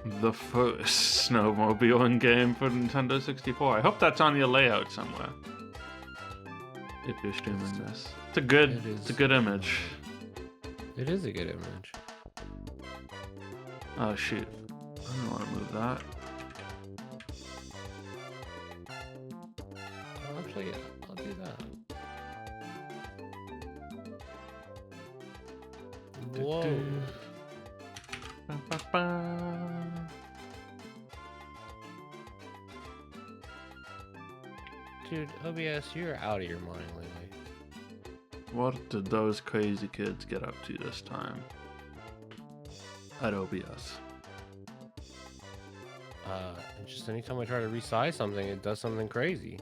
The first snowmobiling game for Nintendo 64. I hope that's on your layout somewhere. If you're streaming this. It's a good image. It is a good image. Oh shoot. I don't want to move that. Oh, actually, yeah, I'll do that. Whoa. Dude, OBS, you're out of your mind lately. What did those crazy kids get up to this time? At OBS. Just anytime I try to resize something, it does something crazy.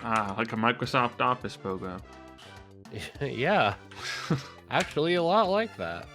Ah, like a Microsoft Office program. Yeah. Actually, a lot like that.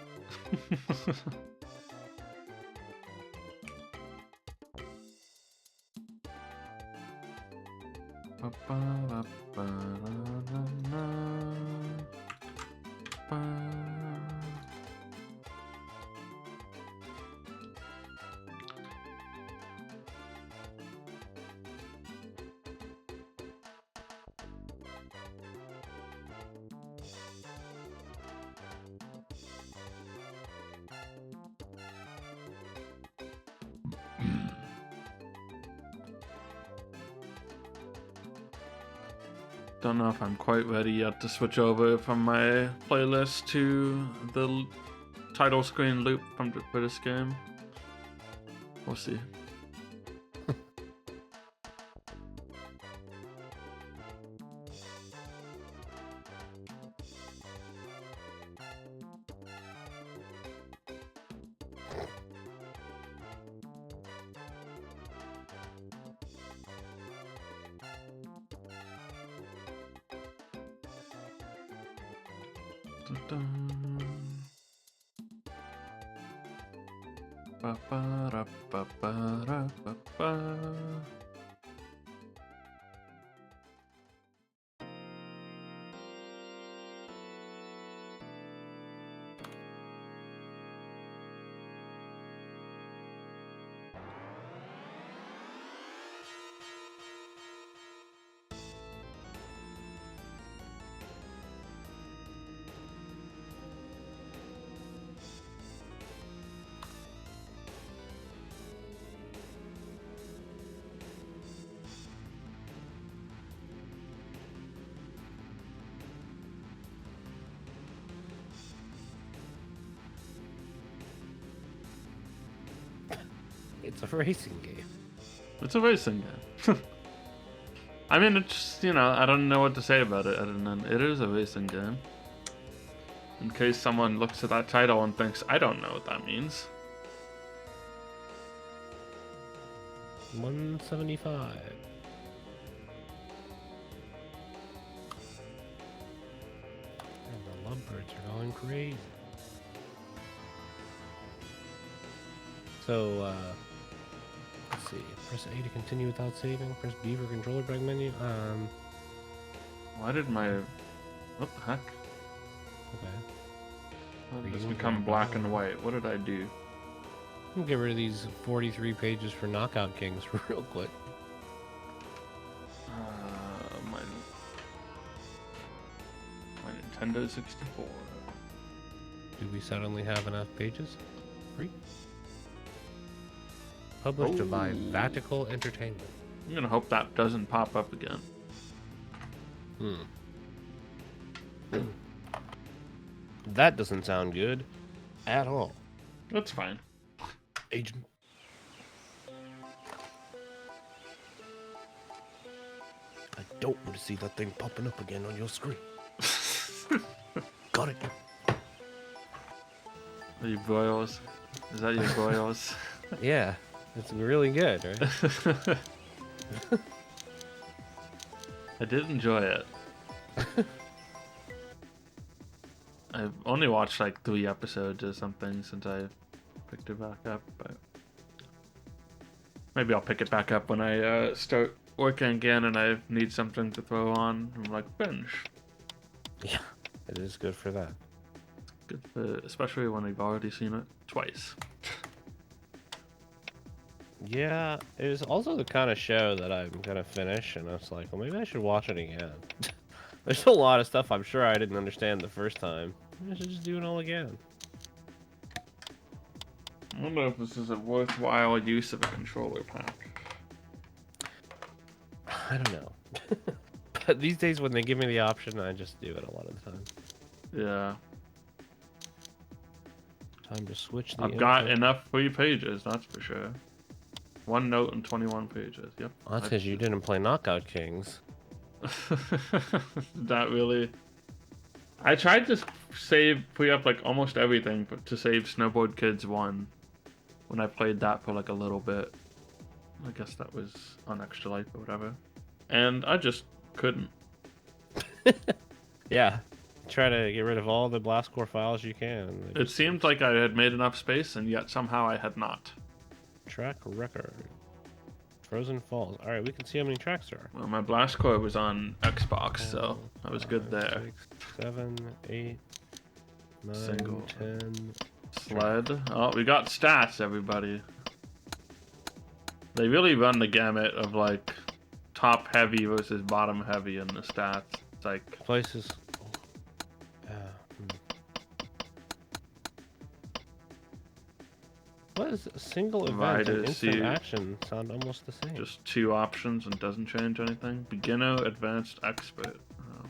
Don't know if I'm quite ready yet to switch over from my playlist to the title screen loop for this game. We'll see. It's a racing game. It's a racing game. I mean, it's, you know, I don't know what to say about it other than it is a racing game. In case someone looks at that title and thinks, I don't know what that means. 175. And the lovebirds are going crazy. So, let's see. Press A to continue without saving. Press B for controller back menu. Why did my... What the heck? Okay. Why did this become black and white? What did I do? We'll get rid of these 43 pages for Knockout Kings real quick. My Nintendo 64. Do we suddenly have enough pages? 3. Published by Vatical Entertainment. I'm gonna hope that doesn't pop up again. That doesn't sound good at all. That's fine. Agent. I don't want to see that thing popping up again on your screen. Got it. Are you boils? Is that your boils? Yeah, it's really good, right? I did enjoy it. I've only watched like 3 episodes or something since I picked it back up, but maybe I'll pick it back up when I start working again and I need something to throw on. I'm like, binge. Yeah, it is good for that. Good for, especially when I've already seen it twice. Yeah, it was also the kind of show that I'm gonna finish, and I was like, well, maybe I should watch it again. There's a lot of stuff I'm sure I didn't understand the first time. I should just do it all again. I wonder if this is a worthwhile use of a controller pack. I don't know. But these days when they give me the option, I just do it a lot of the time. Yeah. Time to switch the I've got input. enough free pages, that's for sure. 1 note and 21 pages. Yep. Well, that's because you didn't play Knockout Kings. That really. I tried to free up like almost everything but to save Snowboard Kids 1 when I played that for like a little bit. I guess that was on Extra Life or whatever. And I just couldn't. Yeah. Try to get rid of all the Blastcore files you can. It seemed like I had made enough space, and yet somehow I had not. Track record. Frozen Falls. Alright, we can see how many tracks there are. Well, my Blastcore was on Xbox, so I was good there. 6, 7, 8, 9, Single. 10. Sled. Oh, we got stats, everybody. They really run the gamut of like top heavy versus bottom heavy in the stats. It's like Places. What is a single event and instant action sound almost the same? just 2 options and doesn't change anything. Beginner, advanced, expert. Oh.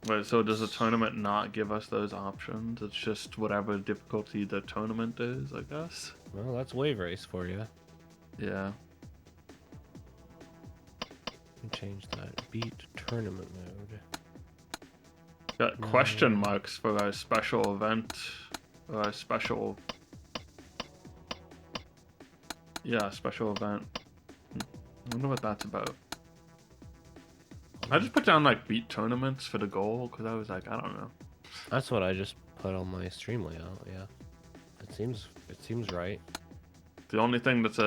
Wait, so does the tournament not give us those options? It's just whatever difficulty the tournament is, I guess. Well, that's Wave Race for you. Yeah. Change that. Beat tournament mode. Got question marks for our special event. Or our special... Yeah, special event. I wonder what that's about. I just put down like beat tournaments for the goal because I was like, I don't know. That's what I just put on my stream layout. Yeah, it seems right. The only thing that's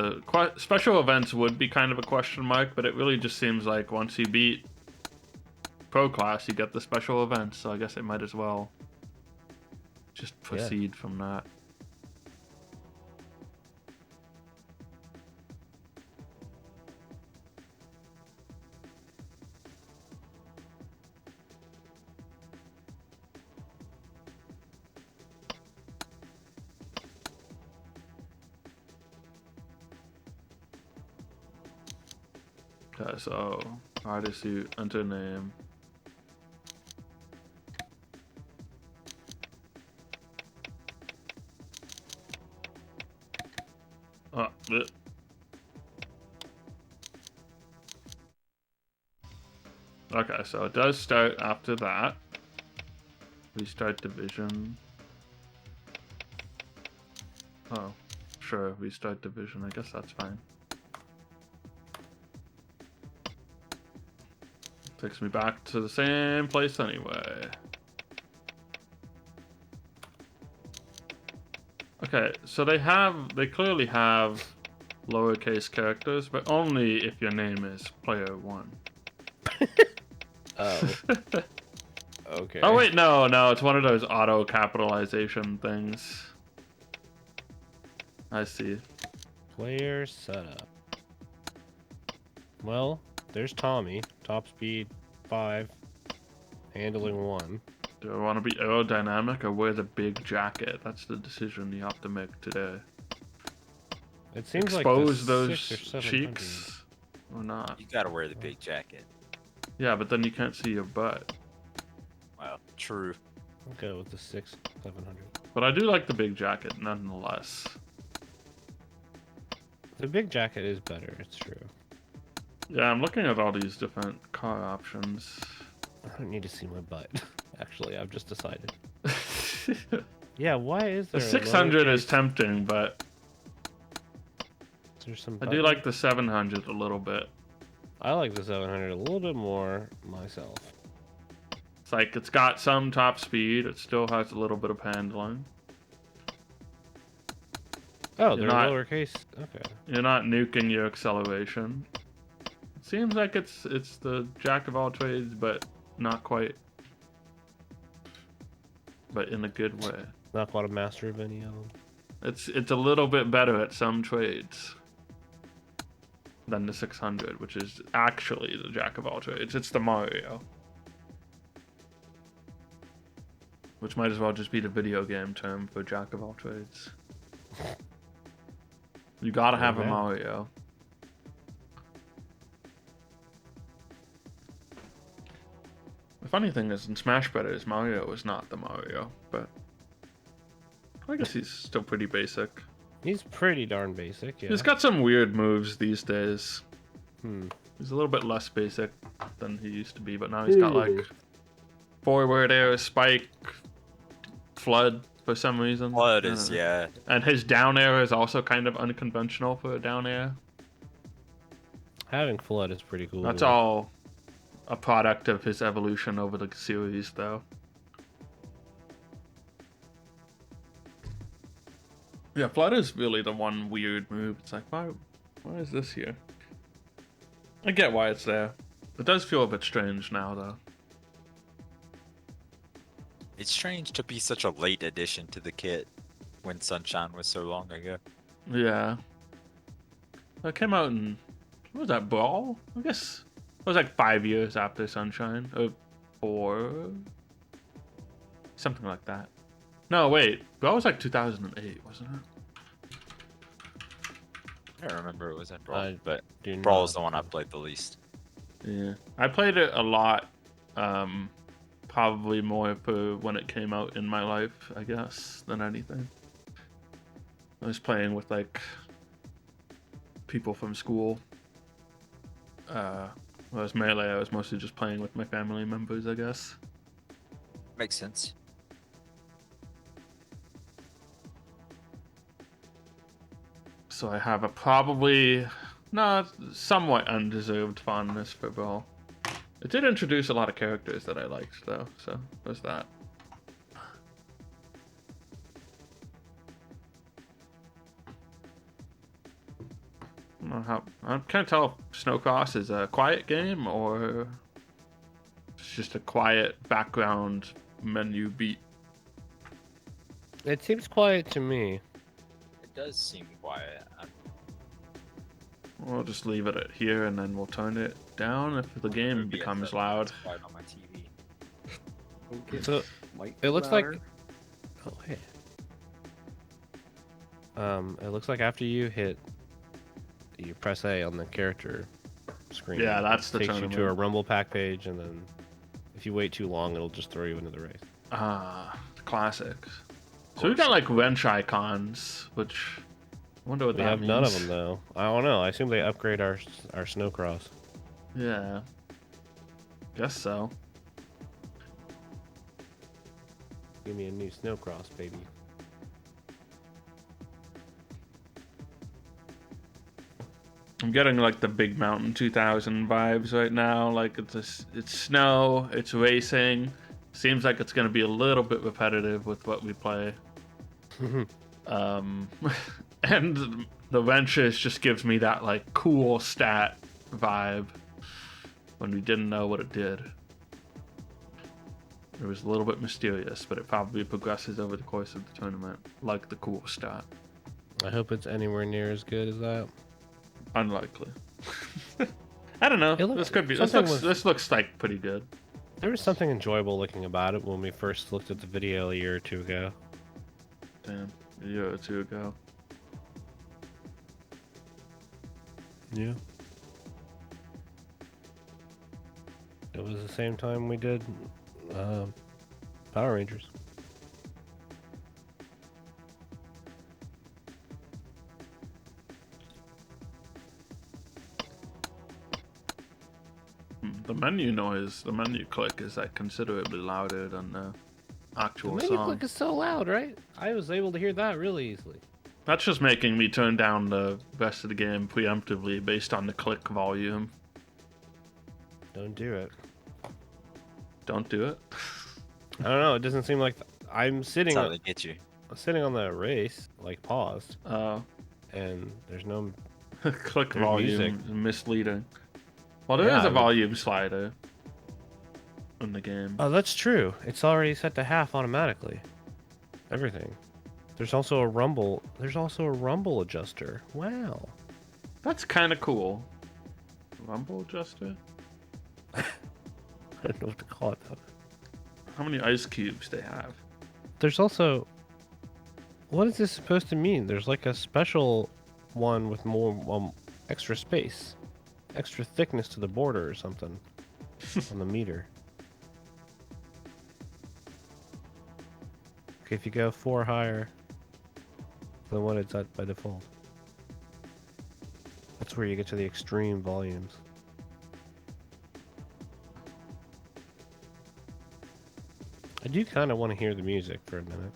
special events would be kind of a question mark, but it really just seems like once you beat pro class, you get the special events. So I guess it might as well just proceed from that. Okay, so artist, you enter name. Oh, okay, so it does start after that. Restart division. Oh, sure, restart division. I guess that's fine. Takes me back to the same place anyway. Okay, so they clearly have lowercase characters, but only if your name is player 1. Oh. Okay. Oh wait, no, it's one of those auto capitalization things. I see. Player setup. Well, there's Tommy. Top speed 5. Handling 1. Do I want to be aerodynamic or wear the big jacket? That's the decision you have to make today. It seems Expose like those 6 or 700. cheeks or not. You gotta wear the big jacket. Yeah, but then you can't see your butt. Wow, true. I'll go with the 6, 700. But I do like the big jacket nonetheless. The big jacket is better, it's true. Yeah, I'm looking at all these different car options. I don't need to see my butt. Actually, I've just decided. Yeah, why is The there 600 is tempting, but Is there some I do like the 700 a little bit. I like the 700 a little bit more myself. It's like it's got some top speed. It still has a little bit of handling. Oh, they're not- lowercase. Okay. You're not nuking your acceleration. It seems like it's the jack of all trades, but not quite. But in a good way. Not quite a master of any of them. It's a little bit better at some trades than the 600, which is actually the jack of all trades. It's the Mario, which might as well just be the video game term for jack of all trades. You gotta have a Mario. The funny thing is, in Smash Brothers, Mario is not the Mario, but I guess he's still pretty basic. He's pretty darn basic, yeah. He's got some weird moves these days. Hmm. He's a little bit less basic than he used to be, but now he's got like forward air, spike, flood for some reason. Flood is, yeah. And his down air is also kind of unconventional for a down air. Having flood is pretty cool. That's all a product of his evolution over the series, though. Yeah, flood is really the one weird move. It's like, why is this here? I get why it's there. It does feel a bit strange now, though. It's strange to be such a late addition to the kit when Sunshine was so long ago. Yeah. That came out in, what was that, Brawl? I guess it was like 5 years after Sunshine. Or 4? Something like that. No, wait. Brawl was like 2008, wasn't it? I don't remember it was in Brawl, but do Brawl not. is the one I played the least. Yeah. I played it a lot. Probably more for when it came out in my life, I guess, than anything. I was playing with like people from school. Whereas Melee, I was mostly just playing with my family members, I guess. Makes sense. So I have a probably somewhat undeserved fondness for Brawl. It did introduce a lot of characters that I liked, though, so there's that. I can't tell if SnoCross is a quiet game or it's just a quiet background menu beat. It seems quiet to me. It does seem quiet. We'll just leave it at here and then we'll turn it down if the game becomes loud. Quiet on my TV. Okay. So Might it be looks louder. like. Oh hey. It looks like after you press A on the character screen. Yeah, that's the takes you to a tournament. Rumble Pack page, and then if you wait too long, it'll just throw you into the race. Ah, classics. So we've got like wrench icons, which I wonder what We that have means. none of them though. I don't know. I assume they upgrade our SnoCross. Yeah. Guess so. Give me a new SnoCross, baby. I'm getting like the Big Mountain 2000 vibes right now. Like it's snow, it's racing. Seems like it's gonna be a little bit repetitive with what we play. And the wrenches just gives me that like cool stat vibe when we didn't know what it did. It was a little bit mysterious, but it probably progresses over the course of the tournament, like the cool stat. I hope it's anywhere near as good as that. Unlikely. I don't know. This could be. This looks like pretty good. There was something enjoyable looking about it when we first looked at the video a year or two ago. Damn, a year or two ago. Yeah. It was the same time we did Power Rangers. The menu noise, the menu click is like considerably louder than the actual The menu song. click is so loud, right? I was able to hear that really easily. That's just making me turn down the rest of the game preemptively based on the click volume. Don't do it. Don't do it. I don't know. It doesn't seem like I'm sitting. That's how they get you. Sitting on the race, like paused, Oh. and there's no. Click There's volume music. is misleading. Well, there Yeah, is a I would- volume slider in the game. Oh, that's true. It's already set to half automatically. Everything. There's also a rumble. There's also a rumble adjuster. Wow. That's kind of cool. Rumble adjuster? I don't know what to call it though. How many ice cubes they have? There's also. What is this supposed to mean? There's like a special one with more extra space, extra thickness to the border or something on the meter. Okay, if you go 4 higher than what it's at by default, that's where you get to the extreme volumes. I do kind of want to hear the music for a minute.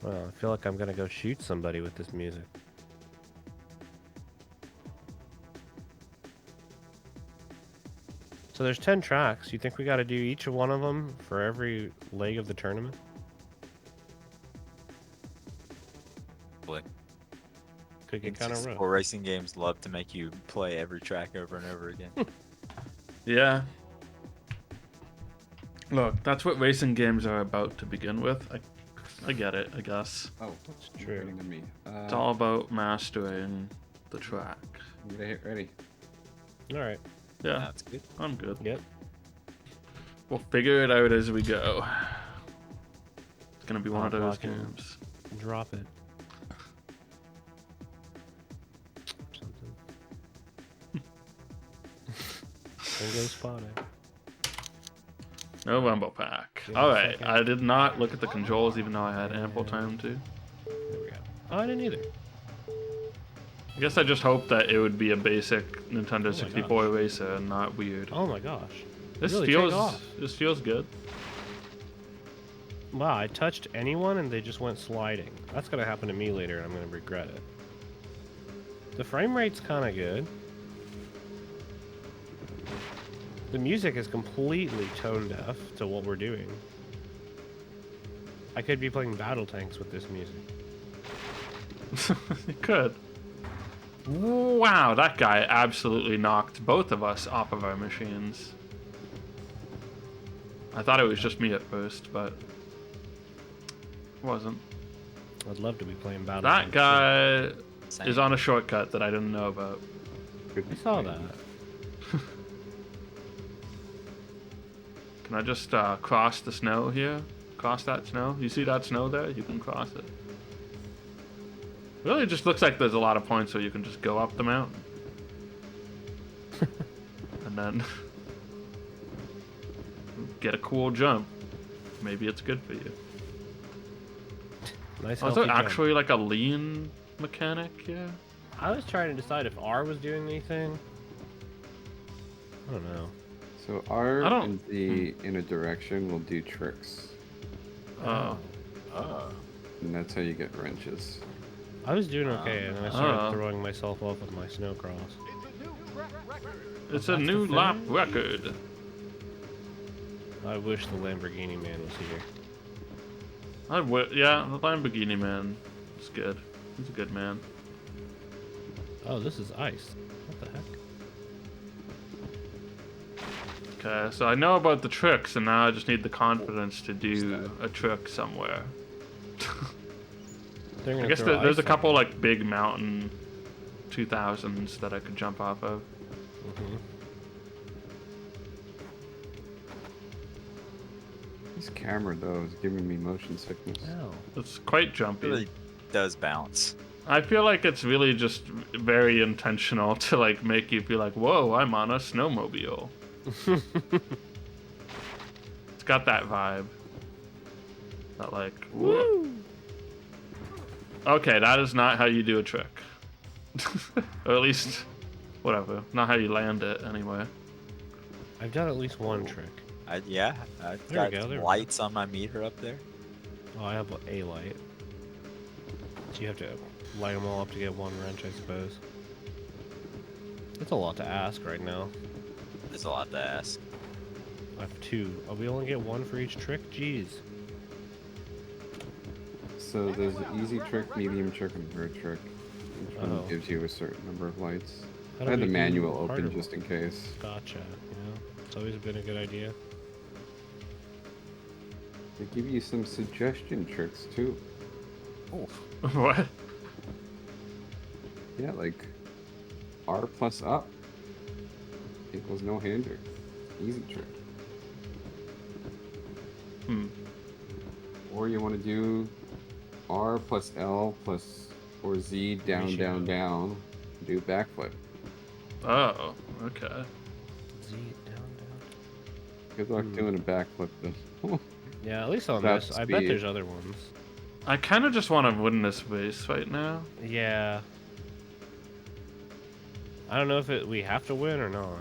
Well, I feel like I'm gonna go shoot somebody with this music. So there's 10 tracks. You think we gotta do each one of them for every leg of the tournament? Like, Could get kind of rough. N64 racing games love to make you play every track over and over again. Yeah. Look, that's what racing games are about to begin with. I get it, I guess. Oh, That's you're true. waiting on me. It's all about mastering the track. Ready? Alright. Yeah, That's good. I'm good. Yep. We'll figure it out as we go. It's gonna be one of I'm those blocking. games. Drop it. Something. Bingo spotted. No Rumble Pack. Give me a Alright, second. I did not look at the controls even though I had ample time to. There we go. Oh, I didn't either. I guess I just hoped that it would be a basic Nintendo my 64 racer and not weird. Oh my gosh. This really take feels off. this feels good. Wow, I touched anyone and they just went sliding. That's gonna happen to me later and I'm gonna regret it. The frame rate's kinda good. The music is completely tone deaf to what we're doing. I could be playing battle tanks with this music. You could. Wow, that guy absolutely knocked both of us off of our machines. I thought it was just me at first, but it wasn't. I'd love to be playing battle That tanks. guy Same. is on a shortcut that I didn't know about. I saw that. Can I just cross the snow here? Cross that snow? You see that snow there? You can cross it. Really, it just looks like there's a lot of points where you can just go up the mountain. And then get a cool jump. Maybe it's good for you. Nice. Oh, is healthy there jump. actually like a lean mechanic here? I was trying to decide if R was doing anything. I don't know. So R I don't- and Z in a direction will do tricks, Oh. and that's how you get wrenches. I was doing okay, and then I started Oh. throwing myself off with my SnoCross. It's a That's new the lap finish? record. I wish the Lamborghini man was here. Yeah, the Lamborghini man is good. He's a good man. Oh, this is ice. What the heck? Okay, so I know about the tricks, and now I just need the confidence to do a trick somewhere. They're I gonna guess throw there's a ice couple on like big mountain 2000s that I could jump off of. me. Mhm. This camera though is giving me motion sickness. Ow. It's quite jumpy. Really does bounce. I feel like it's really just very intentional to like make you feel like, whoa, I'm on a snowmobile. It's got that vibe. That like, whoa. Okay, that is not how you do a trick. Or at least, whatever. Not how you land it, anyway. I've done at least one trick. I've There we got go, there we go. lights on my meter up there. Oh, I have a light. So you have to light them all up to get one wrench, I suppose. That's a lot to ask right now. There's a lot to ask. I have two. Oh, we only get one for each trick? Jeez. So there's an easy trick, medium trick, and hard trick. Each one Oh. gives you a certain number of lights. How I do had the we do manual harder open just in case. Gotcha. Yeah, it's always been a good idea. They give you some suggestion tricks too. What? Yeah, like R plus up equals no hander. Easy trick. Hmm. Or you want to do R plus L plus or Z down, Ratio. down, down. Do backflip. Oh, okay. Z down, down. Good luck doing a backflip though. Yeah, at least on Without this. I bet speed. there's other ones. I kind of just want to win this race right now. Yeah. I don't know if we have to win or not.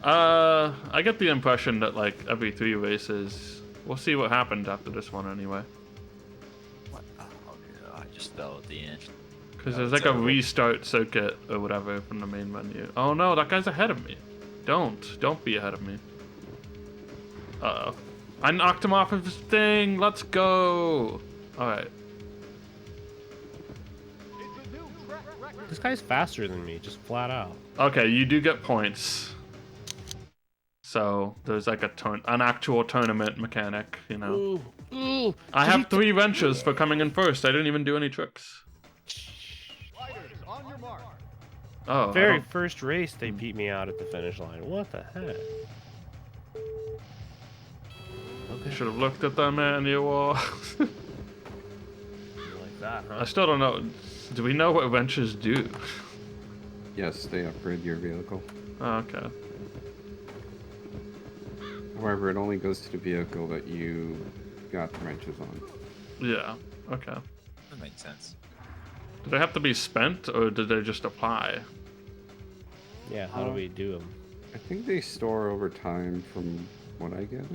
I get the impression that like every 3 races, we'll see what happens after this one anyway. What? Oh, yeah, I just fell at the end. Because No, there's it's like a over. restart circuit or whatever from the main menu. Oh no, that guy's ahead of me. Don't be ahead of me. Uh-oh. I knocked him off of his thing. Let's go. All right. This guy's faster than me, just flat out. Okay, you do get points. So there's like an actual tournament mechanic, you know. Ooh, ooh. I Did have he 3 wrenches for coming in first. I didn't even do any tricks. Oh, I Very don't- first race, they beat me out at the finish line. What the heck? I should have looked at the manual. You like that, huh? I still don't know. Do we know what wrenches do? Yes, they upgrade your vehicle. Oh, okay. However, it only goes to the vehicle that you got the wrenches on. Yeah. Okay. That makes sense. Do they have to be spent or did they just apply? Yeah, how do we do them? I think they store over time from what I gather.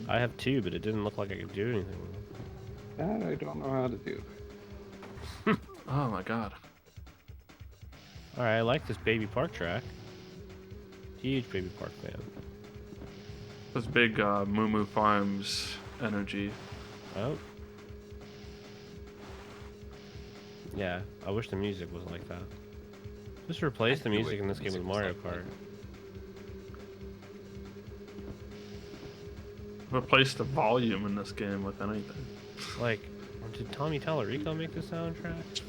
I have 2, but it didn't look like I could do anything with them. That I don't know how to do. Oh my god. Alright, I like this baby park track. Huge baby park fan. This big Moo Moo Farms energy. Oh. Yeah, I wish the music was like that. Just replace the I knew music it- in this game with music was Mario like that. Kart. Replace the volume in this game with anything. Like, did Tommy Tallarico make the soundtrack? It's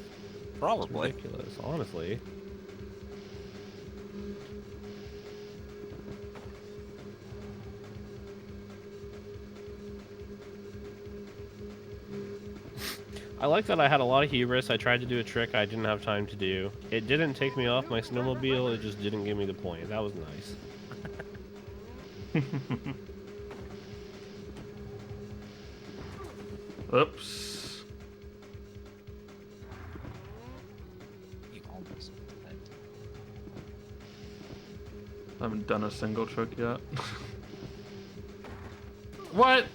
Probably. ridiculous, honestly. I like that I had a lot of hubris. I tried to do a trick I didn't have time to do. It didn't take me off my snowmobile, it just didn't give me the point. That was nice. Oops. You almost did. I haven't done a single trick yet. What?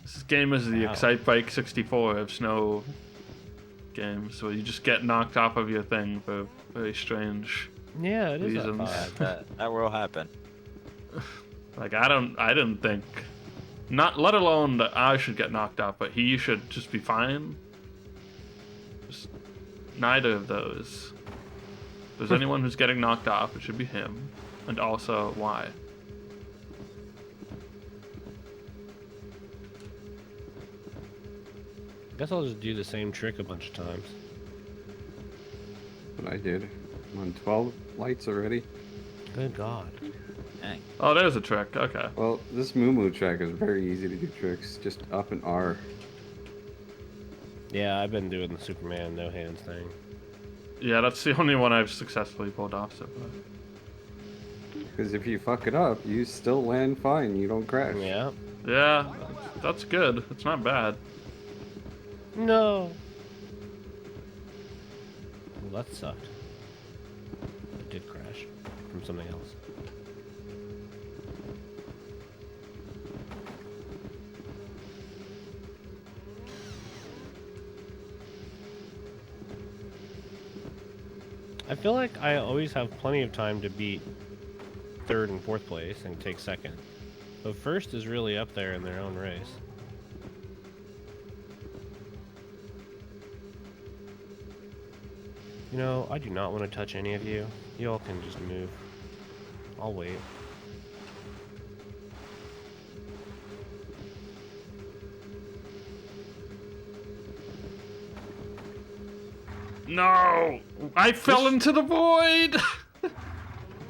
This game is the Wow. Excite Bike 64 of snow games, where you just get knocked off of your thing for very strange. Yeah, it is that Reasons. vibe. That will happen. Like I didn't think, not let alone that I should get knocked off, but he should just be fine. Just neither of those. If there's anyone who's getting knocked off, it should be him, and also why. Guess I'll just do the same trick a bunch of times. What I did. I'm on 12 lights already. Good God. Dang. Oh, there's a trick. Okay. Well, this Moo Moo track is very easy to do tricks. Just up and R. Yeah, I've been doing the Superman no hands thing. Yeah, that's the only one I've successfully pulled off so far. Because if you fuck it up, you still land fine. You don't crash. Yeah. Yeah, that's good. It's not bad. No. Well, that sucked. It did crash from something else. I feel like I always have plenty of time to beat third and fourth place and take second. But first is really up there in their own race. You know, I do not want to touch any of you. You all can just move. I'll wait. No! I fell into the void!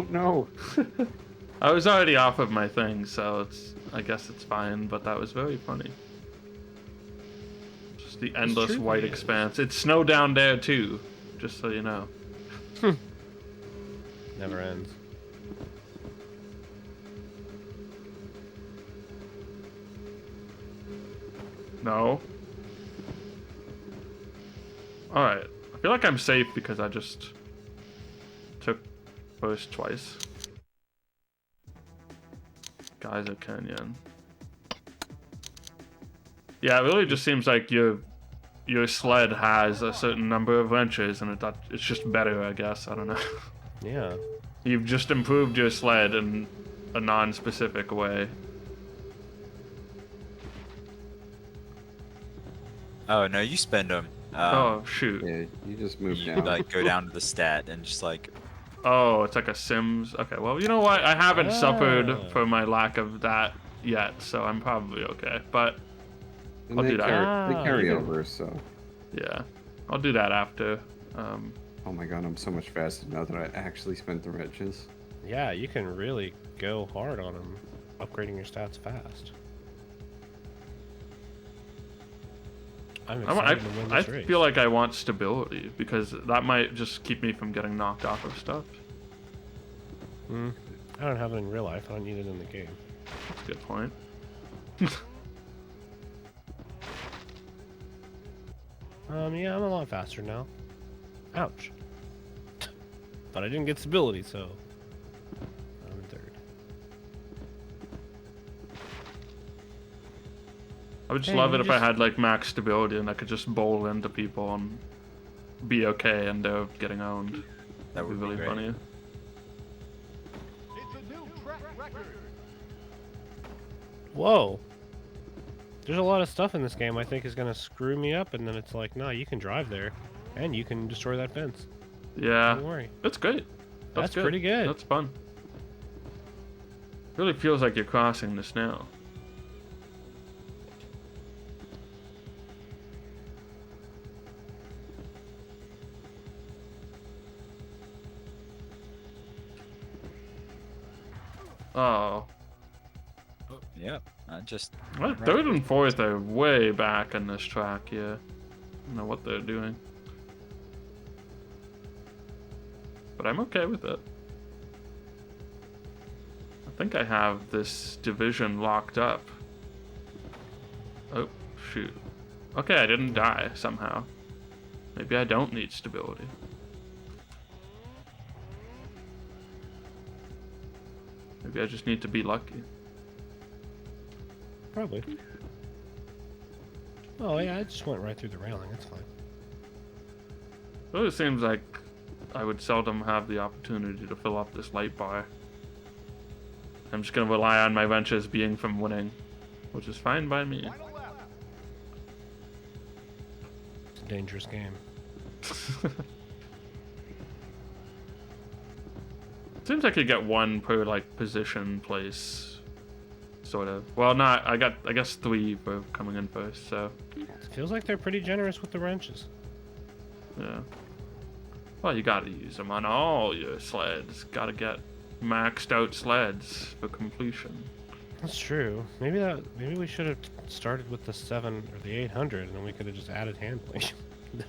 Oh, no. I was already off of my thing, so I guess it's fine, but that was very funny. Just the endless true, white it is. expanse. It's snow down there too, just so you know. Never ends. No. Alright. I feel like I'm safe because I just took first twice. Geyser Canyon. Yeah, it really just seems like your sled has a certain number of wrenches, and it's just better, I guess. I don't know. Yeah. You've just improved your sled in a non-specific way. Oh no, you spend them. Oh shoot. Yeah, you just moved You down. like go down to the stat and just like Oh, it's like a Sims. Okay, well, you know what? I haven't suffered Ah. for my lack of that yet, so I'm probably okay. But And I'll they do that. they carry you- over, so. yeah, I'll do that after. Oh my god, I'm so much faster now that I actually spent the wrenches. Yeah, you can really go hard on them, upgrading your stats fast. I'm excited to win I this race. feel like I want stability because that might just keep me from getting knocked off of stuff. I don't have it in real life. I don't need it in the game. That's a good point. Yeah, I'm a lot faster now. Ouch. But I didn't get stability, so I'm in third. I would just Hey, love it you if I just- had like max stability and I could just bowl into people and be okay and they're getting owned. that That'd be would be really great. funny. Whoa. There's a lot of stuff in this game I think is gonna screw me up, and then it's like, no, you can drive there, and you can destroy that fence. Yeah, Don't worry. that's great. That's pretty good. That's fun. Really feels like you're crossing this now. Oh. Yep. I just Well, third and fourth are way back in this track, yeah. I don't know what they're doing. But I'm okay with it. I think I have this division locked up. Oh, shoot. Okay, I didn't die somehow. Maybe I don't need stability. Maybe I just need to be lucky. Probably. Oh yeah, I just went right through the railing. That's fine. It really seems like I would seldom have the opportunity to fill up this light bar. I'm just gonna rely on my wrenches being from winning, which is fine by me. It's a dangerous game. Seems like you get one per like position place, sort of. Well, not. I guess 3 for coming in first. So It feels like they're pretty generous with the wrenches. yeah. Well, you gotta use them on all your sleds. Gotta get maxed out sleds for completion. That's true. Maybe we should have started with the 7 or the 800, and then we could have just added handling.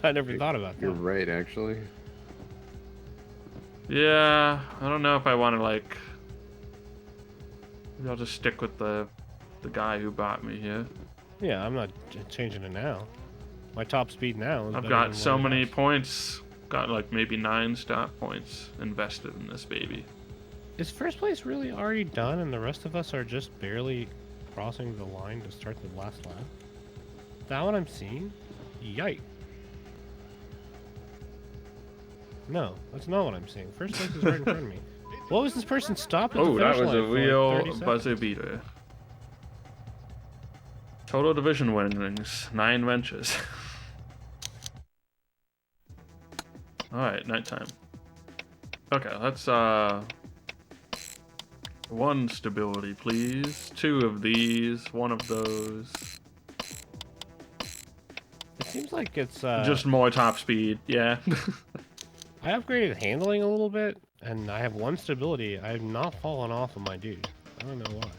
I never thought about You're that. right, actually. Yeah, I don't know if I want to like. Maybe I'll just stick with the guy who bought me here. Yeah, I'm not changing it now. My top speed now is I've better got than so what it many was. points. Got like maybe 9 stat points invested in this baby. Is first place really already done, and the rest of us are just barely crossing the line to start the last lap? Is that what I'm seeing? Yike. No, that's not what I'm seeing. First place is right in front of me. What was this person stopped at the Oh, finish that was line a for, like, real 30 seconds? buzzer beater. Total division winnings, 9 wrenches. Alright, nighttime. Okay, let's, 1 stability, please. 2 of these, 1 of those. It seems like it's Just more top speed, yeah. I upgraded handling a little bit, and I have 1 stability. I have not fallen off of my dude. I don't know why.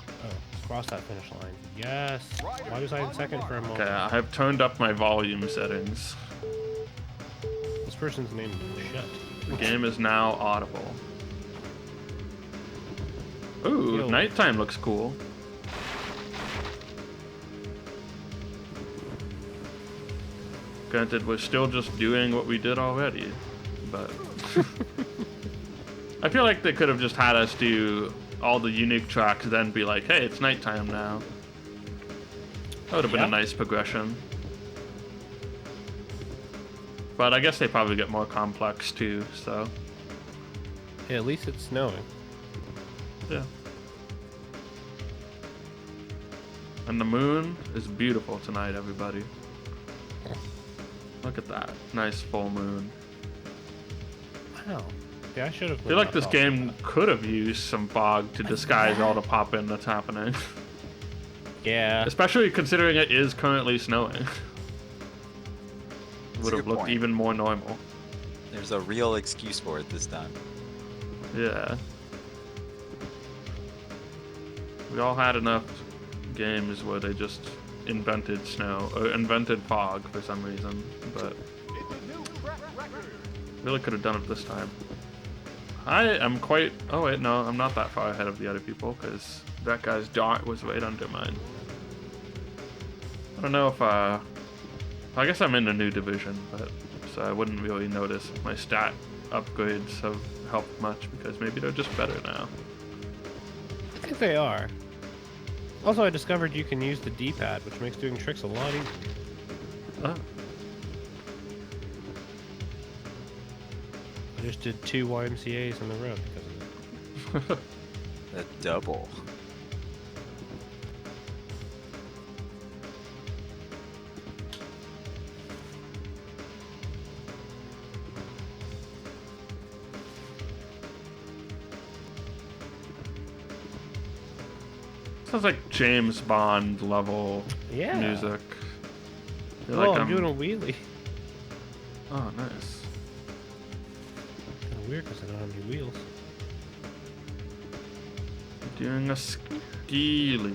Oh, let's cross that finish line. Yes! Why was I in second for a moment? Okay, I have turned up my volume settings. This person's name is Shut. The game is now audible. Ooh, Yo. nighttime looks cool. Granted, we're still just doing what we did already, but... I feel like they could have just had us do all the unique tracks, then be like, hey, it's nighttime now. That would have been a nice progression. But I guess they probably get more complex too, so... Yeah, at least it's snowing. Yeah. And the moon is beautiful tonight, everybody. Look at that. Nice full moon. Wow. Yeah, I should have... I feel like this game could have used some fog to disguise all the pop-in that's happening. Yeah. Especially considering it is currently snowing. Would have good looked point. even more normal. There's a real excuse for it this time. Yeah. We all had enough games where they just invented snow, or invented fog for some reason, but really could have done it this time. I am quite... Oh wait, no, I'm not that far ahead of the other people, because that guy's dart was right under mine. I don't know if, I guess I'm in a new division, but so I wouldn't really notice if my stat upgrades have helped much, because maybe they're just better now. I think they are. Also, I discovered you can use the D-pad, which makes doing tricks a lot easier. Oh. I just did 2 YMCAs in a row because of it. A double. Sounds like James Bond level Yeah. music. Feel Oh, like I'm doing a wheelie. Oh, nice. Kind of weird because I don't have any wheels. Doing a skeely.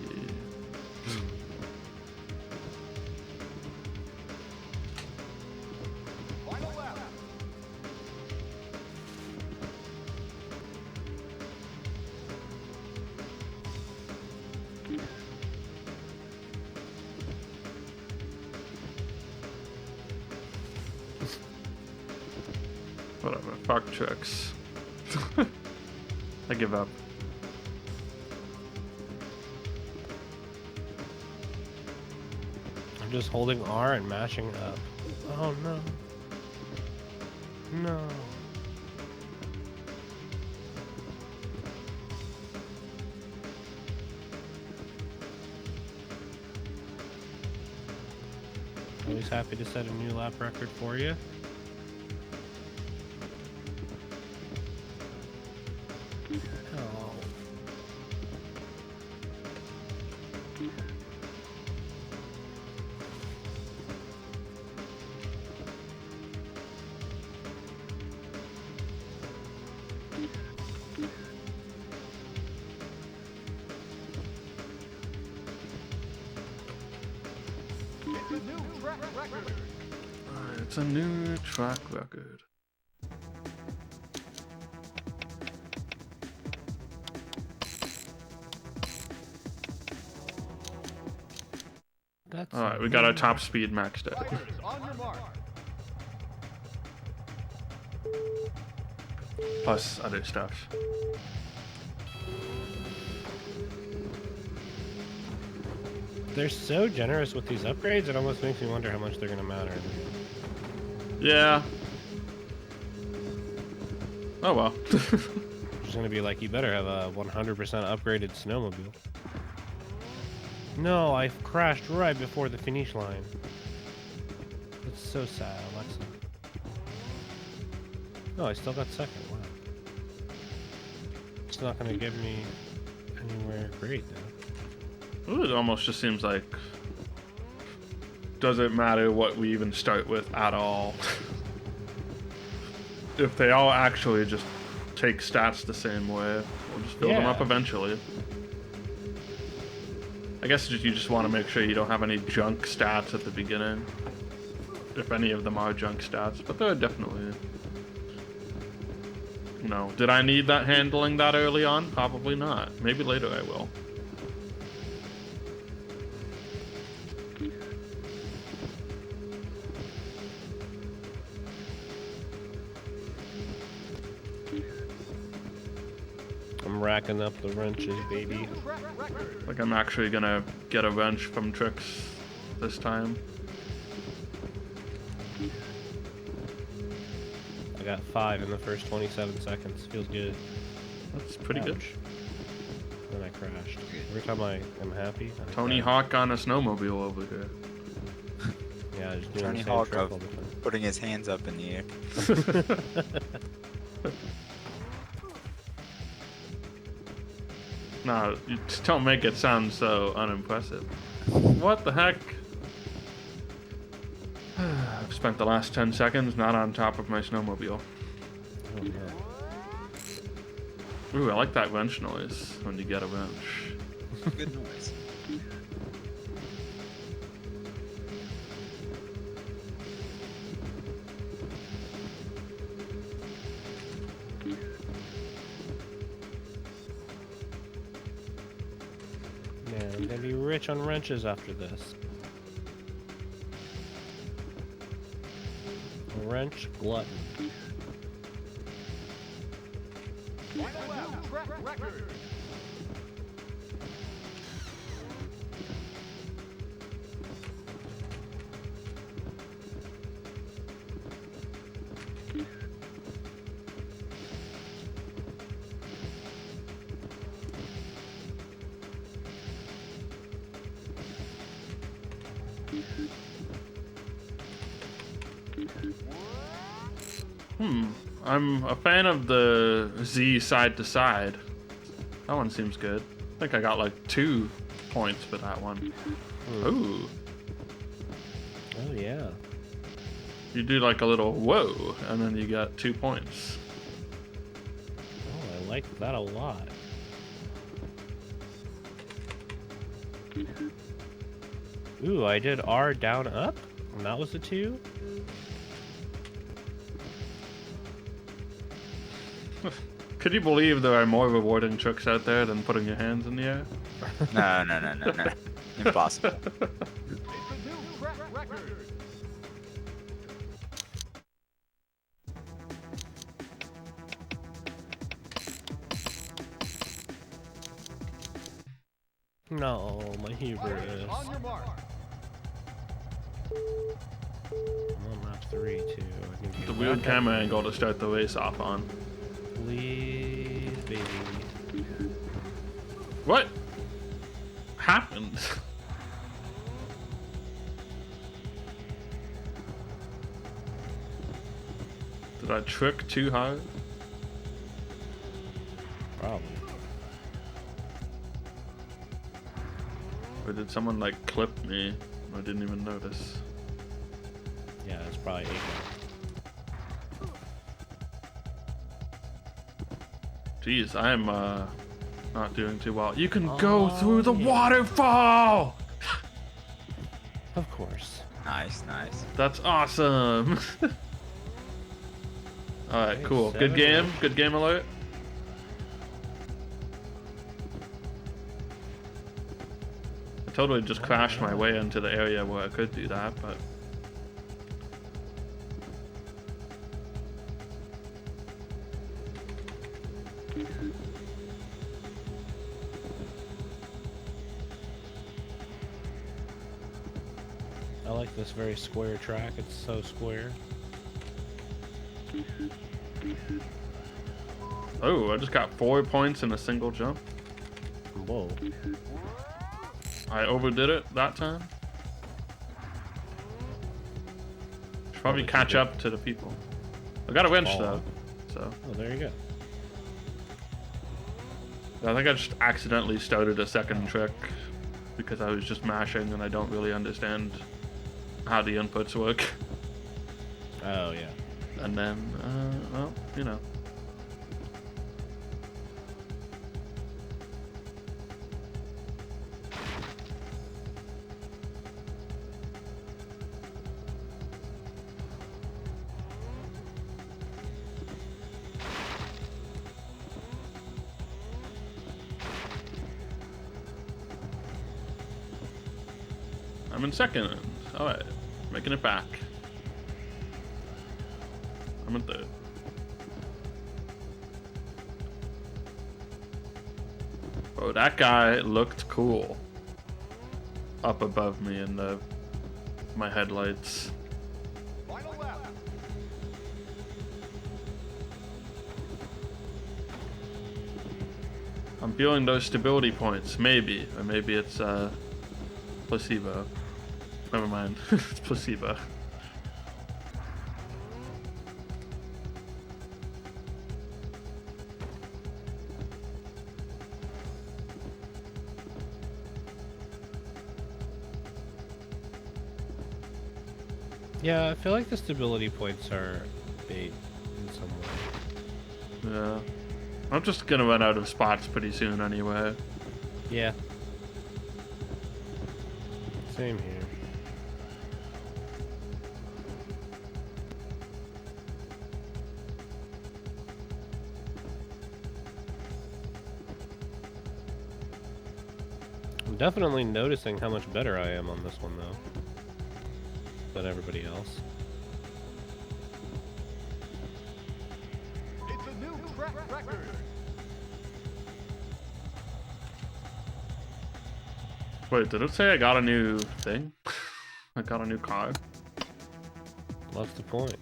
Whatever, fuck tricks. I give up. I'm just holding R and mashing up. Oh no. No. Always happy to set a new lap record for you. Oh. It's a new track record. That's Alright, we got our top speed maxed out. Plus other stuff. They're so generous with these upgrades, it almost makes me wonder how much they're gonna matter. Yeah. Oh well. It's gonna be like, you better have a 100% upgraded snowmobile. No, I crashed right before the finish line. It's so sad, Alexa. Oh, I still got second. Wow. It's not gonna give me anywhere great now. Ooh, it almost just seems like doesn't matter what we even start with at all. If they all actually just take stats the same way, we'll just build them up eventually. I guess you just want to make sure you don't have any junk stats at the beginning. If any of them are junk stats, but they're definitely... No. Did I need that handling that early on? Probably not. Maybe later I will. I'm racking up the wrenches, baby. Like I'm actually gonna get a wrench from Trix this time. I got 5 in the first 27 seconds. Feels good. That's pretty good. Then I crashed. Every time I'm happy. I Tony crash. Hawk on a snowmobile over here. Yeah, just doing Tony the same Hawk trick of all the time. putting his hands up in the air. No, you just don't make it sound so unimpressive. What the heck? I've spent the last 10 seconds not on top of my snowmobile. Oh, no. Ooh, I like that wrench noise when you get a wrench. Good noise. Man, I'm gonna be rich on wrenches after this. A wrench glutton. I'm a fan of the Z side to side. That one seems good. I think I got like 2 points for that one. Ooh. Oh yeah. You do like a little whoa, and then you got 2 points. Oh, I like that a lot. Ooh, I did R down up, and that was a 2. Could you believe there are more rewarding tricks out there than putting your hands in the air? No. Impossible. No, my hubris. I'm on lap 3 too. I can The get weird back camera up. angle to start the race off on. Please, baby. What happened? Did I trick too hard? Probably. Or did someone like clip me? I didn't even notice. Yeah, it's probably 8. Jeez, I'm not doing too well. You can go through the yeah. waterfall! Of course. Nice. That's awesome! Alright, Okay, cool. Good 7 game. wins. Good game alert. I totally just crashed my way into the area where I could do that, but... I like this very square track. It's so square. Oh, I just got 4 points in a single jump. Whoa. I overdid it that time. Should probably Oh, but catch you up to the people. I got a winch Oh. though, so Oh, there you go. I think I just accidentally started a second trick because I was just mashing and I don't really understand how the inputs work. Oh, yeah. And then, well, you know. I'm in second. Alright, making it back. I'm in third. Oh, that guy looked cool. Up above me in my headlights. I'm feeling those stability points, maybe. Or maybe it's placebo. Never mind. It's placebo. Yeah, I feel like the stability points are bait in some way. Yeah. I'm just gonna run out of spots pretty soon anyway. Yeah. Same here. I'm definitely noticing how much better I am on this one, though, than everybody else. It's a new track record. Wait, did it say I got a new thing? I got a new car? That's the point.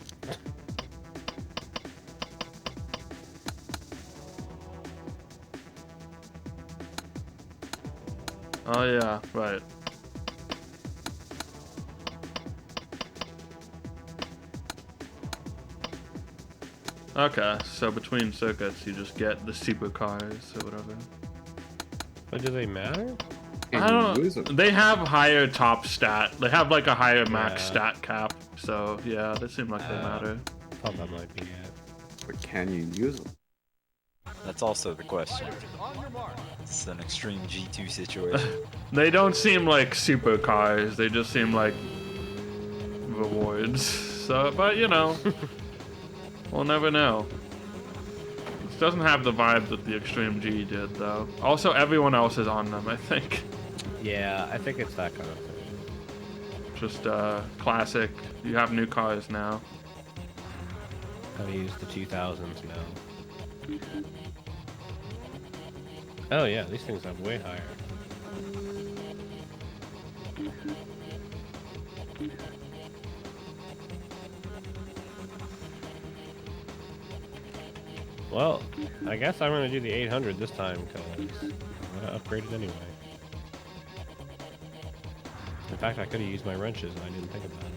Oh yeah, right. Okay, so between circuits you just get the supercars or whatever. But do they matter? Can I you don't use them? They have higher top stat. They have like a higher max Yeah. stat cap. So yeah, they seem like they matter. Thought that might be it. But can you use them? That's also the question. On your mark. It's an extreme G2 situation. They don't seem like supercars. They just seem like rewards. So, but you know, we'll never know. This doesn't have the vibe that the Extreme G did, though. Also, everyone else is on them, I think. Yeah, I think it's that kind of thing. Just classic. You have new cars now. Gotta use the 2000s now. Oh yeah, these things have way higher. Well, I guess I'm gonna do the 800 this time because I'm gonna upgrade it anyway. In fact, I could have used my wrenches and I didn't think about it.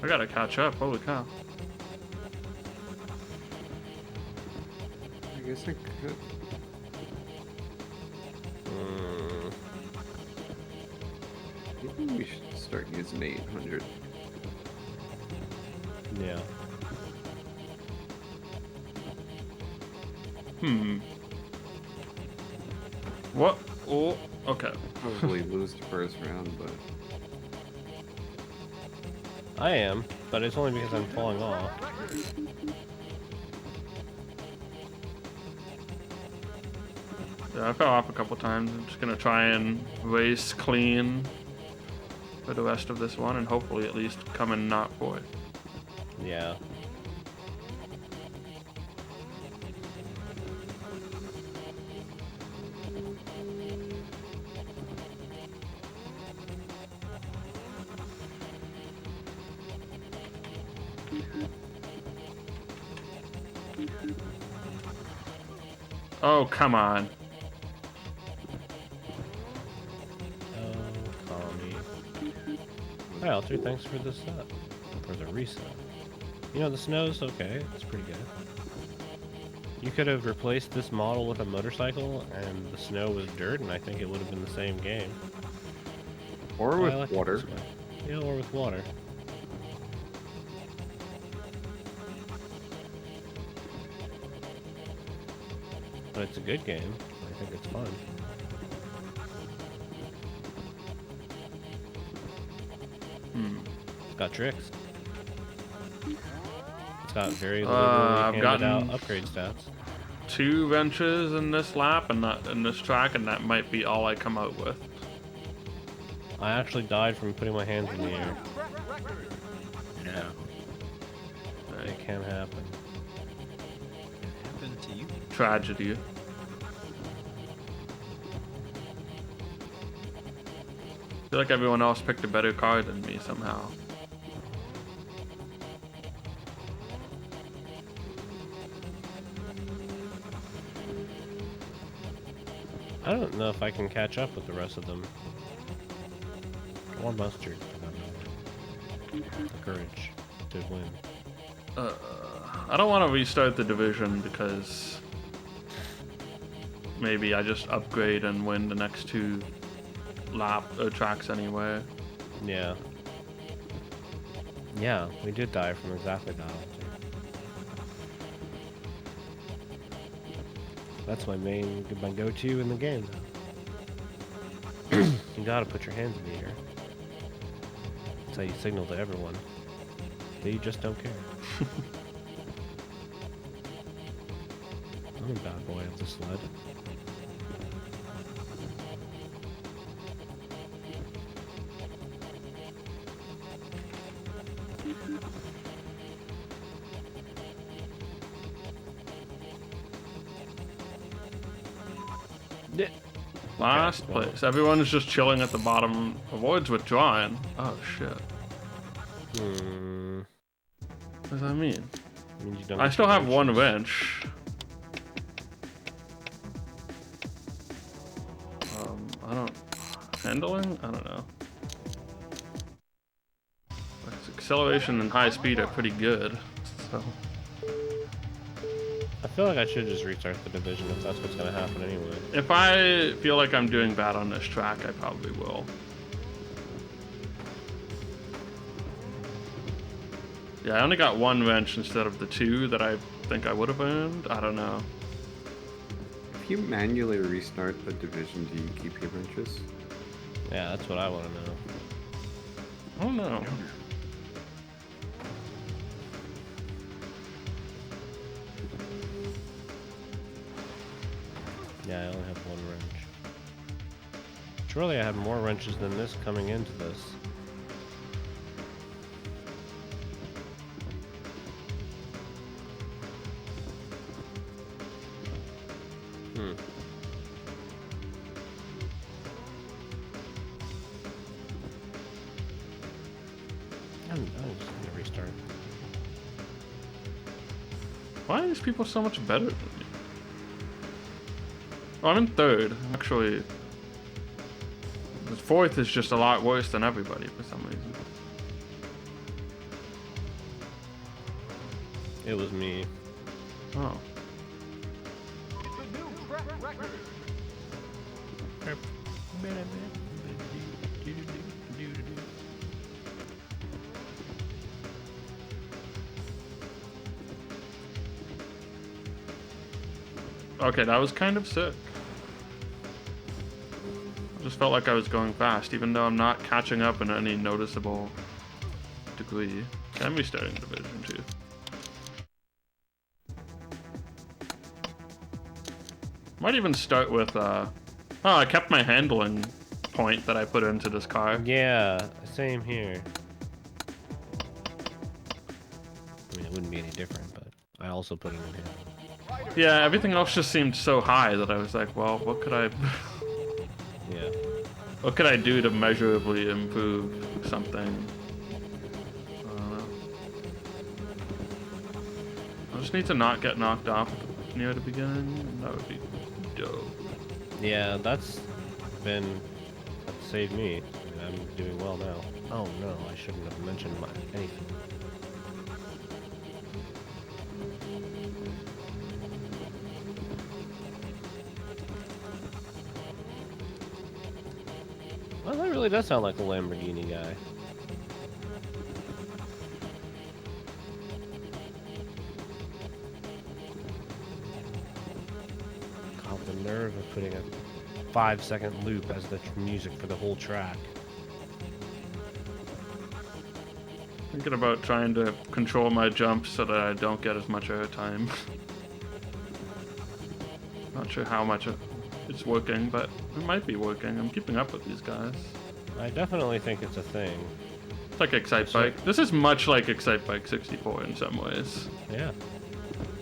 I gotta catch up. Holy cow. I guess I could. Maybe we should start using 800. Yeah. What? Oh, okay. Probably lose the first round, but I am, but it's only because I'm falling off. Yeah, I fell off a couple times. I'm just gonna try and race clean for the rest of this one and hopefully at least come in not fourth. Yeah. Oh, come on. Oh, Tommy. Hi, Alter. Thanks for the sub. For the reset. You know, the snow's okay. It's pretty good. You could have replaced this model with a motorcycle, and the snow was dirt, and I think it would have been the same game. Or I with like it water. this way. Yeah, or with water. But it's a good game. I think it's fun. It's got tricks. It's got very liberally I've handed gotten out upgrade stats. 2 wrenches in this lap and not in this track, and that might be all I come out with. I actually died from putting my hands in the air. No. It can happen. What happened to you? Tragedy. I feel like everyone else picked a better car than me somehow. I don't know if I can catch up with the rest of them. Or Mustard, for that matter. The courage to win. I don't want to restart the division because maybe I just upgrade and win the next 2 tracks anyway. Yeah. Yeah, we did die from exactly that. That's my go-to in the game. You gotta put your hands in the air. That's how you signal to everyone that you just don't care. I'm a bad boy of the sled. Yeah. Last place. Everyone's just chilling at the bottom. Awards withdrawing. Oh shit. Hmm. What does that mean? Means you don't I get still your have 1 wrenches. wrench. I don't... Handling? I don't know. Acceleration and high speed are pretty good, so... I feel like I should just restart the division if that's what's gonna happen anyway. If I feel like I'm doing bad on this track, I probably will. Yeah, I only got 1 wrench instead of the 2 that I think I would have earned. I don't know. If you manually restart the division, do you keep your wrenches? Yeah, that's what I want to know. I don't know. Yeah, I only have 1 wrench. Surely I have more wrenches than this coming into this. I'm just gonna restart. Why are these people so much better than me? Oh, I'm in 3rd. Actually, the 4th is just a lot worse than everybody for some reason. It was me. Oh. The new track record. Okay, that was kind of sick. I just felt like I was going fast, even though I'm not catching up in any noticeable degree. I'm restarting Division 2. Might even start with, oh, I kept my handling point that I put into this car. Yeah, same here. I mean, it wouldn't be any different, but I also put it in here. Yeah, everything else just seemed so high that I was like, well, what could I... Yeah. What could I do to measurably improve something? I don't know. I just need to not get knocked off near the beginning, and that would be dope. Yeah, that's saved me. I mean, I'm doing well now. Oh no, I shouldn't have mentioned anything. Well, that really does sound like a Lamborghini guy. God, the nerve of putting a 5-second loop as the music for the whole track. Thinking about trying to control my jumps so that I don't get as much airtime. Not sure how much it's working, but it might be working. I'm keeping up with these guys. I definitely think it's a thing. It's like Excite Bike. This is much like Excite Bike 64 in some ways. Yeah.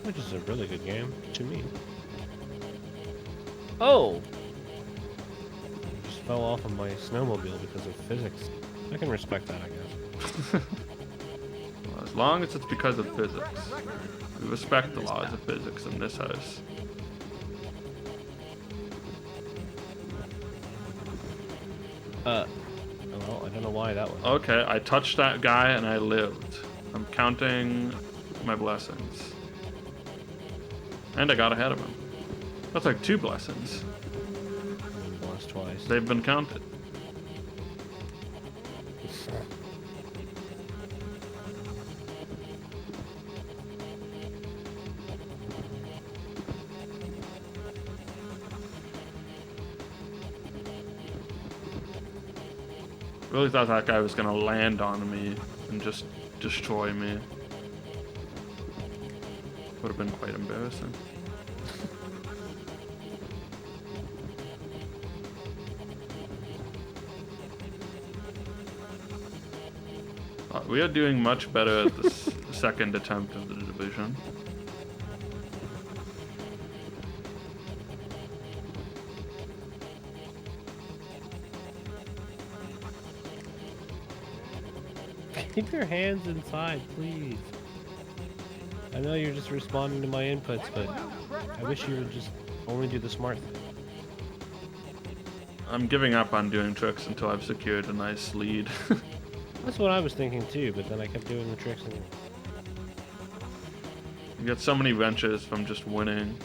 Which is a really good game to me. Oh! Just fell off of my snowmobile because of physics. I can respect that, I guess. Well, as long as it's because of physics. We respect the laws of physics in this house. Well, I don't know why that was. Okay, I touched that guy and I lived. I'm counting my blessings. And I got ahead of him. That's like 2 blessings. Lost twice. They've been counted. Really thought that guy was gonna land on me and just destroy me. Would have been quite embarrassing. We are doing much better at the second attempt of the division. Keep your hands inside, please. I know you're just responding to my inputs, but I wish you would just only do the smart thing. I'm giving up on doing tricks until I've secured a nice lead. That's what I was thinking too, but then I kept doing the tricks and... You get so many wrenches from just winning.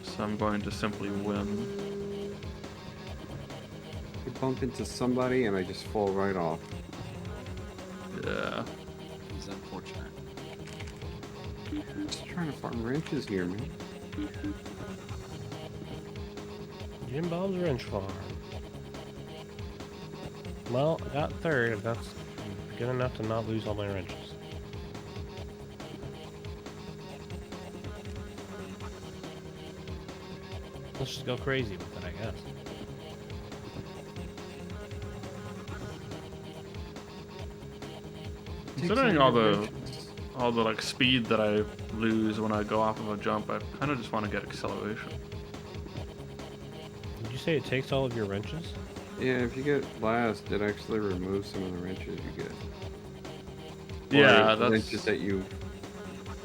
So I'm going to simply win. I bump into somebody and I just fall right off. Yeah. It's unfortunate. I'm just trying to farm wrenches here, man. Jim Bob's Wrench Farm. Well, I got third, and that's good enough to not lose all my wrenches. Let's just go crazy with it, I guess. Considering all the like speed that I lose when I go off of a jump, I kind of just want to get acceleration. Did you say it takes all of your wrenches? Yeah, if you get last, it actually removes some of the wrenches you get. Yeah, Or the that's wrenches that you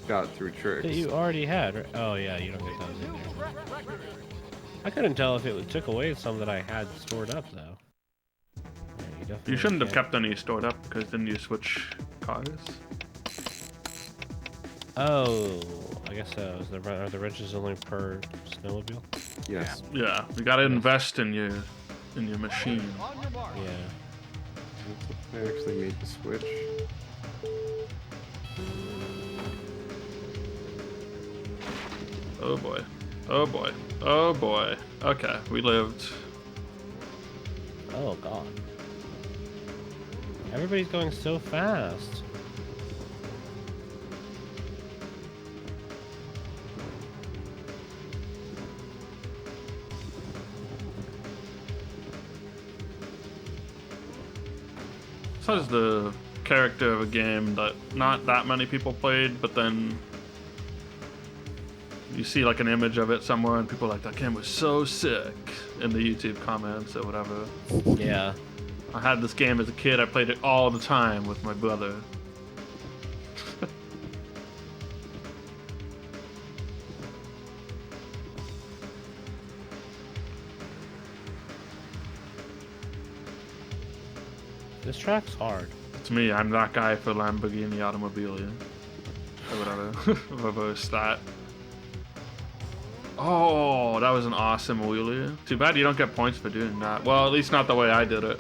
got through tricks. That you already had, right? Oh yeah, you don't get those in there. I couldn't tell if it took away some that I had stored up, though. Yeah, definitely you shouldn't have can't. kept any stored up because then you switch cars. Oh, I guess so. Are the wrenches only per snowmobile? Yes. Yeah, you gotta invest in your machine. On your mark. Yeah. I actually made the switch. Oh boy. Oh boy. Oh boy. Okay, we lived. Oh god. Everybody's going so fast. This is the character of a game that not that many people played, but then you see like an image of it somewhere and people are like, that game was so sick in the YouTube comments or whatever. Yeah. I had this game as a kid, I played it all the time with my brother. This track's hard. It's me. I'm that guy for Lamborghini Automobilia. Or whatever. Reverse that. Oh, that was an awesome wheelie. Too bad you don't get points for doing that. Well, at least not the way I did it.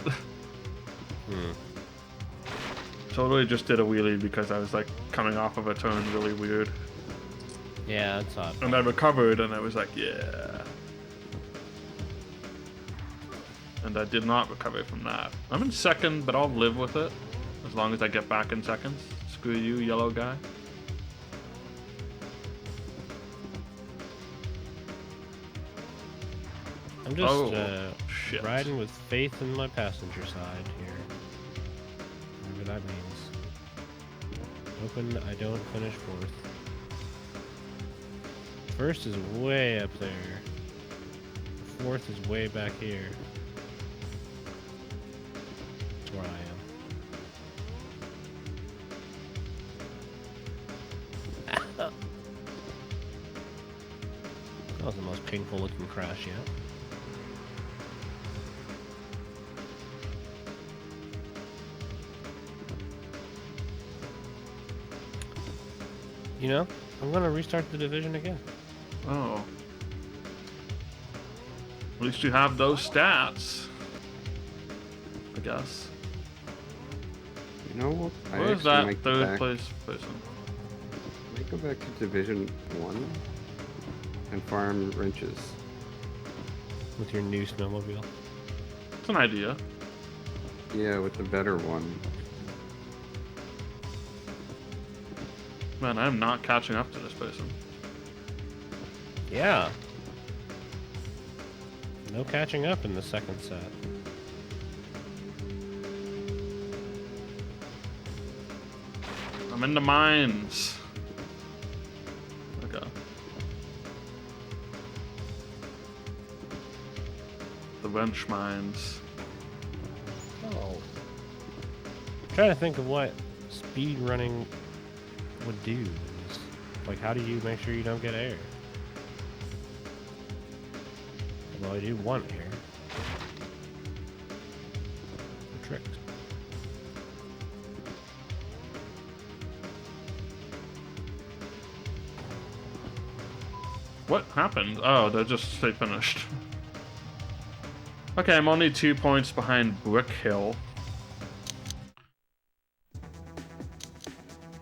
Totally just did a wheelie because I was like coming off of a turn really weird. Yeah, that's odd. And I recovered and I was like, yeah. And I did not recover from that. I'm in second, but I'll live with it. As long as I get back in seconds. Screw you, yellow guy. I'm just shit. riding with faith in my passenger side here. Whatever that means. Hoping I don't finish fourth. First is way up there. Fourth is way back here. That's where I am. That was the most painful looking crash yet. You know, I'm gonna restart the division again. Oh. At least you have those stats. I guess. You know what? Where is that third place person? I might go back to Division 1 and farm wrenches. With your new snowmobile. It's an idea. Yeah, with the better one. Man, I'm not catching up to this person. Yeah. No catching up in the second set. I'm in the mines. Okay. The wrench mines. Oh. I'm trying to think of what speed running would do. Like, how do you make sure you don't get air? Well, I do want air. The tricks. What happened? Oh, they finished. Okay, I'm only 2 points behind Brick Hill.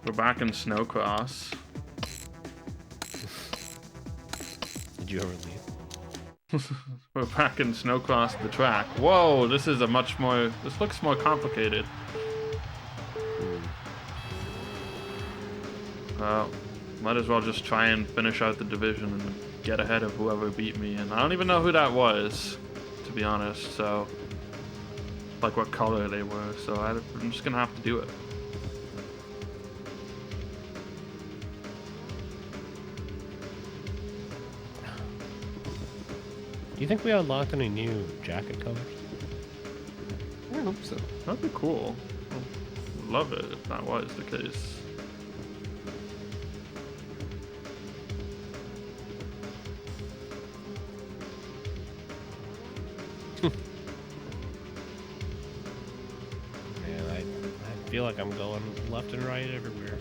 We're back in SnoCross. Did you ever leave? We're back in SnoCross the track. Whoa, this is a much more... This looks more complicated. Well, might as well just try and finish out the division and get ahead of whoever beat me. And I don't even know who that was, to be honest, so... Like what color they were, so I'm just gonna have to do it. Do you think we unlocked any new jacket colors? I hope so. That'd be cool. I'd love it if that was the case. Man, I feel like I'm going left and right everywhere.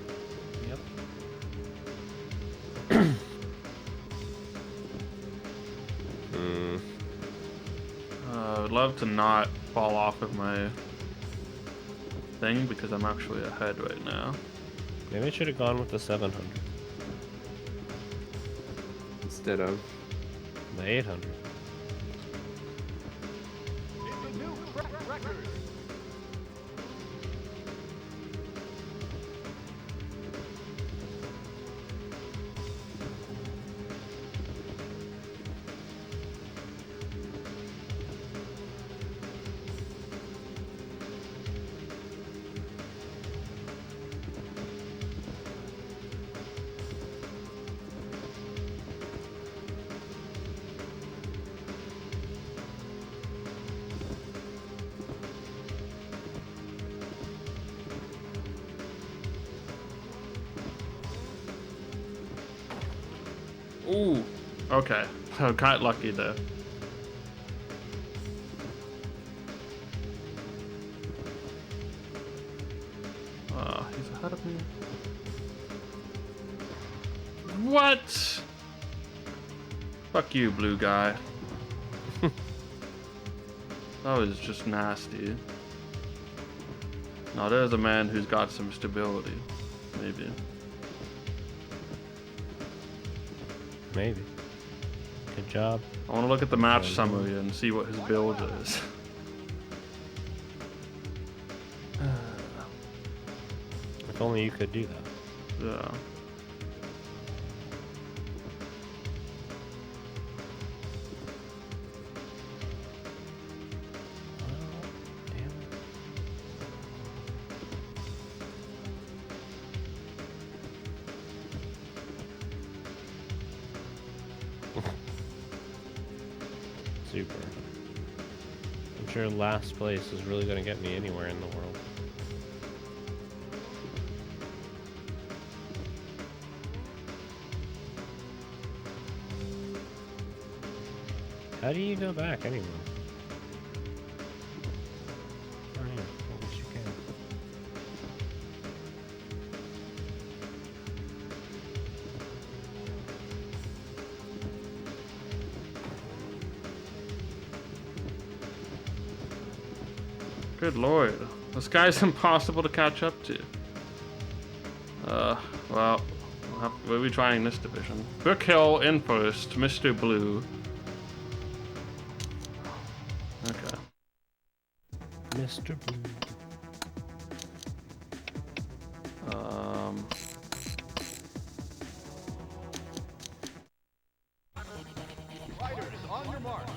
Yep. I would love to not fall off of my thing because I'm actually ahead right now. Maybe I should have gone with the 700. Instead of... The 800. It's a new track record. Ooh, okay. I got lucky there. He's ahead of me. What? Fuck you, blue guy. That was just nasty. Now there's a man who's got some stability. Maybe. Maybe. Good job. I want to look at the match summary and see what his build is. If only you could do that. Yeah. Super. I'm sure last place is really going to get me anywhere in the world. How do you go back anyway? Oh yeah, I guess you can. Good lord. This guy's impossible to catch up to. Well, we'll be trying this division. Brook Hill in first, Mr. Blue. Okay. Mr. Blue. Fighters, on your mark.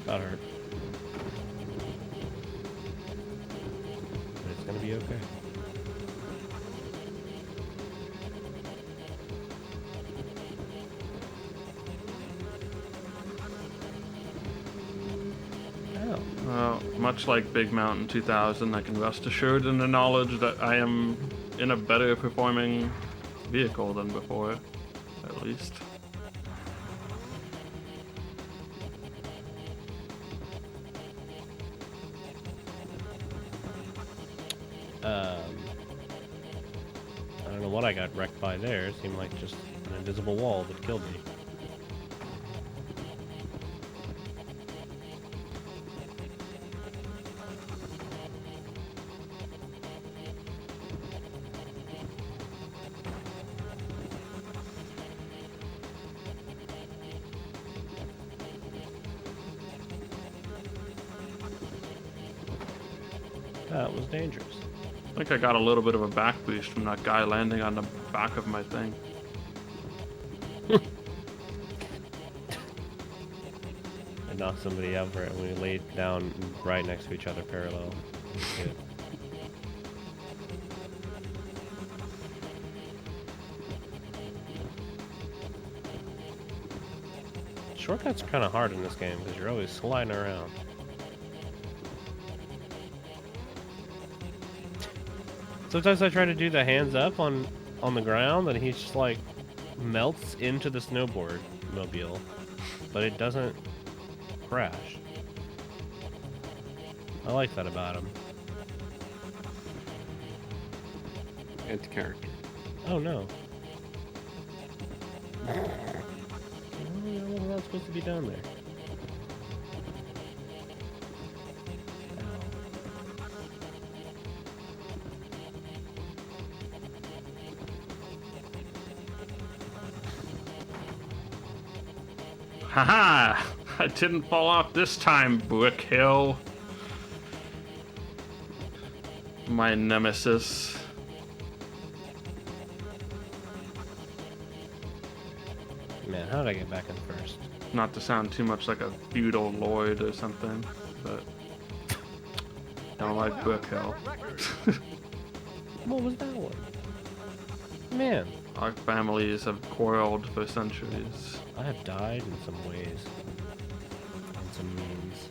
That hurt. But it's gonna be okay. Well, much like Big Mountain 2000, I can rest assured in the knowledge that I am in a better performing vehicle than before, at least. I don't know what I got wrecked by there. It seemed like just an invisible wall that killed me. That was dangerous. I think I got a little bit of a back boost from that guy landing on the back of my thing. I knocked somebody over and we laid down right next to each other parallel. It was good. Shortcuts are kind of hard in this game because you're always sliding around. Sometimes I try to do the hands up on the ground and he just like melts into the snowboard mobile, but it doesn't crash. I like that about him. Anti-character. Oh no. I wasn't not supposed to be down there. Haha! I didn't fall off this time, Brook Hill. My nemesis. Man, how did I get back in first? Not to sound too much like a feudal lord or something, but don't like Brook Hill. What was that one? Man, Our families have quarreled for centuries. I have died in some ways. In some means.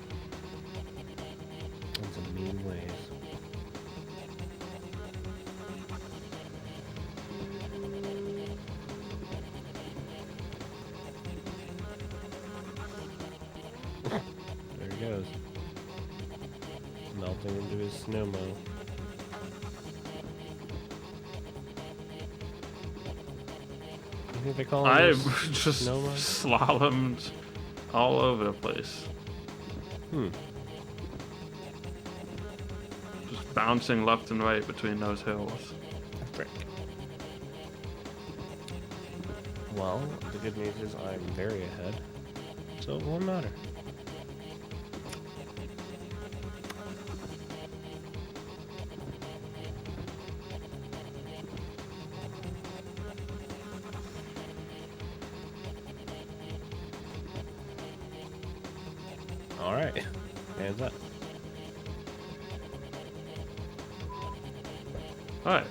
In some mean ways. something into his snowmo. You think they call him I his just snowmo? slalomed all over the place. Just bouncing left and right between those hills. Frick. Well, the good news is I'm very ahead, so it won't matter. Alright, hands up. Alright.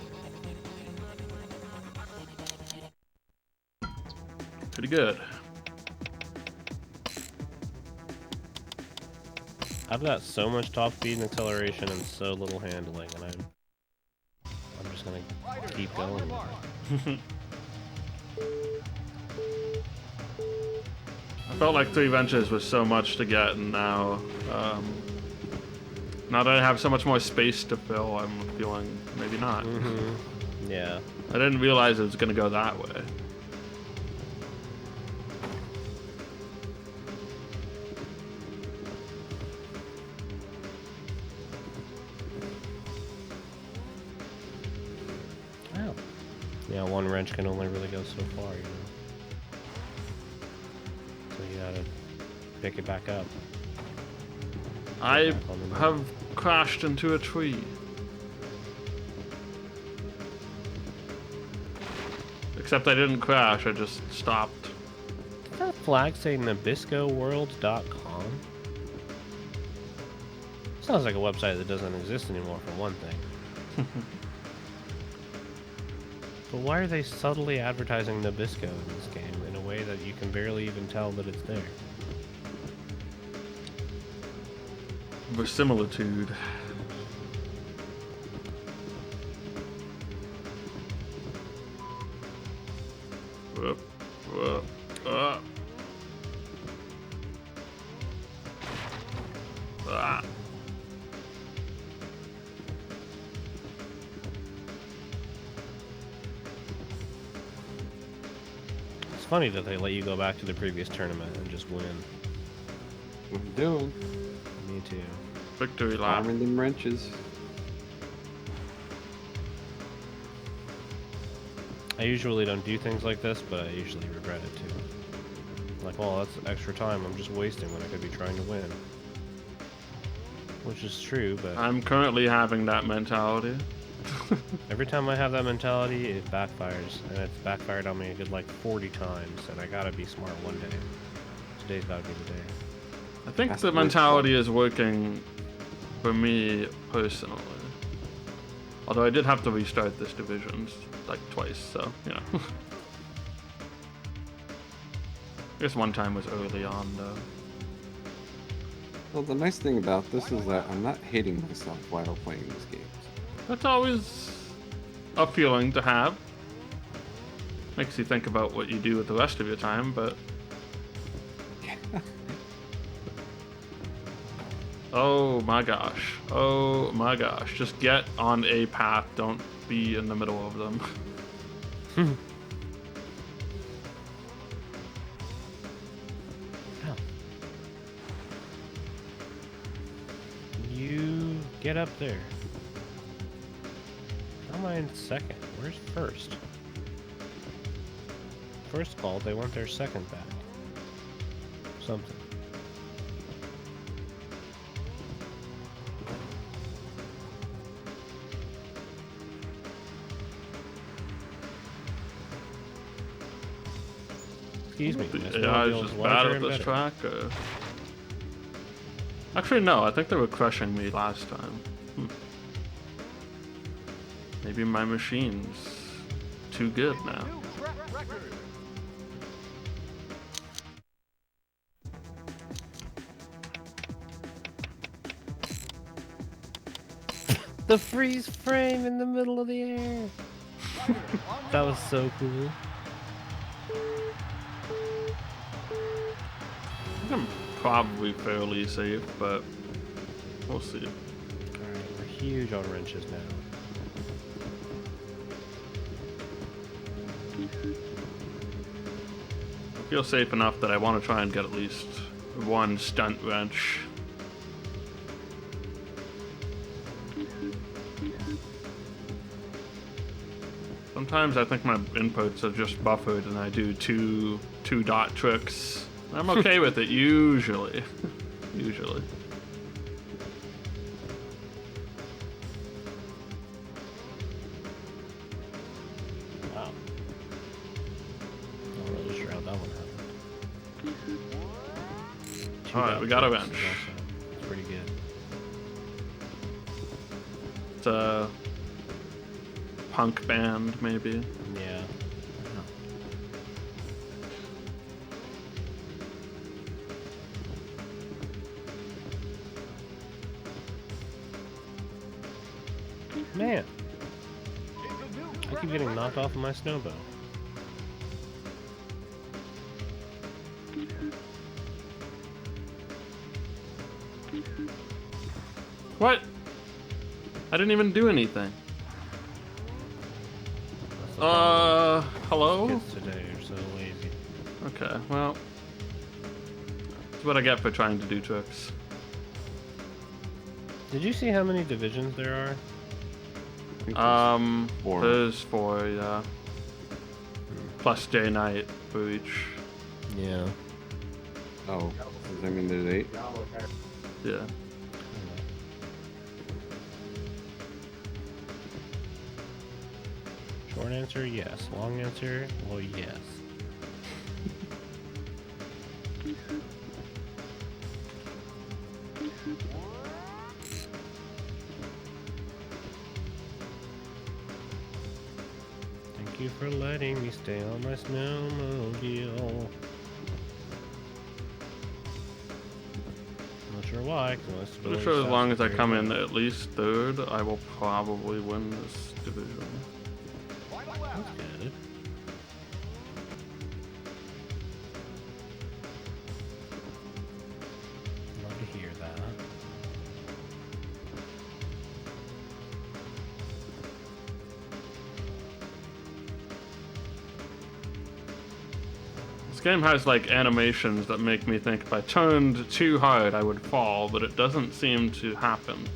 Pretty good. I've got so much top speed and acceleration and so little handling, and I'm just gonna Riders keep on your going. mark. I felt like 3 benches was so much to get, and now, now that I have so much more space to fill, I'm feeling maybe not. Yeah. I didn't realize it was gonna go that way. Wow. Yeah, one wrench can only really go so far, you know. So you gotta pick it back up. I back on the have crashed into a tree. Except I didn't crash, I just stopped. Does that flag say NabiscoWorld.com? Sounds like a website that doesn't exist anymore, for one thing. But why are they subtly advertising Nabisco in this game in a way that you can barely even tell that it's there? Verisimilitude. Whoop, whoop, ah. It's funny that they let you go back to the previous tournament and just win. What I'm doing? Me too. Victory lap. Farming them wrenches. I usually don't do things like this, but I usually regret it too. Like, well, that's extra time I'm just wasting when I could be trying to win. Which is true, but I'm currently having that mentality. every time I have that mentality, it backfires. And it's backfired on me a good like 40 times, and I gotta be smart one day. Today's gotta be the day. I think That's the the worst mentality is working for me personally. Although I did have to restart this division like twice, so, you know. I guess one time was early on, though. Well, the nice thing about this is that I'm not hating myself while playing these games. That's always a feeling to have. Makes you think about what you do with the rest of your time, but... Oh my gosh. Oh my gosh. Just get on a path. Don't be in the middle of them. Ow. You get up there. How am I in second? Where's first? First call, they want their second back. Something. Excuse me. The Mr. AI is Mobile's just larger bad at and this better. track. Actually, no. I think they were crushing me last time. Maybe my machine's too good now. New track record. The freeze frame in the middle of the air. Riders on That your was so cool. I think I'm probably fairly safe, but we'll see. Alright, huge on wrenches now. I feel safe enough that I want to try and get at least one stunt wrench. Sometimes I think my inputs are just buffered and I do two dot tricks. I'm okay with it usually. Usually. Wow. Not really sure how that one happened. Alright, we got a wrench. It's pretty good. It's a punk band, maybe. Yeah. Man, I keep getting knocked off of my snowbow. What? I didn't even do anything. That's the problem. Hello? Kids today are so lazy. Okay, well. That's what I get for trying to do tricks. Did you see how many divisions there are? I think there's 4. There's 4, yeah. Plus J Knight for each. Yeah. Oh, does that mean there's 8? Yeah. Short answer, yes. Long answer, well, yes. Thank you for letting me stay on my snowmobile. Not sure why. 'Cause my Pretty stability sure as stats long are as I very come low. in at least 3rd, I will probably win this division. Final lap. That's good. Love to hear that. This game has like animations that make me think if I turned too hard I would fall, but it doesn't seem to happen.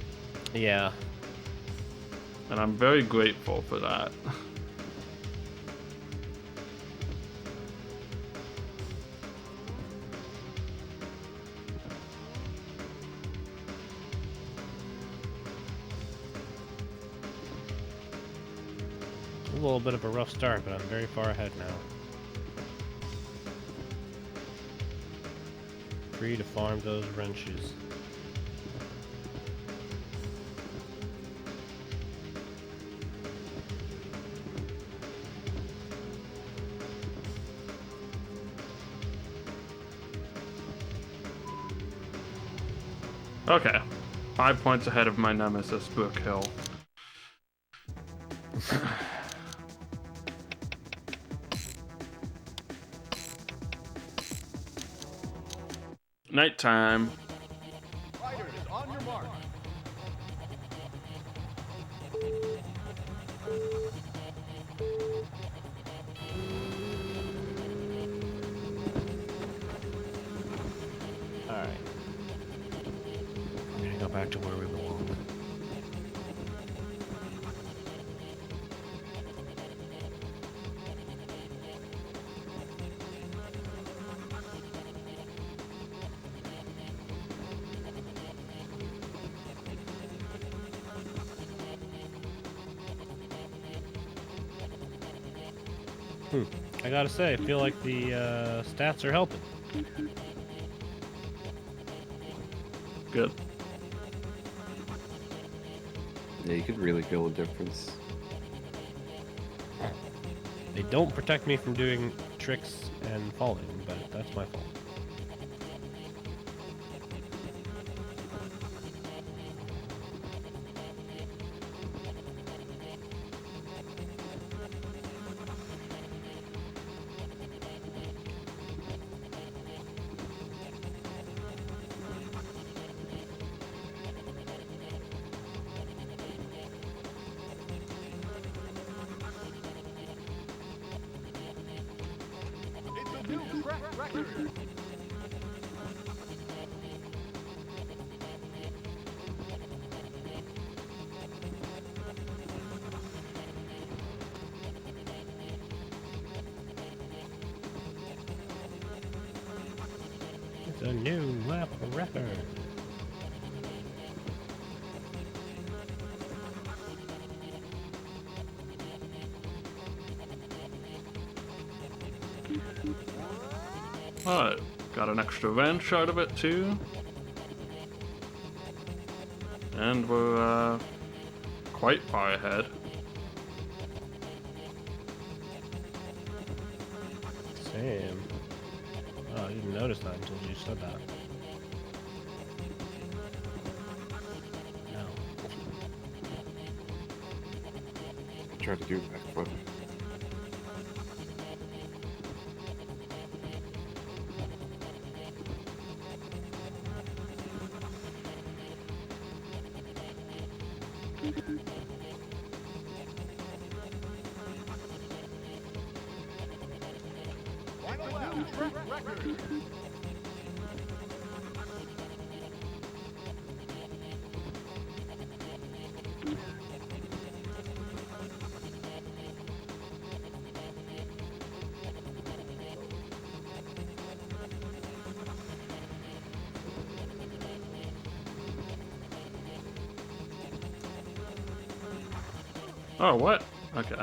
Yeah. And I'm very grateful for that. A little bit of a rough start, but I'm very far ahead now. Free to farm those wrenches. Okay. 5 points ahead of my nemesis, Brook Hill. Nighttime. Riders, on your mark. Alright. I'm gonna go back to where we belong. I gotta say, I feel like the stats are helping. Good. Yeah, you could really feel a difference. They don't protect me from doing tricks and falling, but that's my fault. new track record. It's a new lap record. Alright, got an extra wrench out of it too. And we're quite far ahead. Same. Oh, I didn't notice that until you said that. No. Try to do a backflip. Final lap, track record. Oh, what? Okay.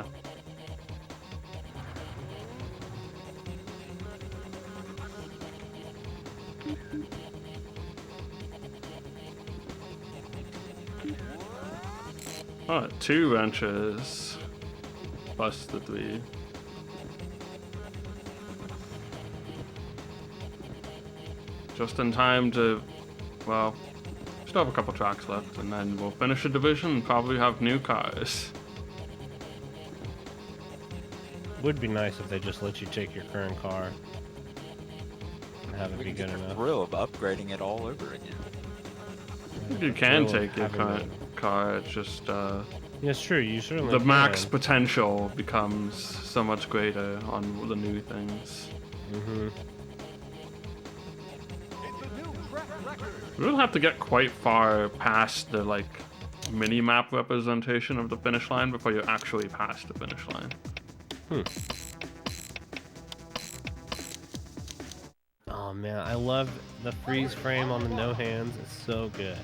Oh, 2 wrenches. Plus the 3. Just in time to, well, still have a couple tracks left, and then we'll finish the division and probably have new cars. Would be nice if they just let you take your current car and have it We be can good get the enough. thrill of upgrading it all over again. You can thrill of take your having current car, it's just Yeah, it's true. You certainly the max can. potential becomes so much greater on the new things. Mm-hmm. It's a new track record. We'll have to get quite far past the like mini-map representation of the finish line before you actually pass the finish line. Oh man, I love the freeze frame on the no hands. It's so good.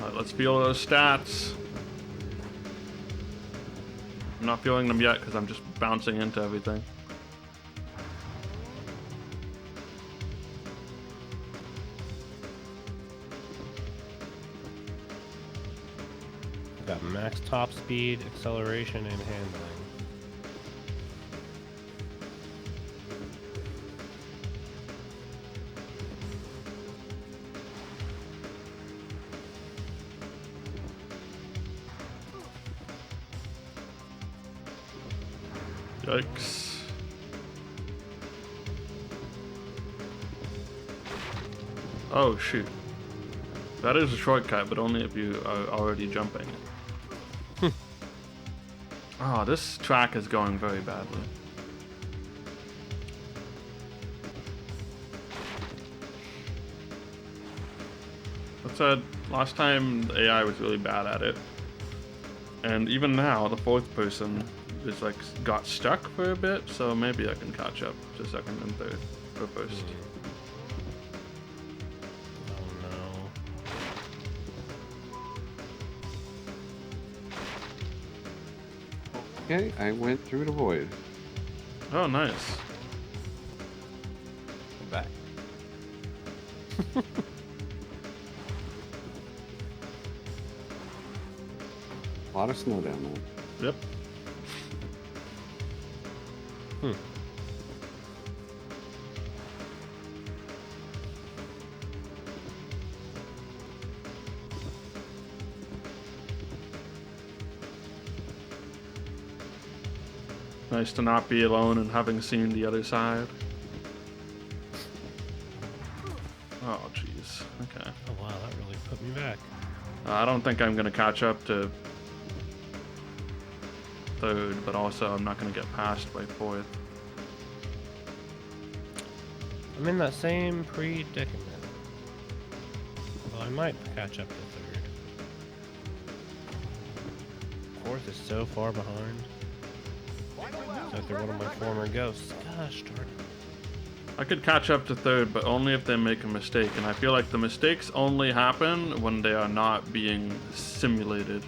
Alright, let's feel those stats. I'm not feeling them yet because I'm just bouncing into everything. Got max top speed, acceleration, and handling. Yikes. Oh shoot. That is a shortcut, but only if you are already jumping. Oh, this track is going very badly. That said, last time the AI was really bad at it. And even now, the 4th person is like got stuck for a bit, so maybe I can catch up to 2nd and 3rd or 1st. Oh no. Okay, I went through the void. Oh, nice. Come back. A lot of snow down there. Yep. Nice to not be alone and having seen the other side. Oh, jeez. Okay. Oh wow, that really put me back. I don't think I'm gonna catch up to third, but also I'm not going to get passed by fourth. I'm in that same predicament. Well, I might catch up to third. Fourth is so far behind. It's like they're one of my former ghosts. Gosh darn it. I could catch up to third, but only if they make a mistake, and I feel like the mistakes only happen when they are not being simulated.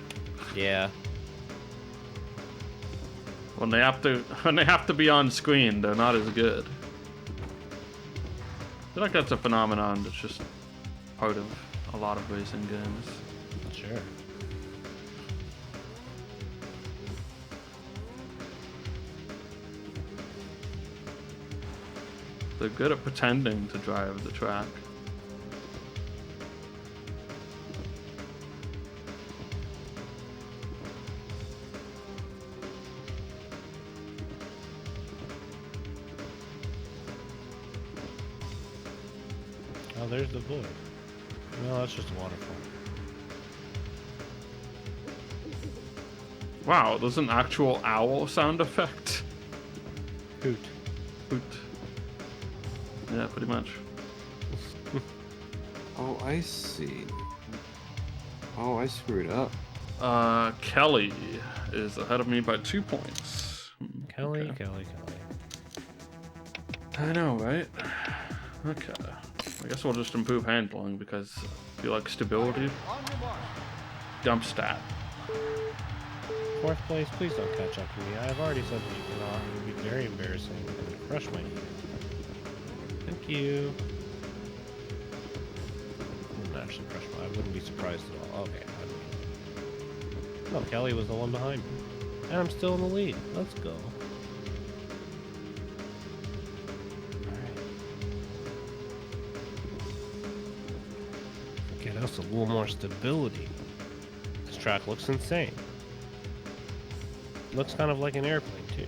Yeah. When they have to be on screen, they're not as good. I feel like that's a phenomenon that's just part of a lot of racing games. Sure. They're good at pretending to drive the track. Oh, there's the void. No, that's just a waterfall. Wow, there's an actual owl sound effect. Hoot. Hoot. Yeah, pretty much. Oh, I see. Oh, I screwed up. Kelly is ahead of me by 2 points. Kelly, Okay. Kelly. I know, right? Okay. I guess we'll just improve handling because I feel like stability. On your mark. Dump stat. Fourth place, please don't catch up to me. I've already said that you cannot. It would be very embarrassing and crush my ego. Thank you. Wouldn't actually crush my. I wouldn't be surprised at all. Okay. No, Kelly was the one behind me. And I'm still in the lead. Let's go. Alright. Get us a little more stability. This track looks insane. Looks kind of like an airplane, too.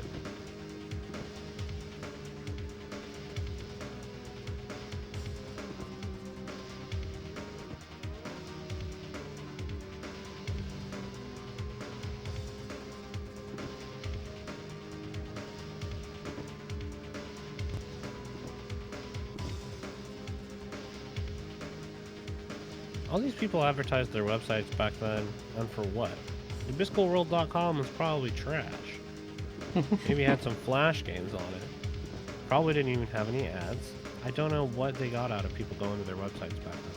All these people advertised their websites back then, and for what? AbyssgalWorld.com was probably trash. Maybe had some Flash games on it. Probably didn't even have any ads. I don't know what they got out of people going to their websites back then.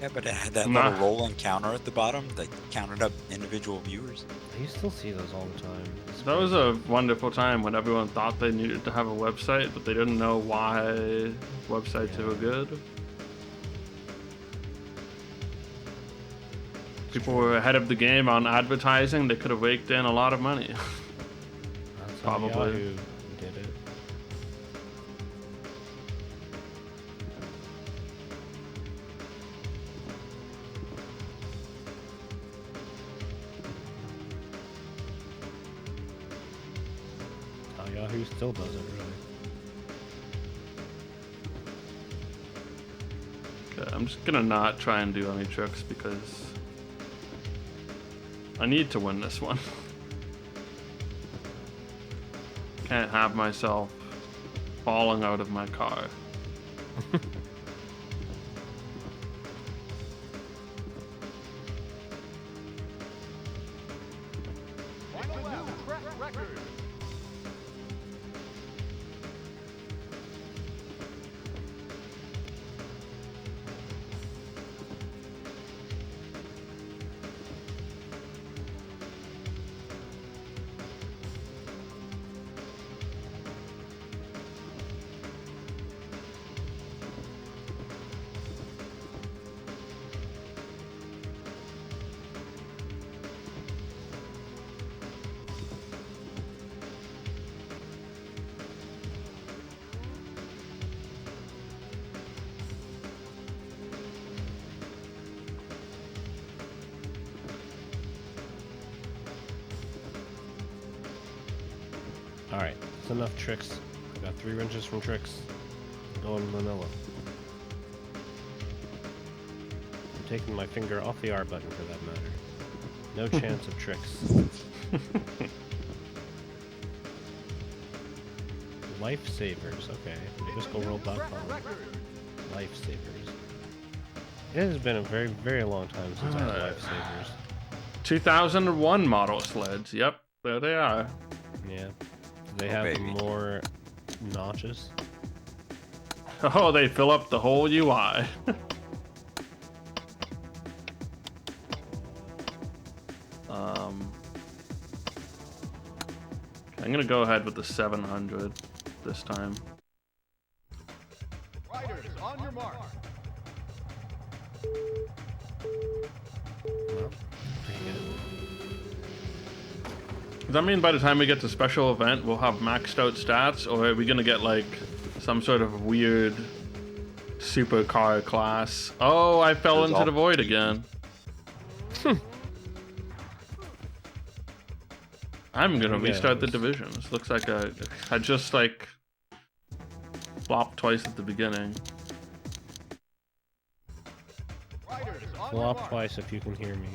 Yeah, but it had that Nah. little rolling counter at the bottom that counted up individual viewers. You still see those all the time. It's That was crazy. a wonderful time when everyone thought they needed to have a website, but they didn't know why websites were good. People were ahead of the game on advertising. They could have raked in a lot of money. That's how probably. Yahoo did it. How Yahoo still does it, really. Okay, I'm just gonna not try and do any tricks because I need to win this one. Can't have myself falling out of my car. Make a new track record. Alright, that's enough tricks. I got 3 wrenches from tricks. Going vanilla. I'm taking my finger off the R button for that matter. No chance of tricks. Lifesavers, okay. Track Fiscalworld.com. record. Lifesavers. It has been a very, very long time since I had lifesavers. 2001 model sleds. Yep, there they are. Yeah. Do they Oh, have baby. more notches? Oh, they fill up the whole UI. I'm gonna go ahead with the 700 this time. Riders, on your mark. Well, pretty good. Does that mean by the time we get to special event, we'll have maxed out stats, or are we gonna get like some sort of weird supercar class? Oh, I fell There's into all the void peak. again. I'm gonna Yeah, restart the it's- divisions. Looks like I just like flopped twice at the beginning. Riders, on your Flop mark. twice if you can hear me.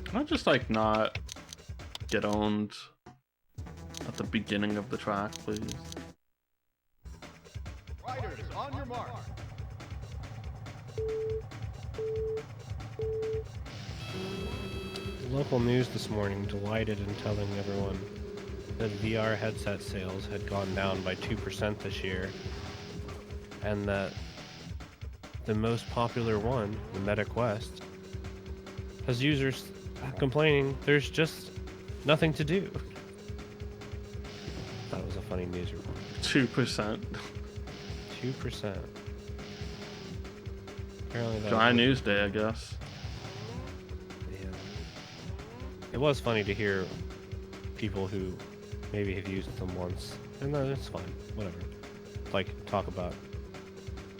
Can I just like not get owned at the beginning of the track, please? Riders, on your mark. Local news this morning delighted in telling everyone that VR headset sales had gone down by 2% this year, and that the most popular one, the Meta Quest, has users complaining there's just nothing to do. That was a funny news report. 2%. 2%. Apparently that Dry was- news day, I guess. Yeah. It was funny to hear people who maybe have used them once, and no, it's fine, whatever. Like, talk about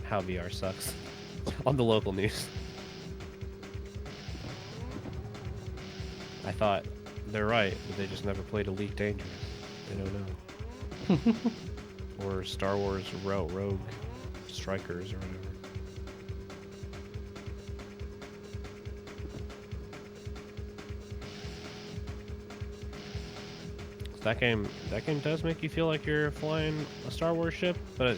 how VR sucks on the local news. I thought they're right, but they just never played Elite Dangerous. They don't know. Or Star Wars Rogue Strikers or whatever. That game does make you feel like you're flying a Star Wars ship, but at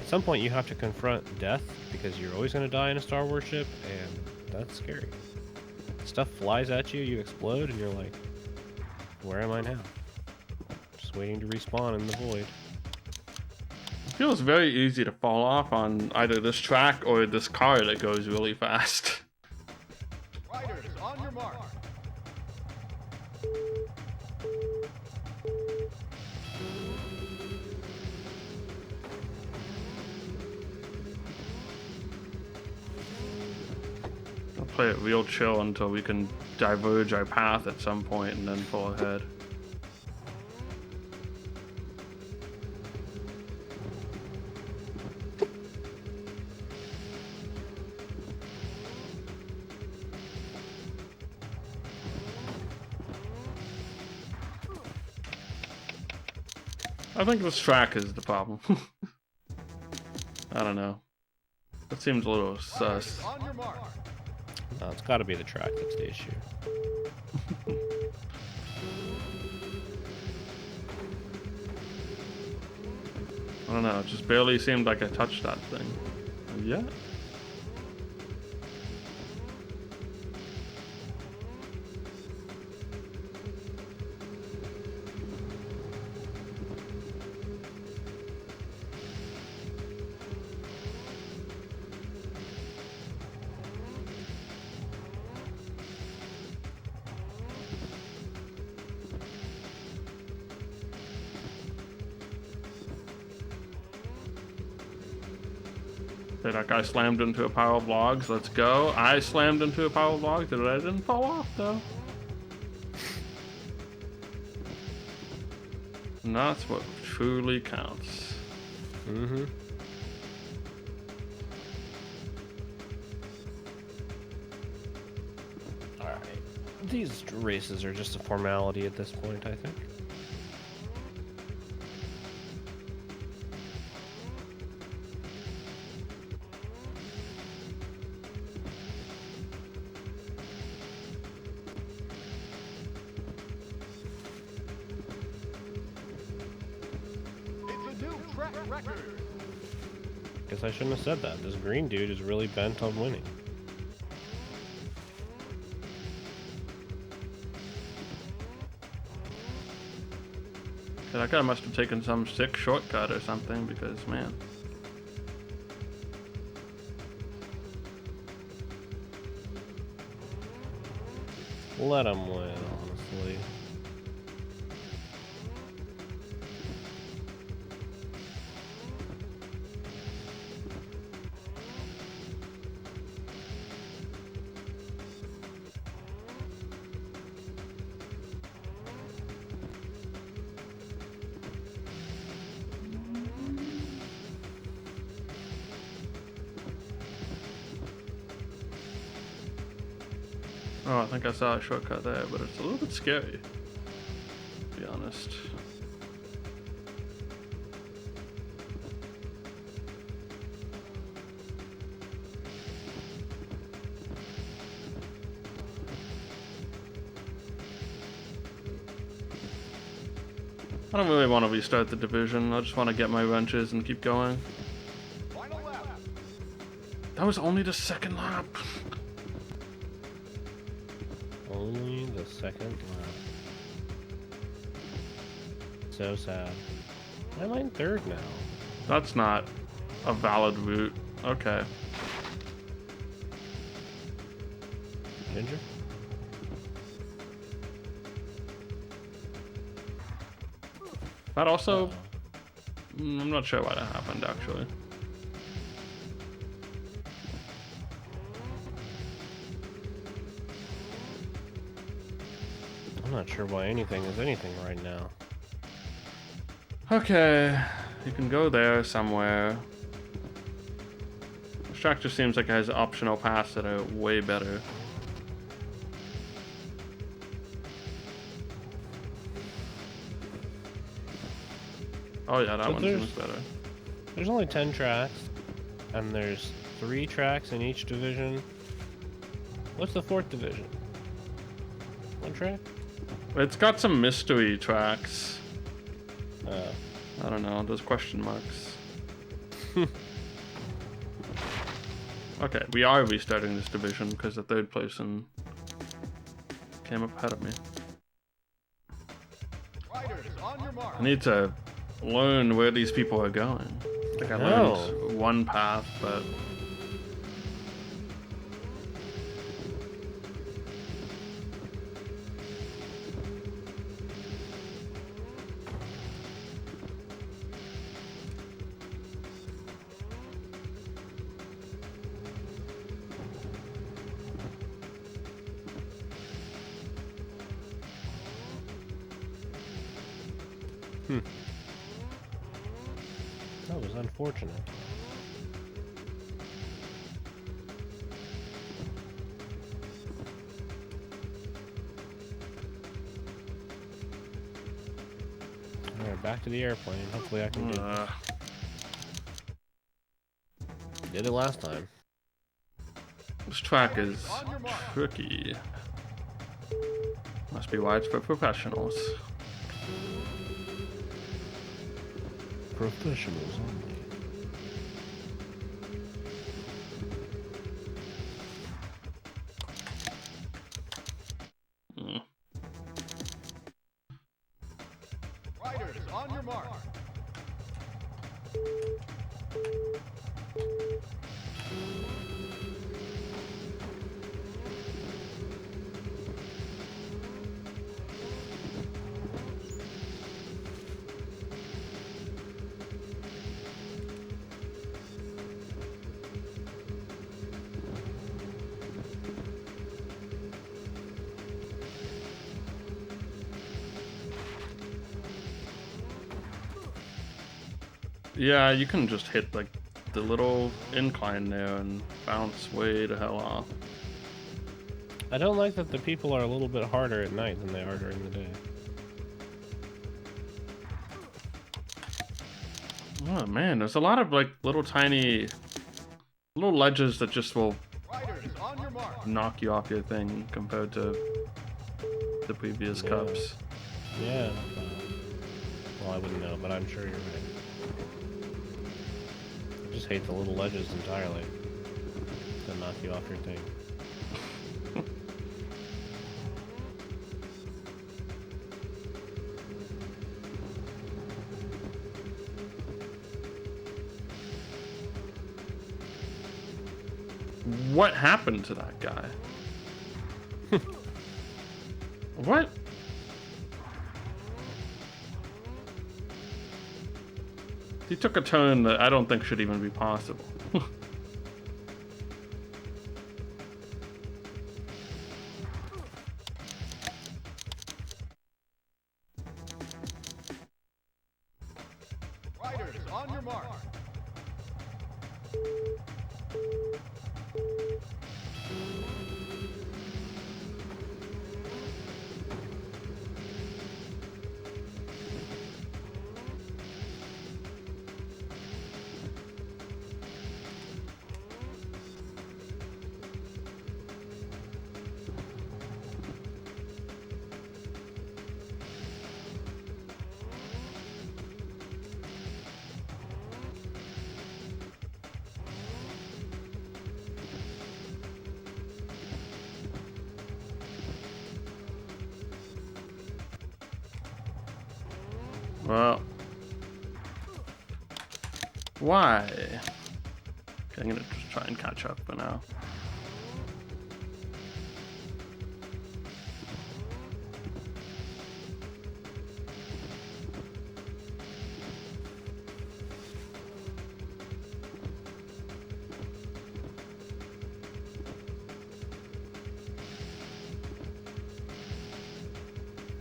some point you have to confront death because you're always going to die in a Star Wars ship, and that's scary. Stuff flies at you, you explode, and you're like, where am I now? Just waiting to respawn in the void. It feels very easy to fall off on either this track or this car that goes really fast. Riders, on your mark. I'll play it real chill until we can diverge our path at some point and then pull ahead. I think this track is the problem. I don't know. That seems a little sus. On your mark. No, it's got to be the track that's the issue. I don't know, it just barely seemed like I touched that thing. Yeah. Okay, that guy slammed into a pile of logs. Let's go. I slammed into a pile of logs, and I didn't fall off though. And that's what truly counts. Mm-hmm. Alright. These races are just a formality at this point, I think. track record. Guess I shouldn't have said that. This green dude is really bent on winning. Yeah, that guy must have taken some sick shortcut or something because, man. Let him win, honestly. Oh, I think I saw a shortcut there, but it's a little bit scary, to be honest. I don't really want to restart the division. I just want to get my wrenches and keep going. Final lap. That was only the second lap. Only the second lap. So sad. Why am I in third now? That's not a valid route. Okay. Ginger? That also... I'm not sure why that happened, actually. I'm not sure why anything is anything right now. Okay. You can go there somewhere. This track just seems like it has optional paths that are way better. Oh yeah, that So one seems better. There's only 10 tracks, and there's 3 tracks in each division. What's the 4th division? 1 track? It's got some mystery tracks. Uh, I don't know, those question marks. Okay, we are restarting this division because the 3rd person came up ahead of me. Riders, on your mark. I need to learn where these people are going. I think I learned one path, but... That was unfortunate. Alright, back to the airplane. Hopefully I can do it. Did it last time. This track is tricky. Must be why it's for professionals. Professionals only. Riders, on your mark. Yeah, you can just hit like the little incline there and bounce way the hell off. I don't like that the people are a little bit harder at night than they are during the day. Oh man, there's a lot of like little tiny little ledges that just will Riders, on your mark. knock you off your thing compared to the previous Yeah. cups. Yeah. Well, I wouldn't know, but I'm sure you're right. hate the little ledges entirely. They knock you off your thing. What happened to that guy? What? He took a turn that I don't think should even be possible. Riders, on your mark. Well, why? Okay, I'm gonna just try and catch up for now.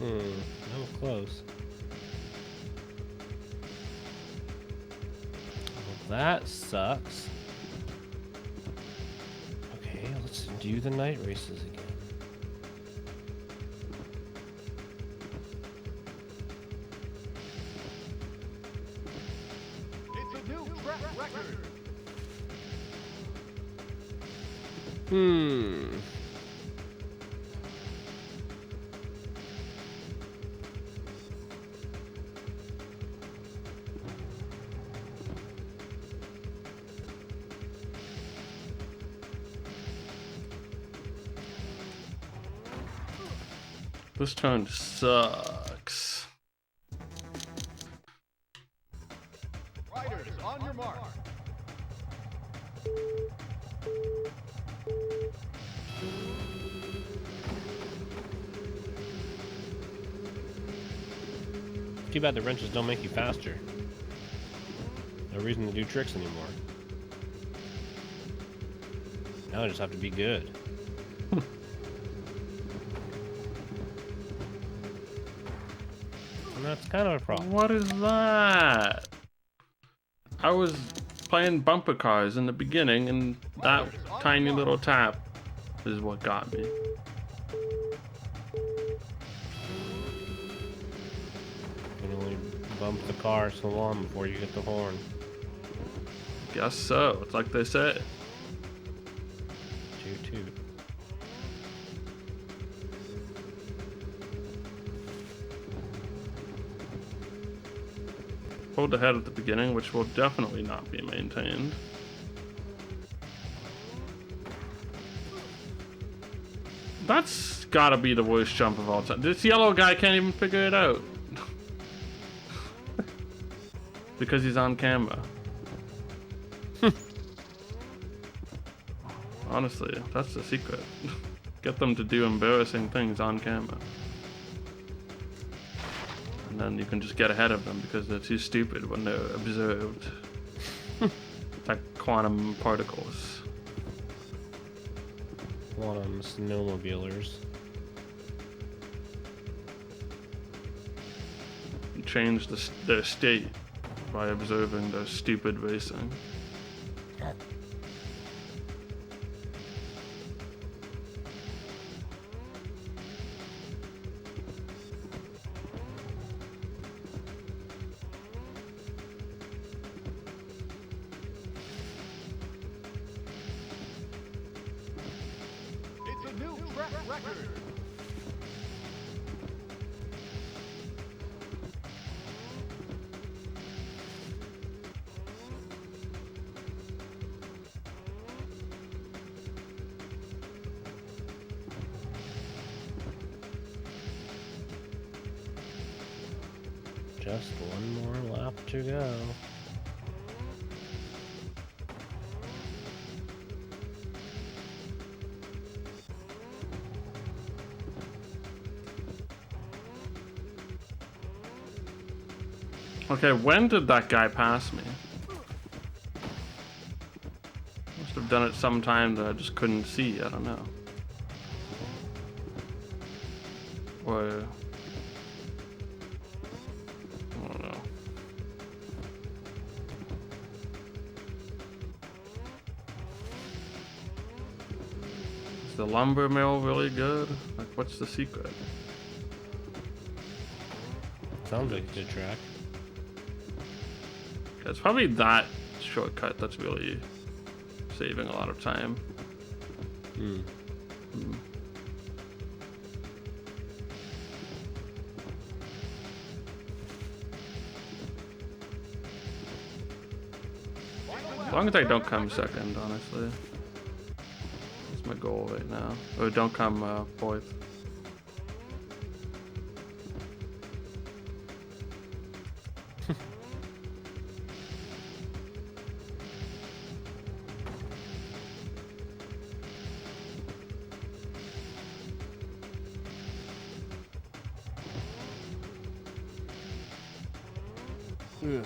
That was close. Well, that sucks. Okay, let's do the night races again. It's a new track record. This turn sucks. Riders, on your mark. Too bad the wrenches don't make you faster. No reason to do tricks anymore. Now I just have to be good. And that's kind of a problem. What is that? I was playing bumper cars in the beginning, and that tiny little tap is what got me. You can only bump the car so long before you hit the horn. Guess so. It's like they say. Toot toot. Hold ahead at the beginning, which will definitely not be maintained. That's gotta be the worst jump of all time. This yellow guy can't even figure it out. Because he's on camera. Honestly, that's the secret. Get them to do embarrassing things on camera. And then you can just get ahead of them because they're too stupid when they're observed. It's like quantum particles. Quantum snowmobilers. You change their state by observing their stupid racing. It's a new track record. Just one more lap to go. Okay, when did that guy pass me? Must have done it sometime that I just couldn't see. I don't know. Or I don't know. Is the lumber mill really good? Like, what's the secret? Sounds like a good track. It's probably that shortcut that's really saving a lot of time. Hmm. As long as I don't come second, honestly. That's my goal right now. Or don't come fourth. Ugh.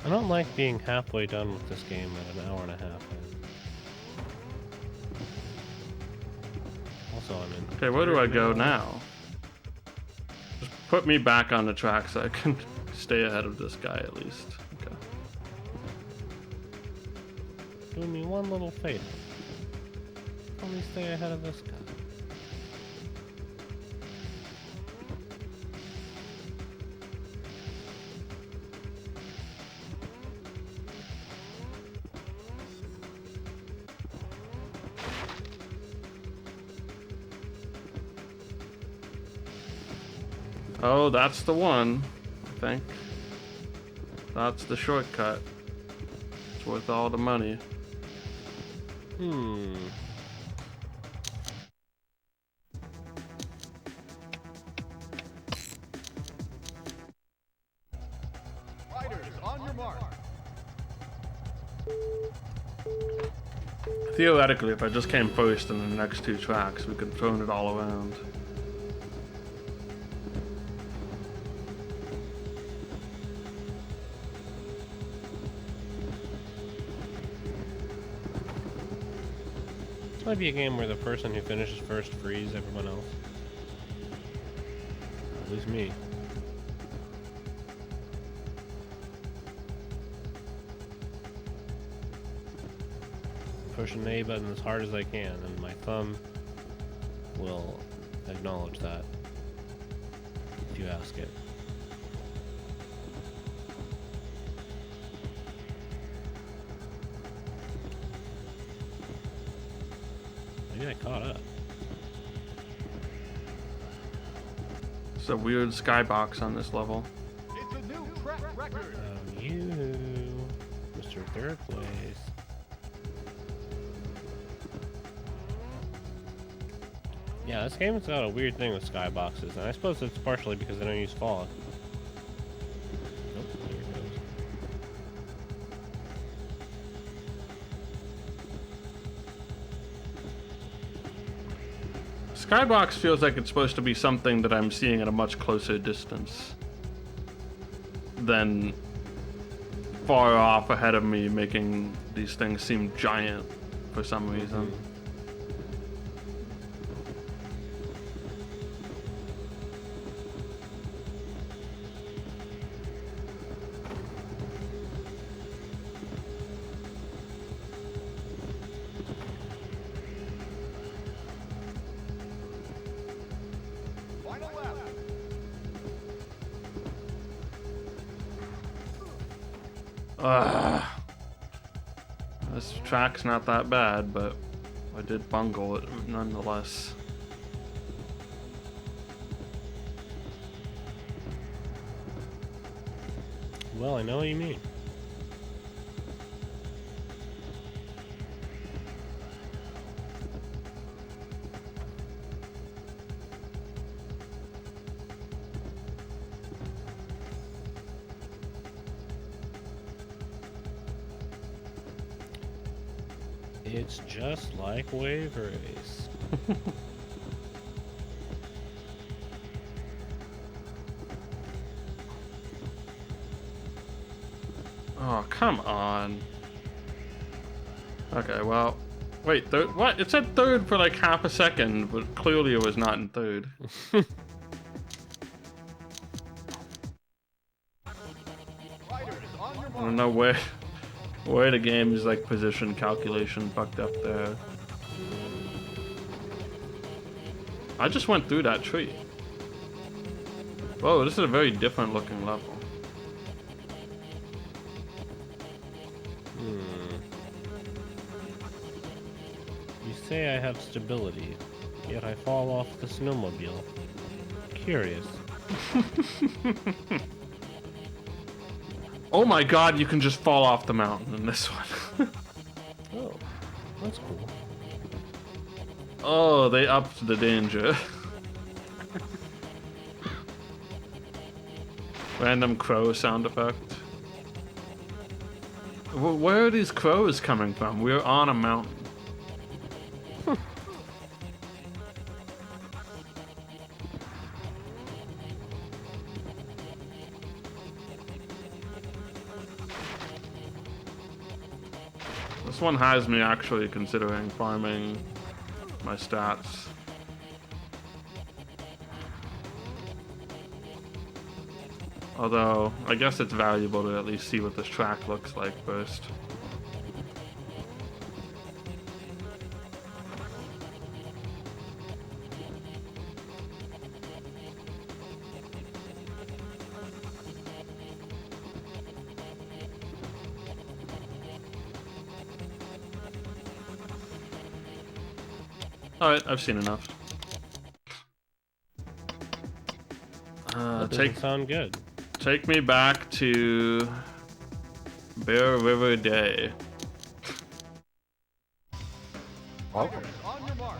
I don't like being halfway done with this game at an hour and a half in. Also, I'm in. Okay, where do I go now? Just put me back on the track so I can stay ahead of this guy at least. Okay. Do me one little favor. Let me stay ahead of this guy. Oh, that's the one, I think. That's the shortcut. It's worth all the money. Hmm. Riders, on your mark. Theoretically, if I just came first in the next two tracks, we could turn it all around. This might be a game where the person who finishes first frees everyone else. At least me. Push an A button as hard as I can, and my thumb will acknowledge that if you ask it. Maybe I caught up. It's a weird skybox on this level. It's a new track record. You, Mr. Third Place. Yeah, this game's got a weird thing with skyboxes, and I suppose it's partially because they don't use fog. Nope, there it goes. Skybox feels like it's supposed to be something that I'm seeing at a much closer distance than far off ahead of me, making these things seem giant for some reason. Final lap. This track's not that bad, but I did bungle it nonetheless. Well, I know what you mean. It's just like Wave Race. Oh, come on. Okay, well, wait, third, what? It said third for like half a second, but clearly it was not in third. Riders on your I mark. don't know where the game's like position calculation fucked up there. I just went through that tree. Whoa, this is a very different looking level. You say I have stability, yet I fall off the snowmobile. Curious. Oh my god, you can just fall off the mountain in this one. Oh, that's cool. Oh, they upped the danger. Random crow sound effect. Where are these crows coming from? We're on a mountain. This one has me actually considering farming my stats. Although, I guess it's valuable to at least see what this track looks like first. Alright, I've seen enough. That doesn't sound good. Take me back to Bear River Day. Riders on your mark.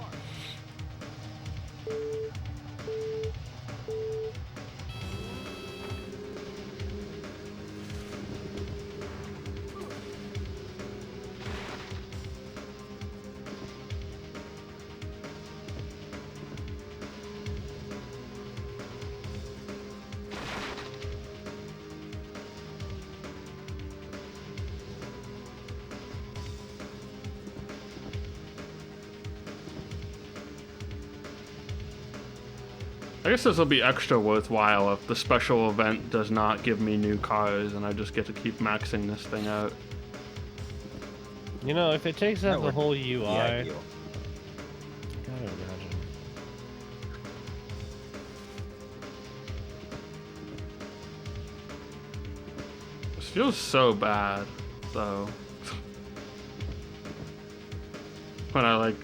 I guess this will be extra worthwhile if the special event does not give me new cars and I just get to keep maxing this thing out. You know, if it takes out the whole UI, ideal. gotta imagine. This feels so bad, though. When I like,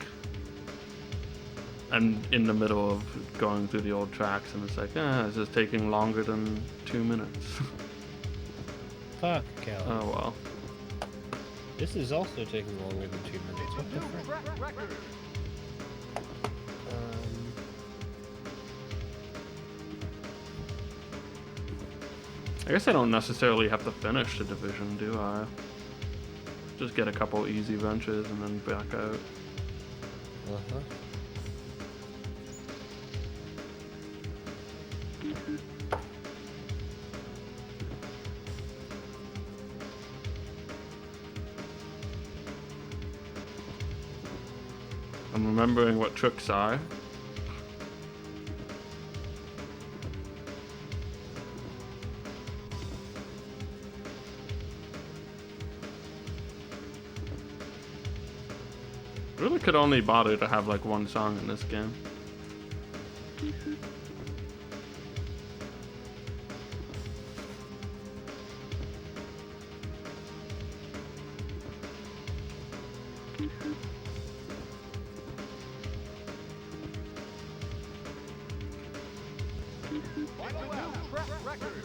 I'm in the middle of going through the old tracks and it's like, this is taking longer than 2 minutes. Fuck, Cal. Oh well. This is also taking longer than 2 minutes. What the frick? Track record. I guess I don't necessarily have to finish the division, do I? Just get a couple easy wrenches and then back out. Uh-huh. I'm remembering what tricks are. Really could only bother to have like one song in this game. Final lap. Track record.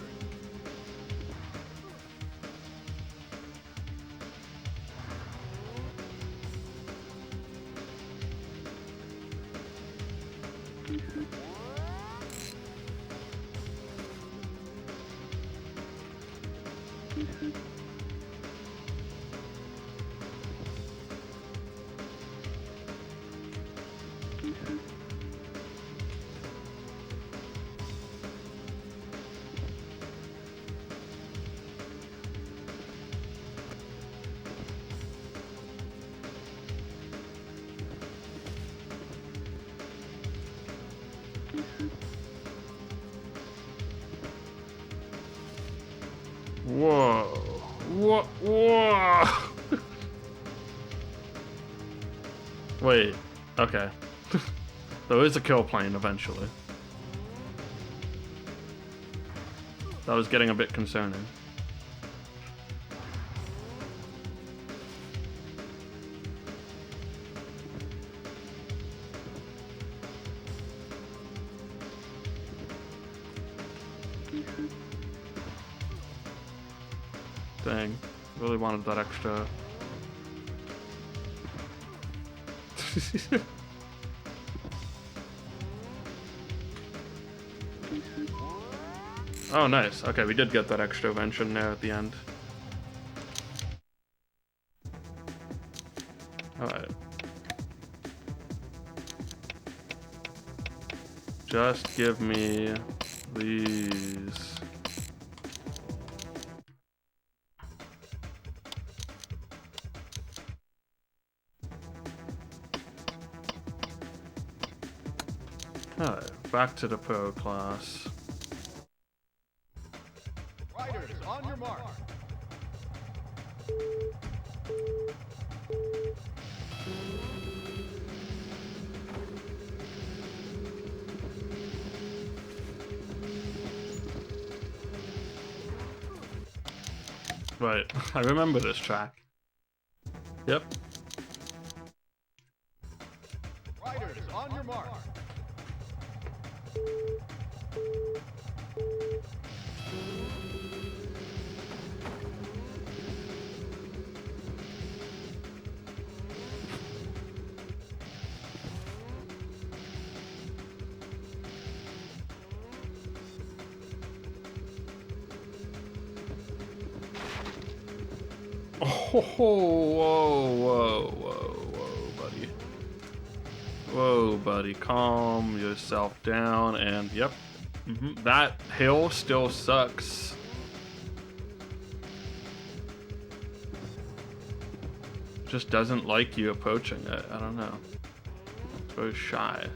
Wait. Okay. There is a kill plane eventually. That was getting a bit concerning. Dang. Really wanted that extra. Oh, nice. Okay, we did get that extra invention there at the end. Alright. Just give me these. Alright, back to the pro class. Riders, on your mark. Right, I remember this track. Yep. Riders, on your mark. Oh, whoa, buddy. Whoa, buddy, calm yourself down, and yep. That hill still sucks. Just doesn't like you approaching it. I don't know. It's very shy.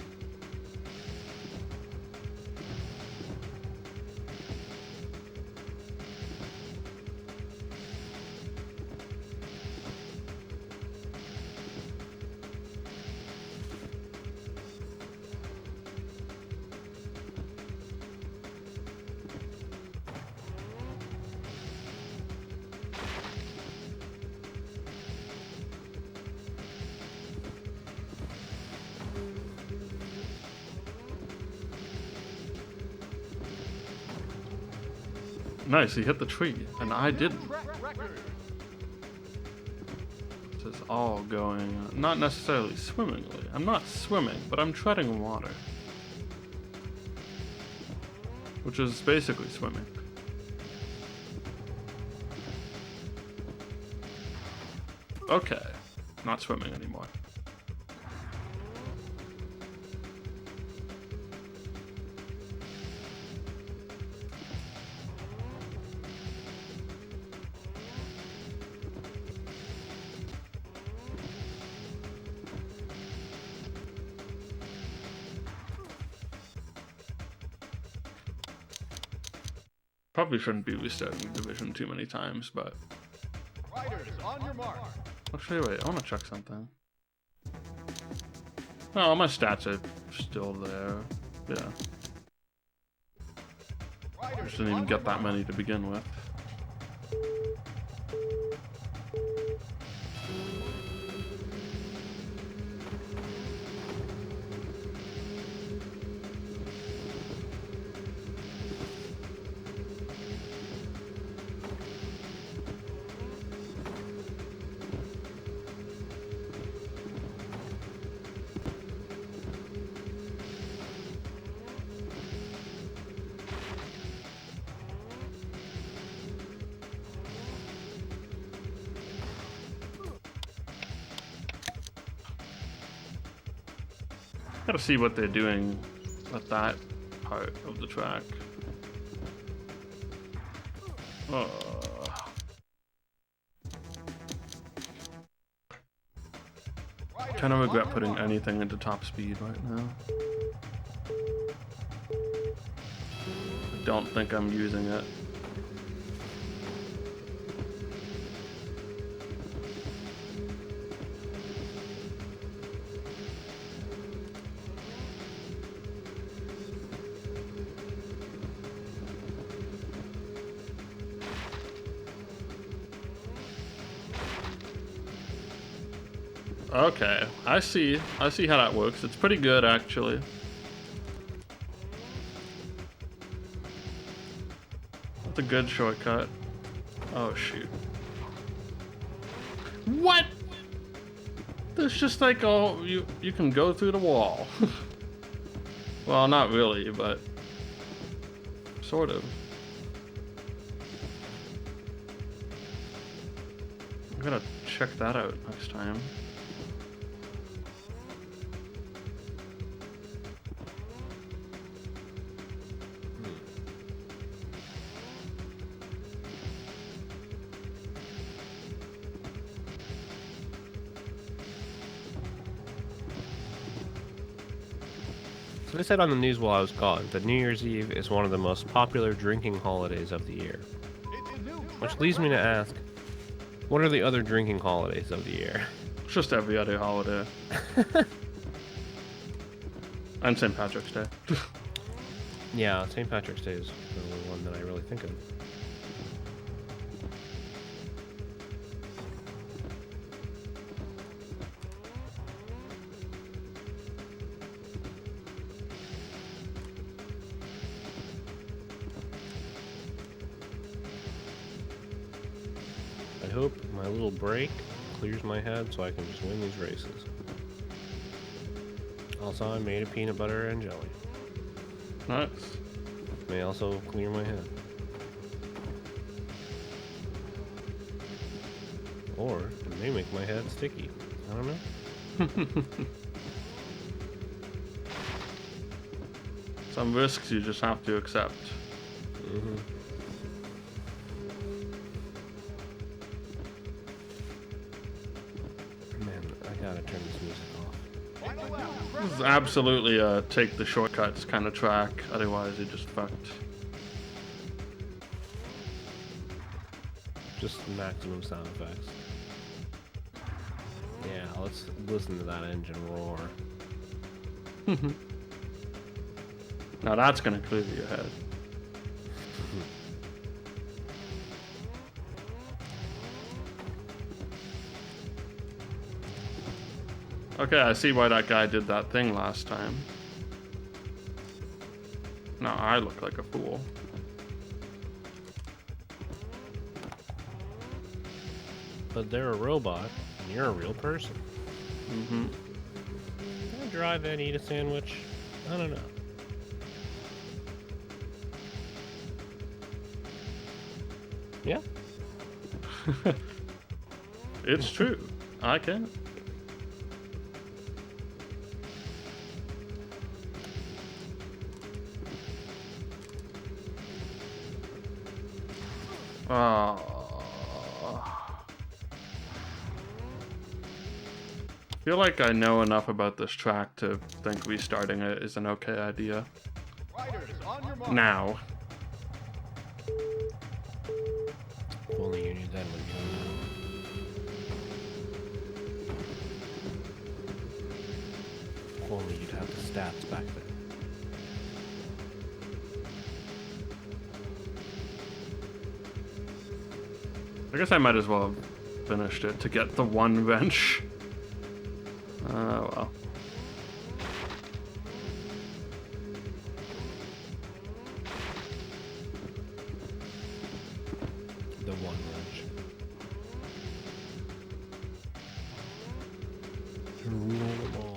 Nice, he hit the tree, and I didn't. Track record. This is all going, not necessarily swimmingly. I'm not swimming, but I'm treading water. Which is basically swimming. Okay, not swimming anymore. Probably shouldn't be restarting the division too many times, but... Riders, on your mark. Actually, wait, I want to check something. No, all my stats are still there. Yeah. I Riders, just didn't even get that many to begin with. Gotta see what they're doing with that part of the track. Kind of regret putting anything into top speed right now. I don't think I'm using it. Okay, I see how that works. It's pretty good, actually. That's a good shortcut. Oh, shoot. What? There's just like, oh, you can go through the wall. Well, not really, but sort of. I'm gonna check that out next time. So they said on the news while I was gone that New Year's Eve is one of the most popular drinking holidays of the year. It's a new Which leads me to ask, what are the other drinking holidays of the year? It's just every other holiday. And St. Patrick's Day. Yeah, St. Patrick's Day is the only one that I really think of. I hope my little break clears my head so I can just win these races. Also, I made a peanut butter and jelly. Nice. May also clear my head. Or it may make my head sticky. I don't know. Some risks you just have to accept. Mm-hmm. Man, I gotta turn this music off. Final lap. This is absolutely a take the shortcuts kind of track, otherwise you're just fucked. Just maximum sound effects. Yeah, let's listen to that engine roar. Now that's gonna clear your head. Okay, I see why that guy did that thing last time. Now I look like a fool. But they're a robot, and you're a real person. Mm-hmm. Can I drive and eat a sandwich? I don't know. Yeah? It's true. I can. I feel like I know enough about this track to think restarting it is an okay idea. Riders, on your mark. Now. If only you knew then what you know. If only you'd have the stats back then. I guess I might as well have finished it to get the one wrench. Well. The one wrench. To rule them all.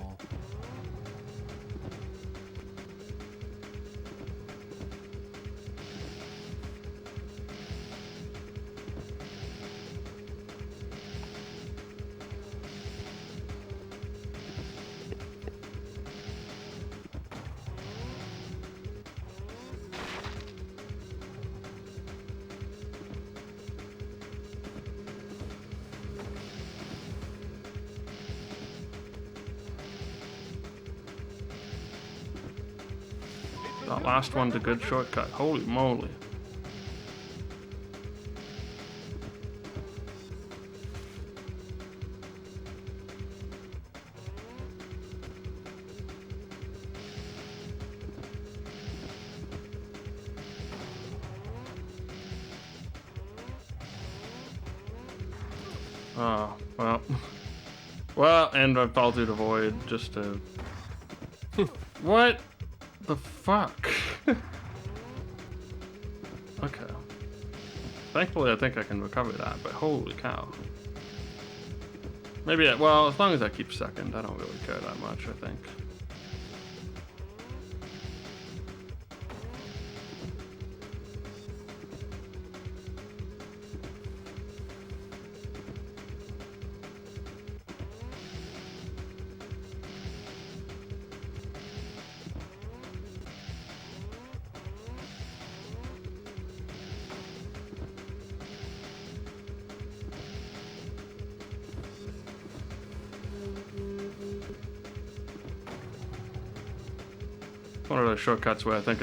That last one's a good shortcut. Holy moly. Oh, well. Well, and I fall through the void just to. What the fuck? Okay. Thankfully, I think I can recover that, but holy cow. Maybe, well, as long as I keep second, I don't really care that much, I think. One of those shortcuts where I think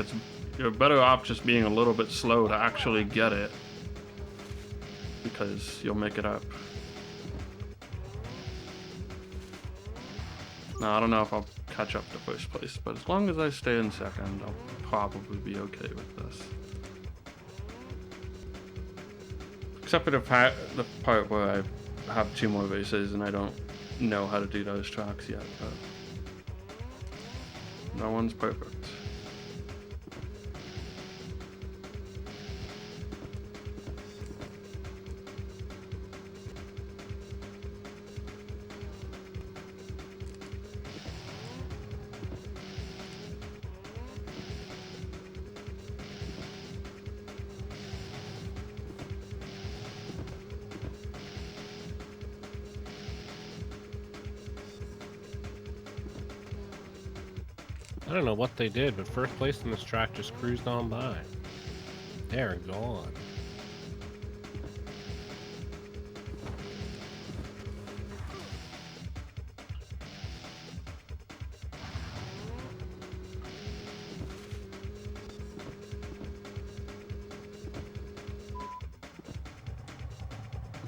you're better off just being a little bit slow to actually get it, because you'll make it up. Now, I don't know if I'll catch up to first place, but as long as I stay in second, I'll probably be okay with this. Except for the part where I have 2 more races and I don't know how to do those tracks yet, but no one's perfect. I don't know what they did, but first place in this track just cruised on by. They're gone.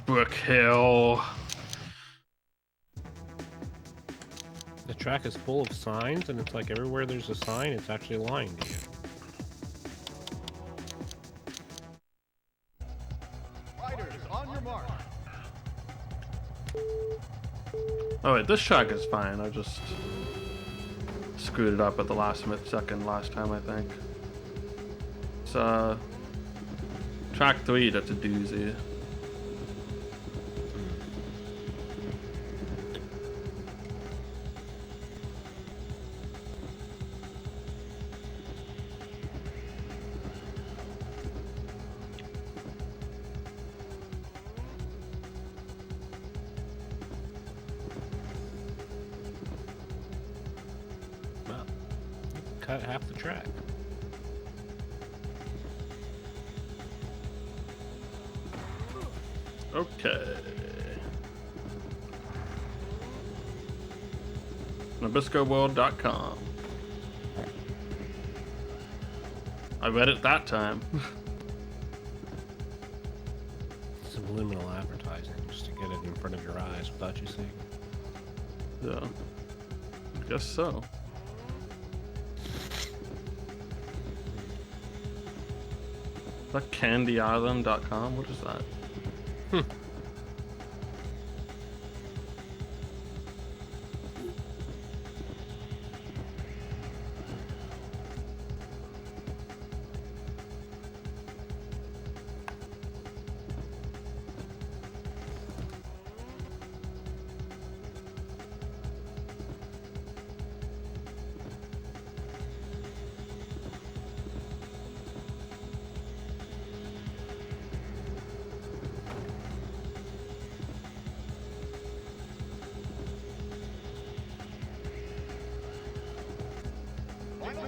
Brook Hill. The track is full of signs, and it's like everywhere there's a sign, it's actually lying to you. Riders, on your mark. Oh wait, this track is fine. I just screwed it up at the last second last time, I think. It's track 3 that's a doozy. Well, you can cut half the track. Okay. NabiscoWorld.com. I read it that time. Subliminal advertising, just to get it in front of your eyes without you seeing it. Yeah. I guess so. Is that CandyIsland.com? What is that?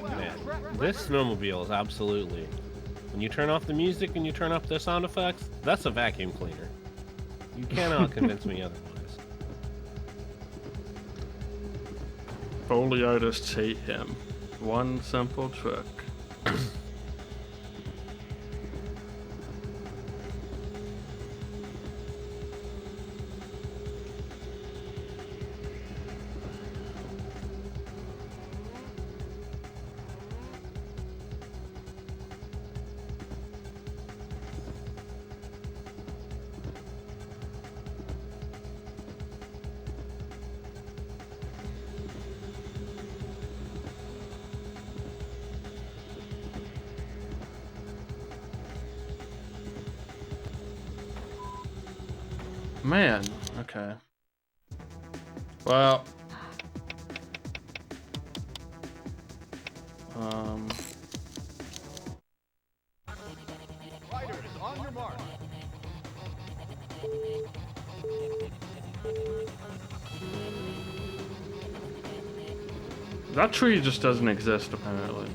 Man, this snowmobile is absolutely... When you turn off the music and you turn up the sound effects, that's a vacuum cleaner. You cannot convince me otherwise. Foley artists hate him. One simple trick. Man, okay. Well. Fighters, on your mark. That tree just doesn't exist, apparently.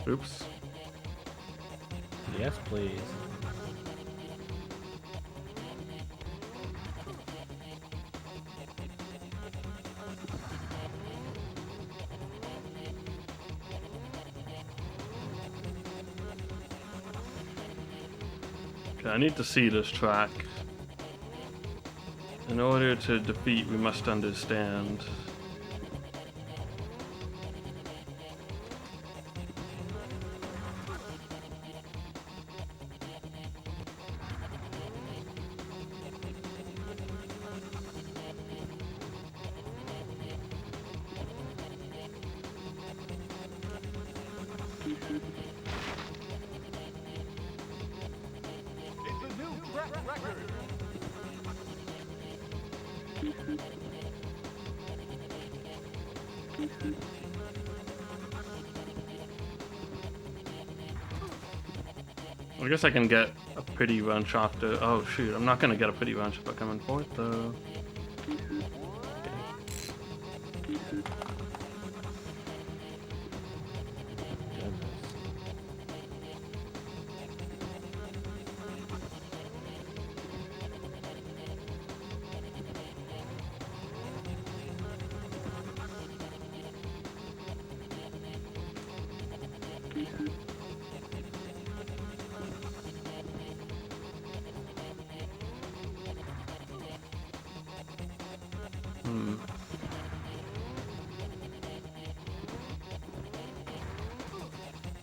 Oops. Yes, please. Okay, I need to see this track. In order to defeat, we must understand. It's a new track record. I guess I can get a pity wrench after. Oh shoot, I'm not gonna get a pity wrench if I come in fourth though.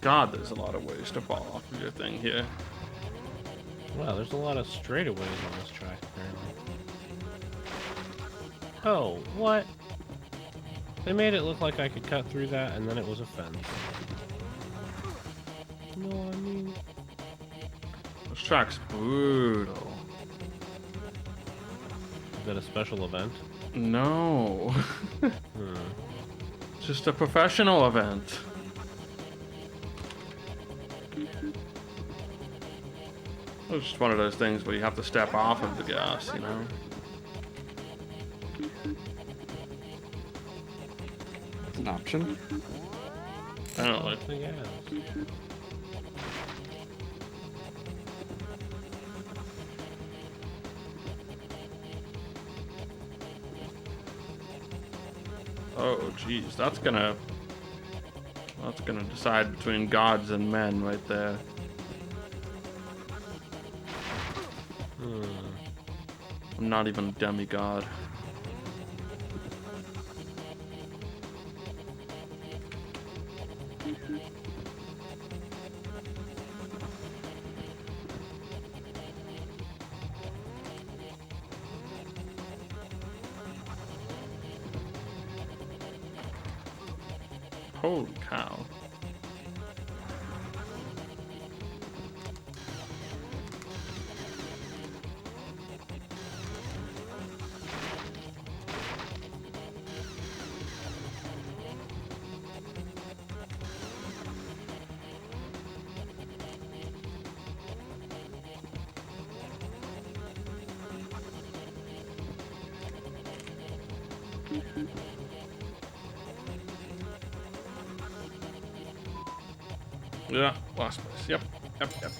God, there's a lot of ways to fall off of your thing here. Wow, there's a lot of straightaways on this track, apparently. Oh, what? They made it look like I could cut through that, and then it was a fence. No, I mean... This track's brutal. Is that a special event? No. It's just a professional event. It's just one of those things where you have to step off of the gas, you know? It's an option. Apparently. Yeah. Oh, geez, that's gonna decide between gods and men right there. I'm not even a demigod. Holy cow. Yeah, last place. Yep. Yep.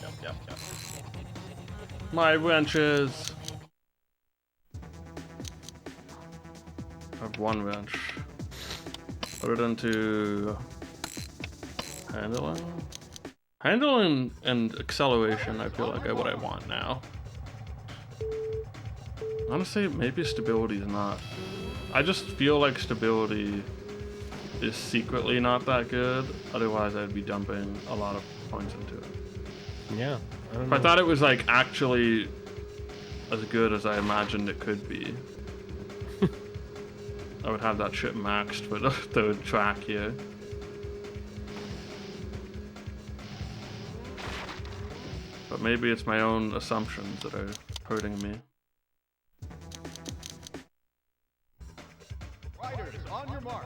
My wrenches. I have one wrench. Put it into Handling and acceleration, I feel like what I want now. Honestly, maybe stability is not. I just feel like stability is secretly not that good. Otherwise, I'd be dumping a lot of points into it. Yeah. I don't If know. I thought it was like actually as good as I imagined it could be, I would have that shit maxed for the third track here. But maybe it's my own assumptions that are hurting me. Riders, on your mark.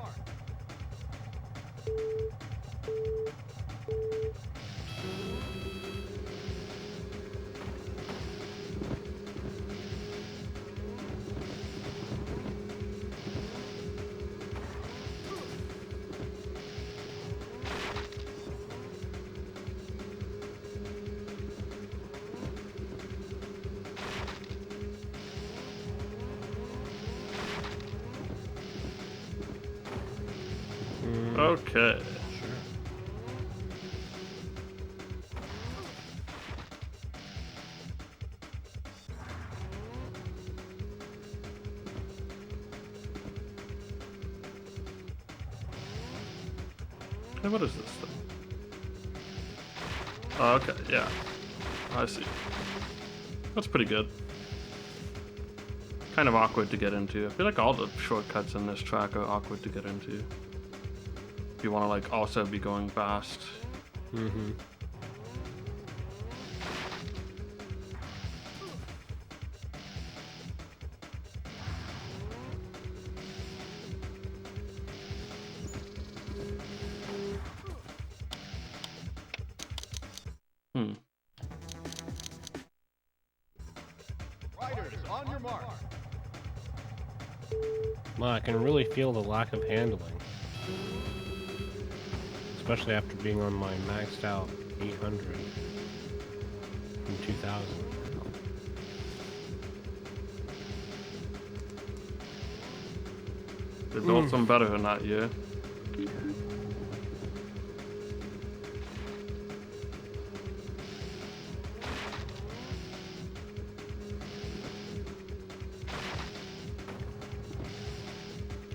Okay. Hey, what is this thing? Oh, okay, yeah. I see. That's pretty good. Kind of awkward to get into. I feel like all the shortcuts in this track are awkward to get into. If you want to like also be going fast. Mm-hmm. Riders, on your mark. Well, I can really feel the lack of handling. Especially after being on my maxed out 800 from 2000. They built some better than that year.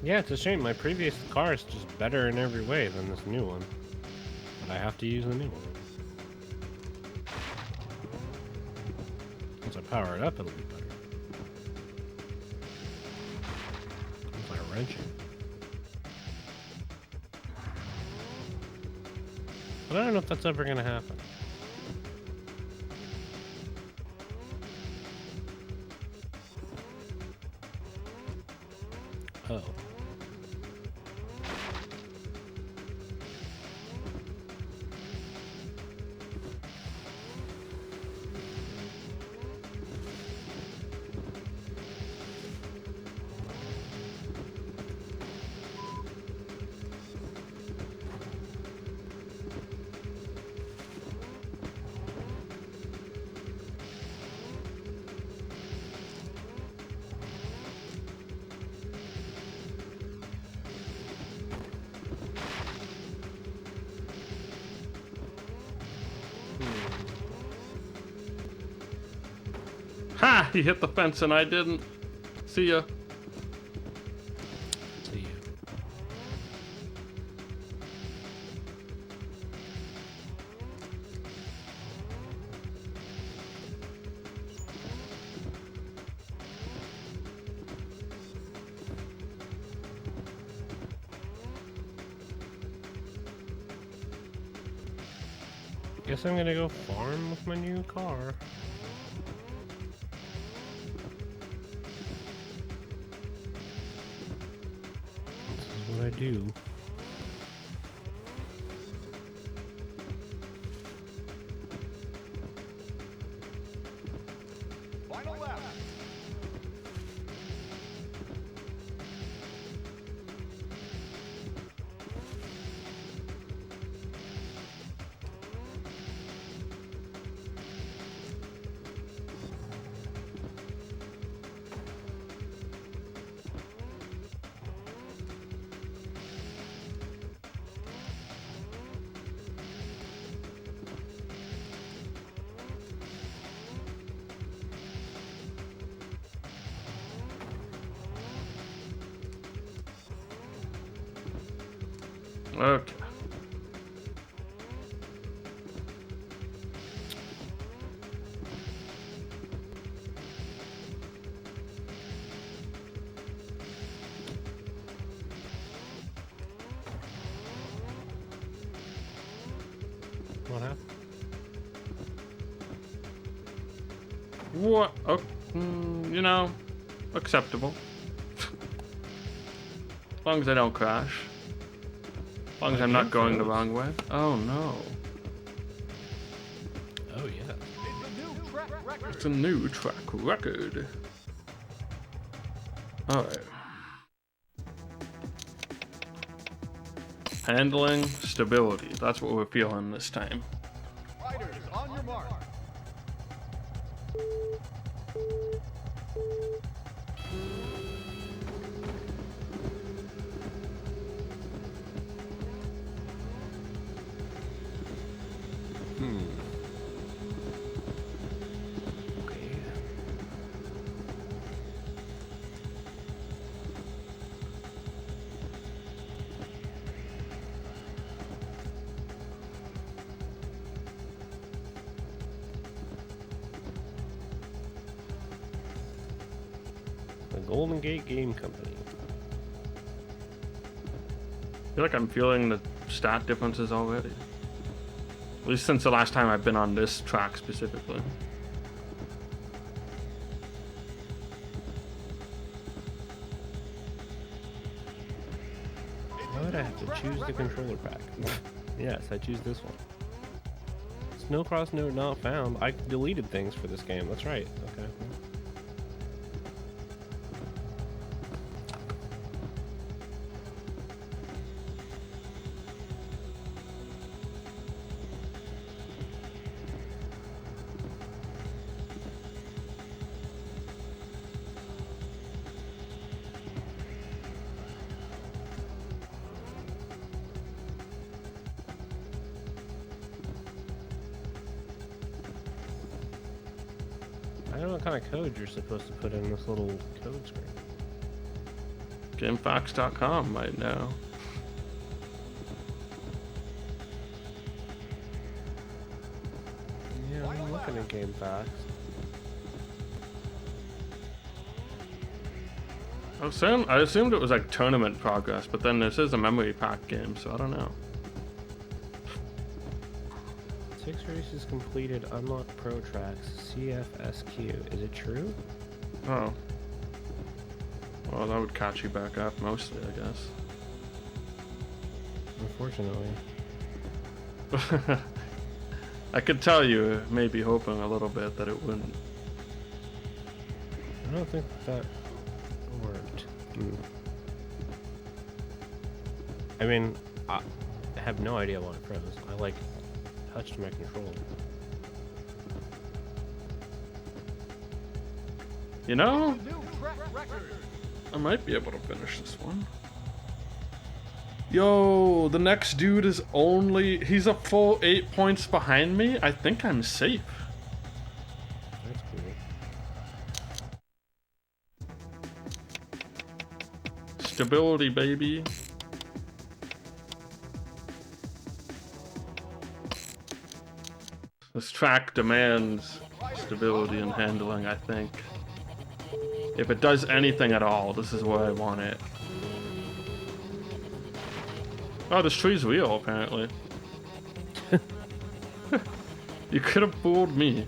Yeah, it's a shame. My previous car is just better in every way than this new one. But I have to use the new one. Once I power it up, it'll be better. Once I wrench it. But I don't know if that's ever going to happen. Oh. Ha! He hit the fence and I didn't. See ya. See you. Guess I'm gonna go farm with my new car. This is what I do. Final lap. Okay. What happened? What? Oh, you know, acceptable. As long as I don't crash. As long as I'm not going the wrong way. Oh no. Oh yeah. It's a new track It's record. a new track record. Alright. Handling, stability. That's what we're feeling this time. Riders, on your mark. Okay. The Golden Gate Game Company. I feel like I'm feeling the stat differences already. At least since the last time I've been on this track specifically. Why would I have to choose the controller pack? Yes, I choose this one. SnoCross node not found. I deleted things for this game. That's right. Okay. I don't know what kind of code you're supposed to put in this little code screen. GameFAQs.com might know. Yeah, I'm looking at game facts. I assumed it was like tournament progress, but then this is a memory pack game, so I don't know. 6 races completed, unlocked pro tracks, CFSQ. Is it true? Oh. Well, that would catch you back up mostly, I guess. Unfortunately. I could tell you, maybe hoping a little bit that it wouldn't. I don't think that worked. I mean, I have no idea what it froze. I like touched my controller. You know, New track record. I might be able to finish this one. Yo, the next dude is he's a full 8 points behind me. I think I'm safe. That's cool. Stability, baby. This track demands stability and handling, I think. If it does anything at all, this is where I want it. Oh, this tree's real, apparently. You could have fooled me.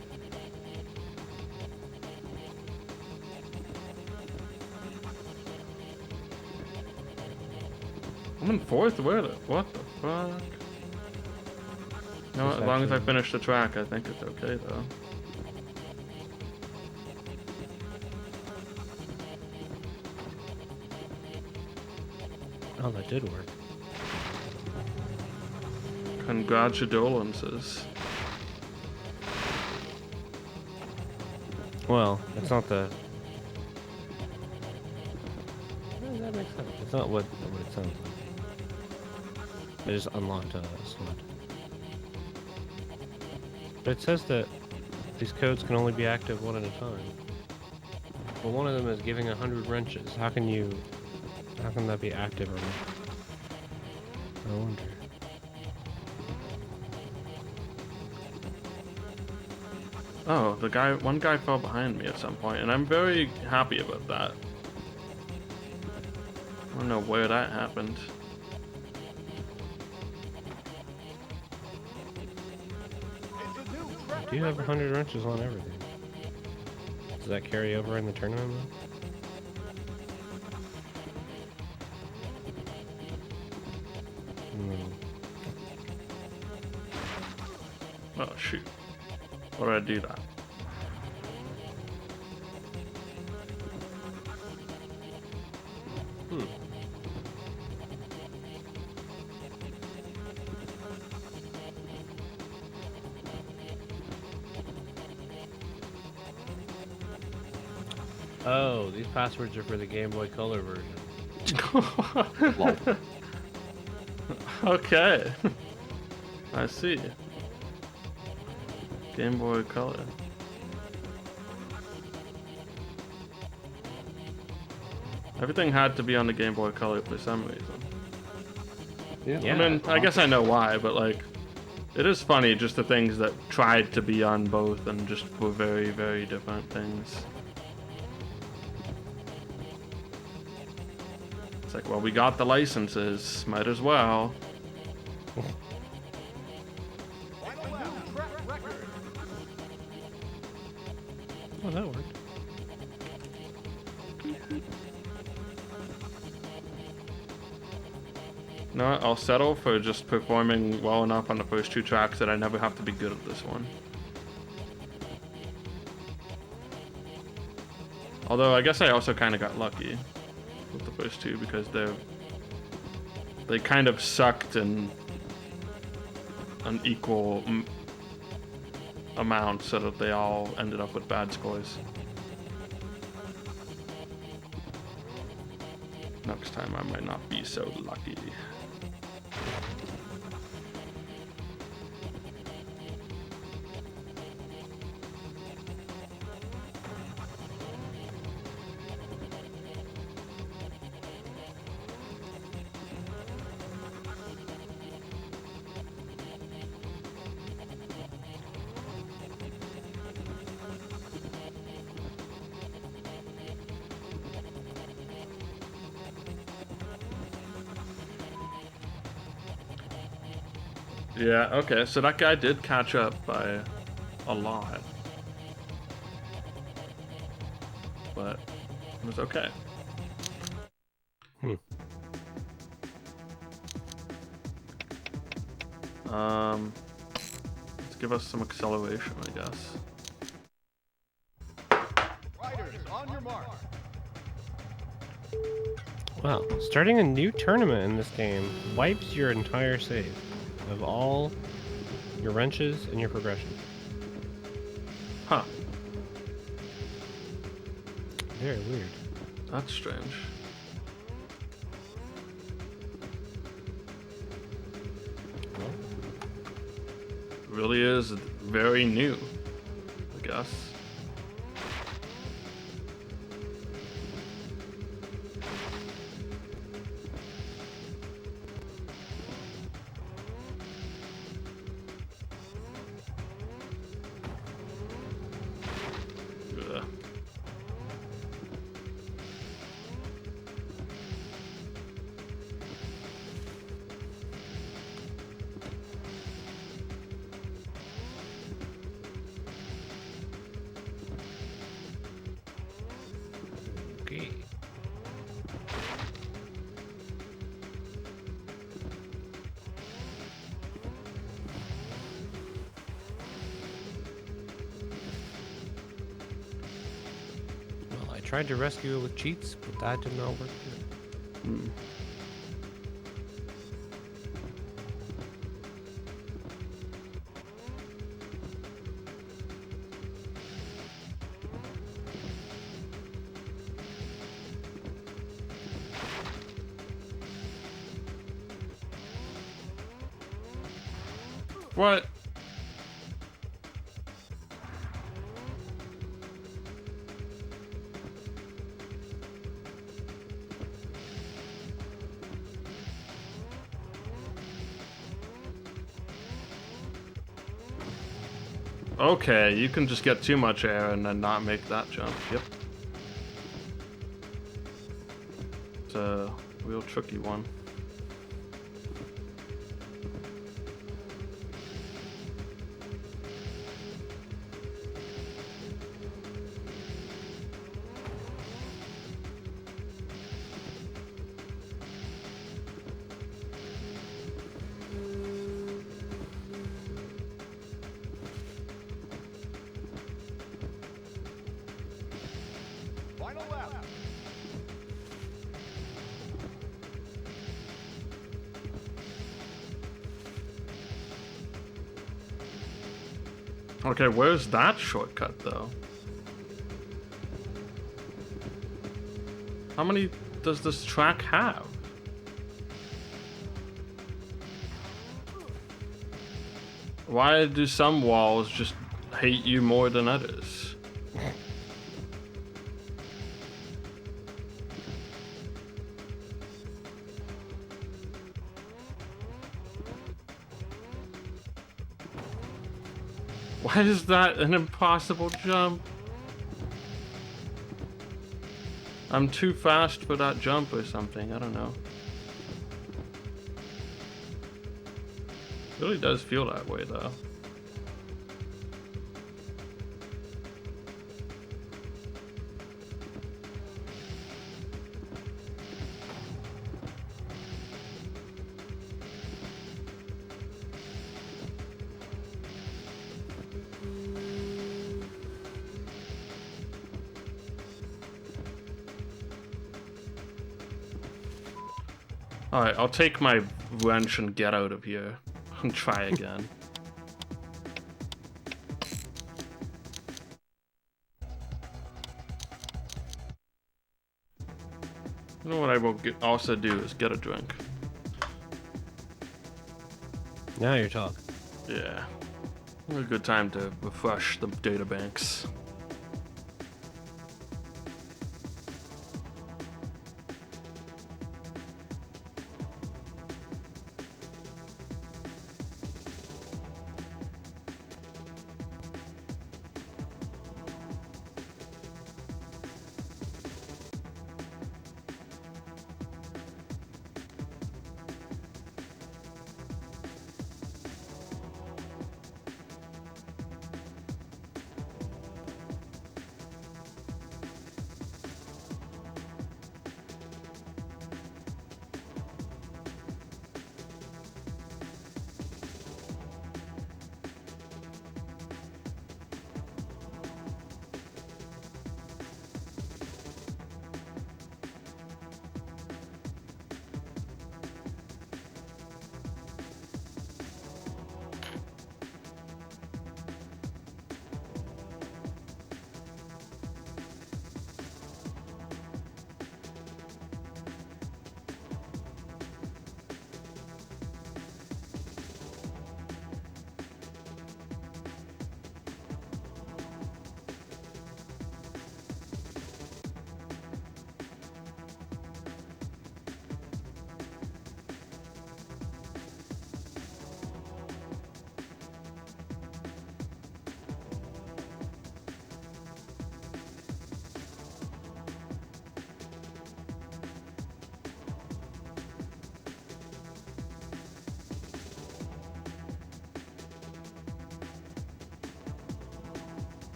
I'm in fourth? What the fuck? No, as long as I finish the track, I think it's okay, though. Oh, that did work. Congratulations. Well, it's not the... That makes sense. It's not what it sounds like. It just unlocked a slot. But it says that these codes can only be active one at a time. Well, one of them is giving 100 wrenches. How can that be active or I wonder. Oh, one guy fell behind me at some point, and I'm very happy about that. I don't know where that happened. It's a new track I do have record. 100 wrenches on everything. Does that carry over in the tournament though? Oh shoot. Why did I do that? Oh, these passwords are for the Game Boy Color version. Lol. Okay. I see. Game Boy Color. Everything had to be on the Game Boy Color for some reason. Yeah. Yeah. I mean, I guess I know why, but like, it is funny just the things that tried to be on both and just were very, very different things. It's like, well, we got the licenses, might as well. Final lap, track record. Oh, that worked. No, I'll settle for just performing well enough on the first two tracks that I never have to be good at this one. Although I guess I also kind of got lucky with the first two because they kind of sucked in an equal amount so that they all ended up with bad scores. Next time I might not be so lucky. Yeah, okay, so that guy did catch up by a lot. But it was okay. Let's give us some acceleration, I guess. Riders, on your mark. Wow, starting a new tournament in this game wipes your entire save of all your wrenches and your progression. Huh, Very weird. that's strange. Really is very new, I guess. Ugh. Okay. Well, I tried to rescue it with cheats, but that did not work. Hmm. What? Okay, you can just get too much air and then not make that jump. Yep. It's a real tricky one. Final lap. Okay, where's that shortcut though? How many does this track have? Why do some walls just hate you more than others? Why is that an impossible jump? I'm too fast for that jump or something, I don't know. It really does feel that way though. Alright, I'll take my wrench and get out of here. And try again. You know what I will also do is get a drink. Now you're talking. Yeah. A good time to refresh the data banks.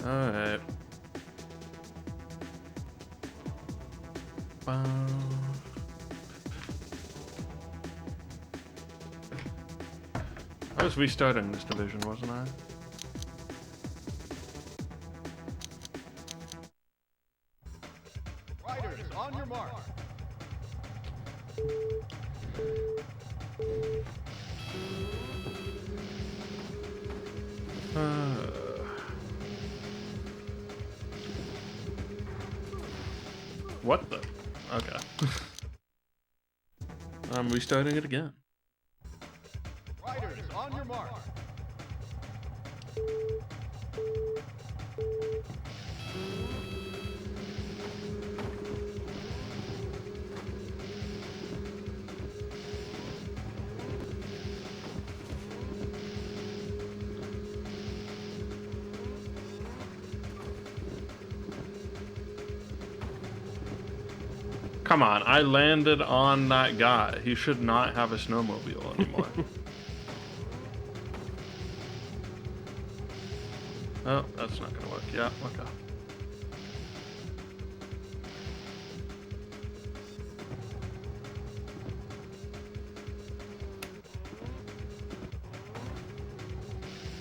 Alright. I was restarting this division, wasn't I? Riders, on your mark. What the? Okay. I'm restarting it again. Riders, on your mark. Come on, I landed on that guy. He should not have a snowmobile anymore. Oh, that's not gonna work. Yeah, okay.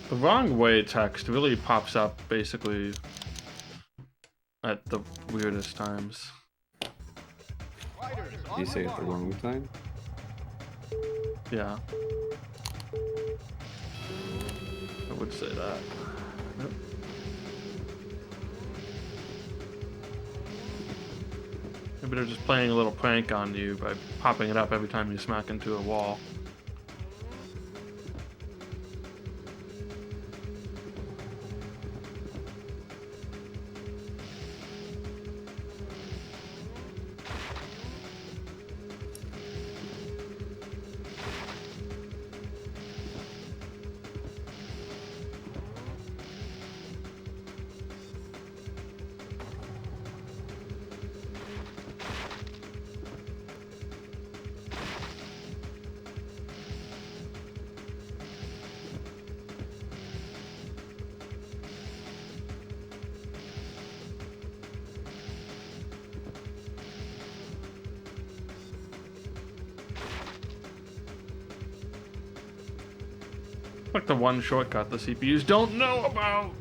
The wrong way text really pops up basically at the weirdest times. Riders, on You your say it the mark. wrong time? Yeah. I would say that. Yep. Maybe they're just playing a little prank on you by popping it up every time you smack into a wall. Like the one shortcut the CPUs don't know about.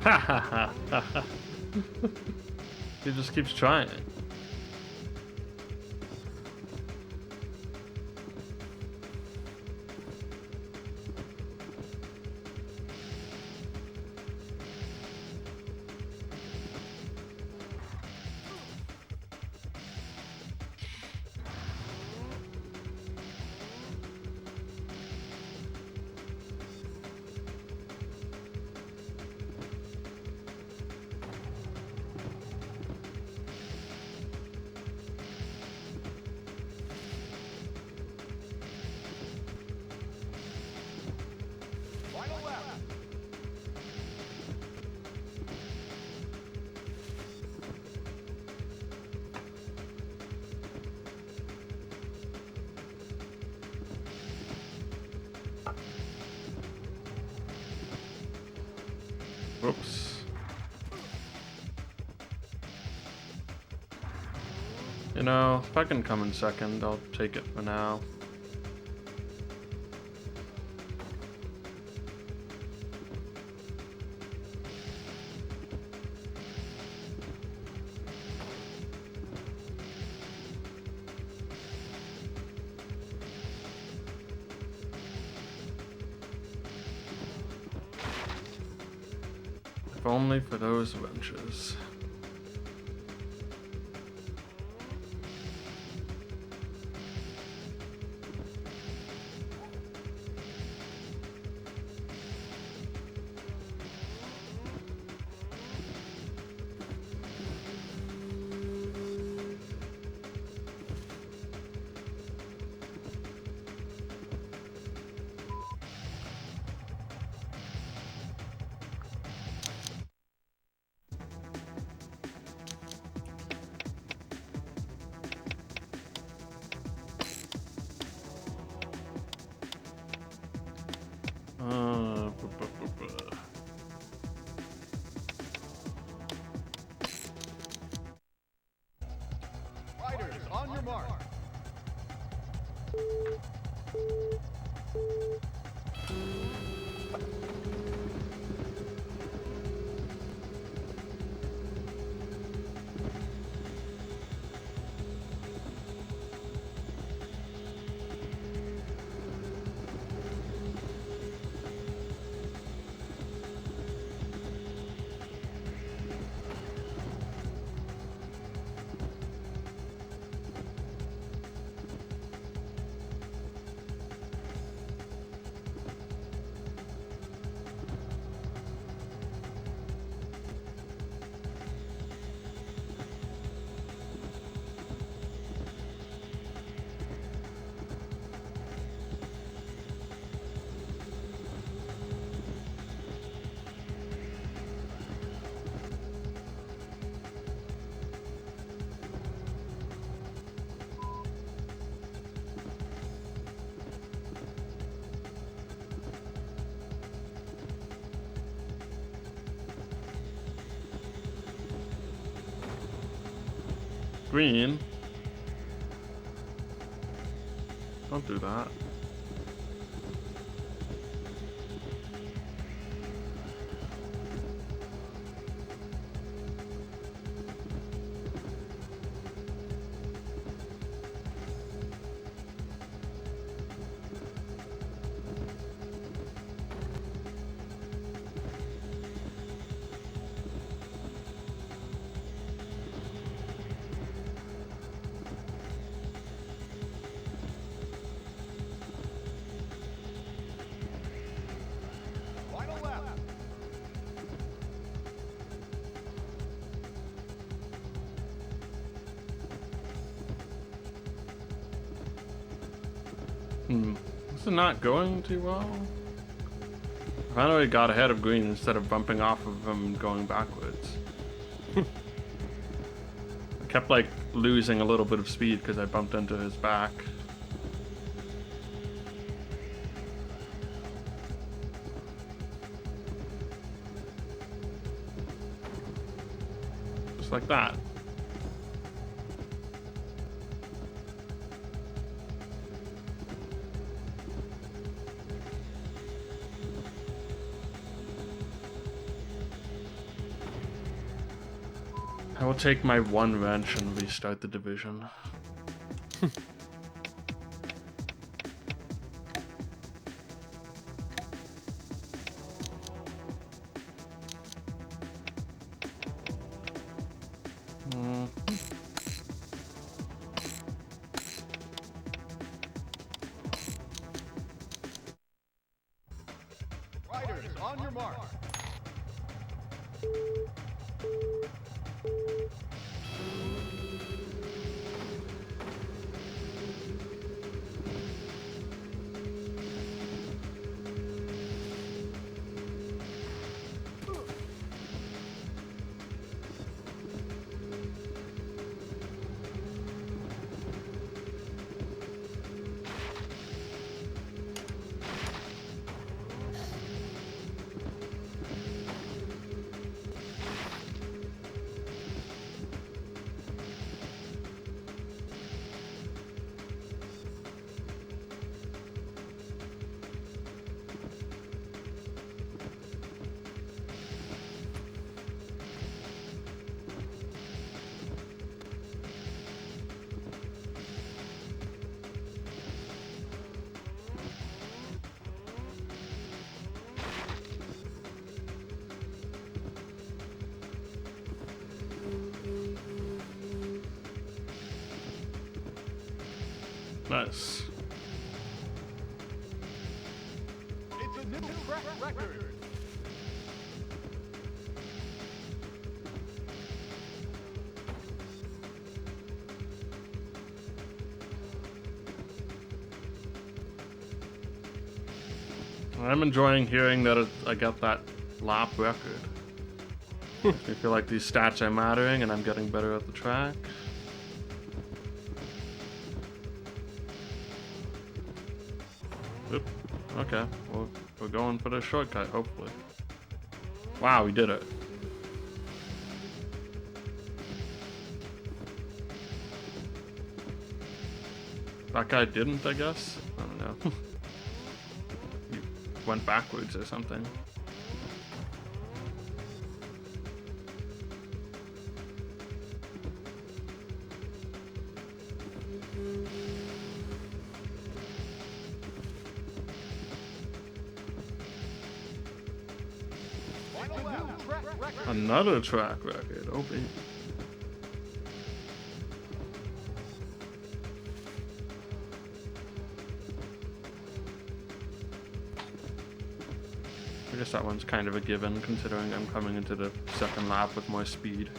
Ha ha ha ha ha. He just keeps trying. Final lap. Whoops. You know, if I can come in second, I'll take it for now. If only for those wrenches. Fighters, on your mark. Green. Don't do that. Final lap. This is not going too well. I finally got ahead of Green instead of bumping off of him and going backwards. I kept like losing a little bit of speed because I bumped into his back. Just like that. I will take my one wrench and restart the division. Riders, on your mark. Nice. It's a new track record. I'm enjoying hearing that I got that lap record. I feel like these stats are mattering and I'm getting better at the track. Oop. Okay, well, we're going for the shortcut, hopefully. Wow, we did it. That guy didn't, I guess? I don't know. He went backwards or something. Another track record, oh baby. I guess that one's kind of a given considering I'm coming into the second lap with more speed.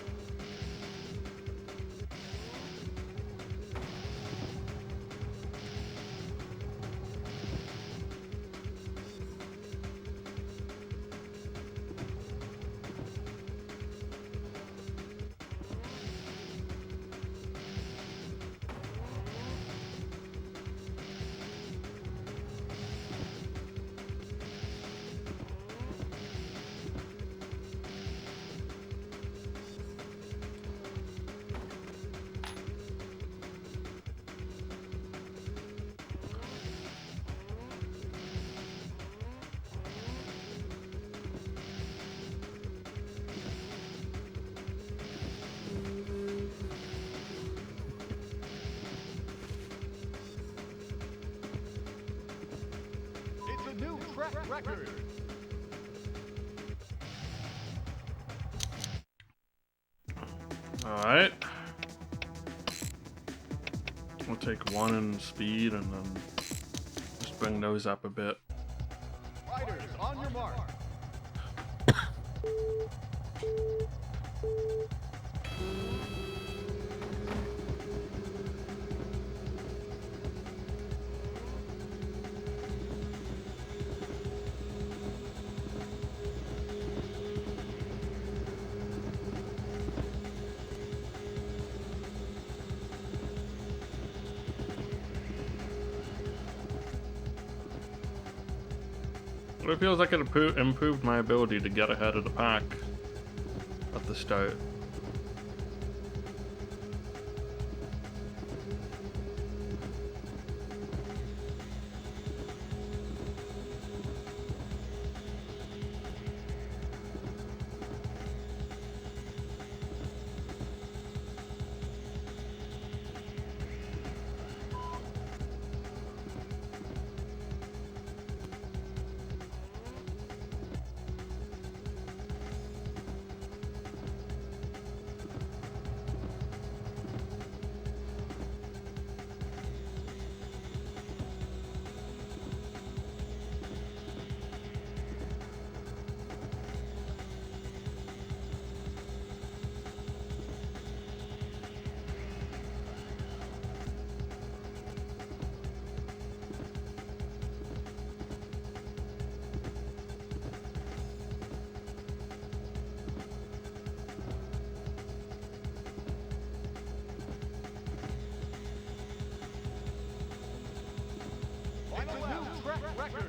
It's a new track record. Alright. We'll take one in speed and then just bring those up a bit. Riders, on your mark. It feels like it improved my ability to get ahead of the pack at the start. Record.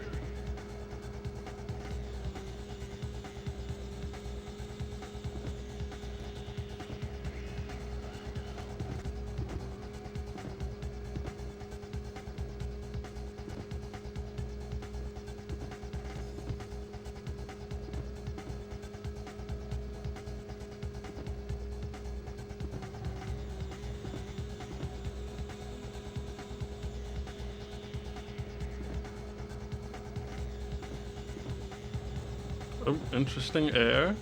Oh, interesting air.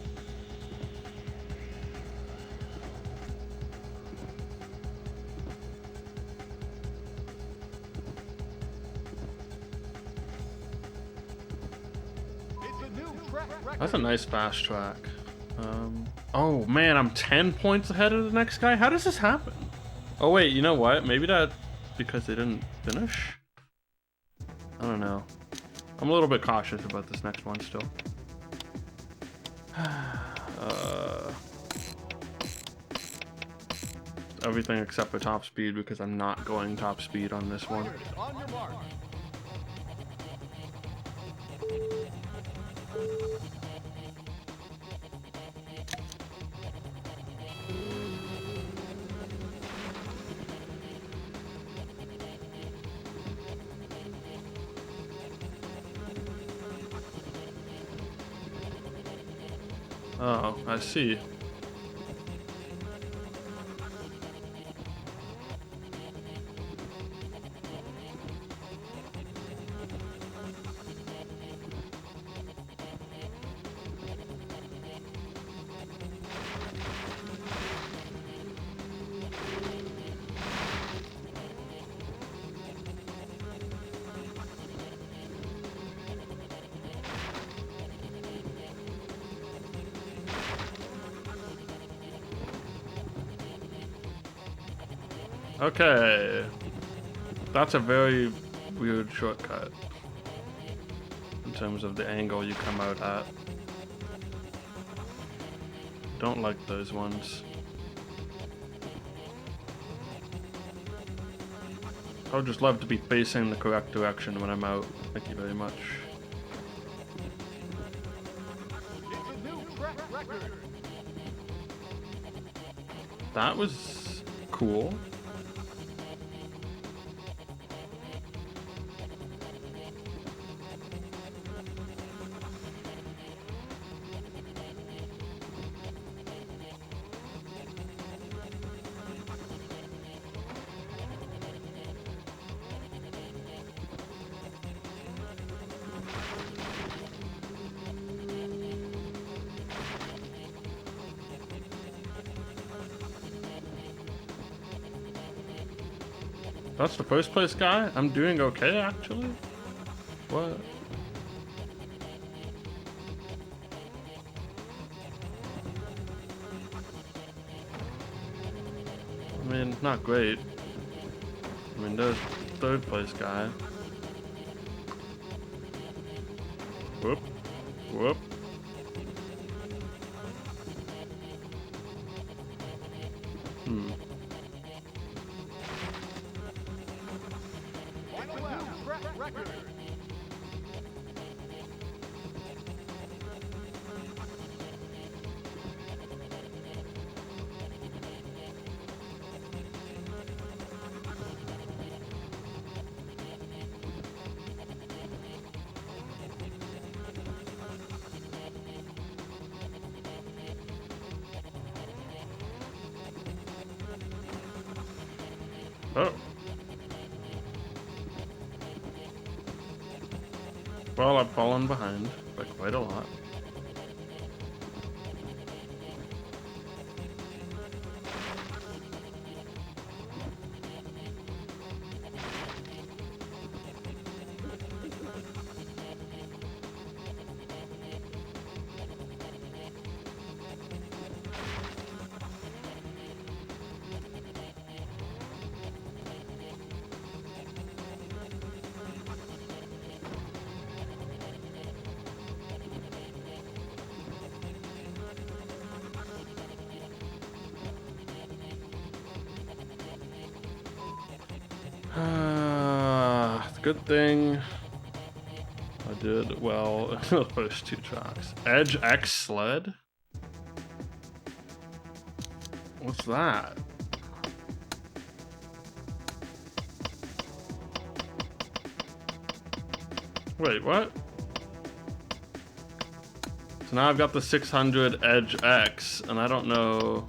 record. That's a nice fast track. Oh man, I'm 10 points ahead of the next guy? How does this happen? Oh wait, you know what? Maybe that's because they didn't finish? I don't know. I'm a little bit cautious about this next one still. Everything except for top speed because I'm not going top speed on this one. Fighters, on your mark. Oh, I see. Okay. That's a very weird shortcut in terms of the angle you come out at. Don't like those ones. I would just love to be facing the correct direction when I'm out. Thank you very much. It's a new track record. That was cool. That's the first place guy? I'm doing okay actually? What? I mean, not great. I mean, there's third place guy. Whoop. Whoop. Final lap, track record. Oh. Well, I've fallen behind by quite a lot. Good thing I did well in the first two tracks. Edge X sled? What's that? Wait, what? So now I've got the 600 Edge X, and I don't know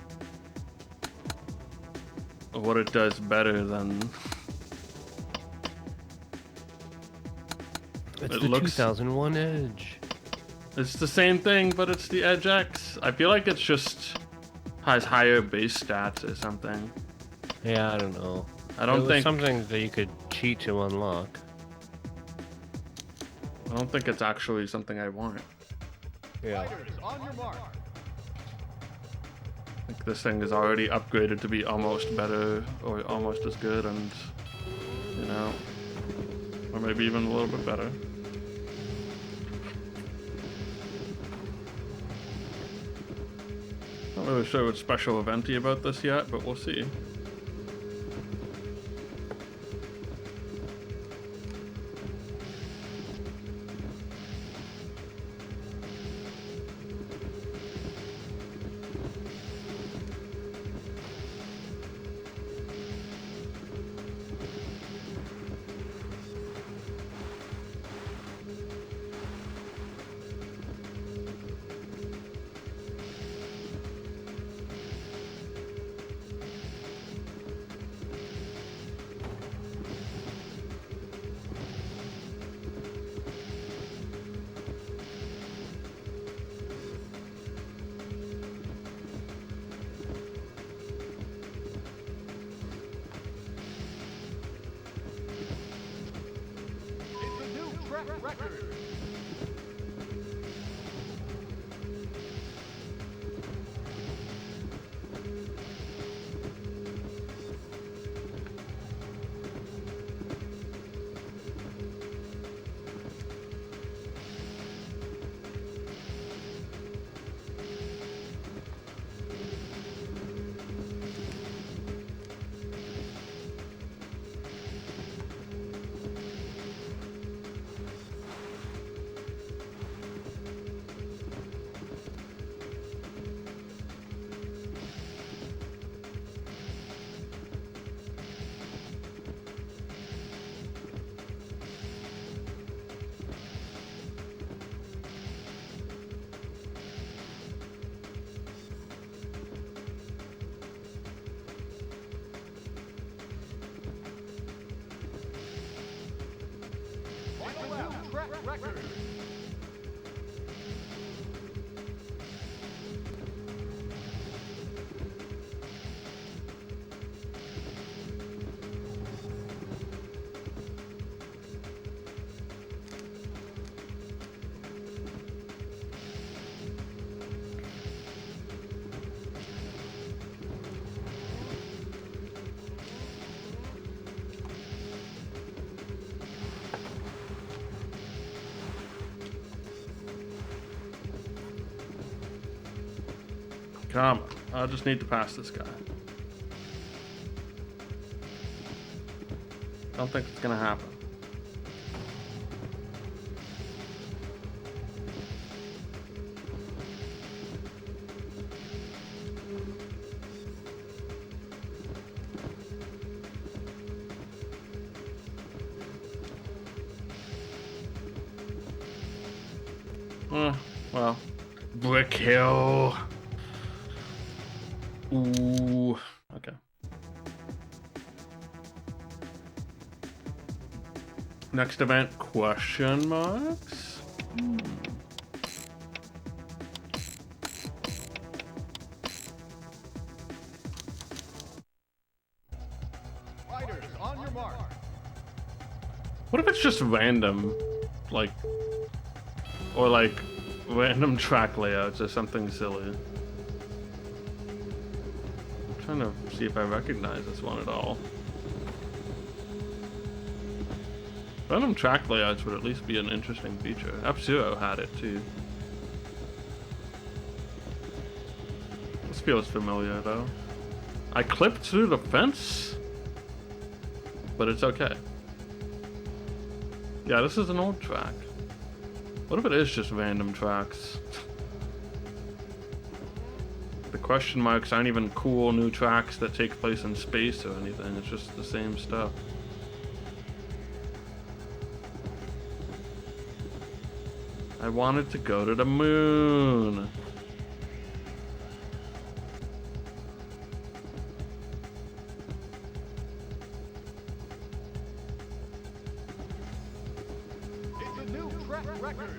what it does better than... It's It the looks- 2001 Edge. It's the same thing, but it's the Edge X. I feel like it's just has higher base stats or something. Yeah, I don't know. I don't think something that you could cheat to unlock. I don't think it's actually something I want. Yeah. Fighters, on your mark. Like this thing is already upgraded to be almost better or almost as good, and you know, or maybe even a little bit better. Not really sure what's special eventy about this yet, but we'll see. It's a new track record. Track record. Come on, I just need to pass this guy. Don't think it's gonna happen. Well, Brick Hill. Ooh, okay. Next event, question marks? Fighters, on your mark. What if it's just random, like, or like random track layouts or something silly? I'm trying to see if I recognize this one at all. Random track layouts would at least be an interesting feature. F-Zero had it too. This feels familiar though. I clipped through the fence? But it's okay. Yeah, this is an old track. What if it is just random tracks? The question marks aren't even cool new tracks that take place in space or anything. It's just the same stuff. I wanted to go to the moon. It's a new track record.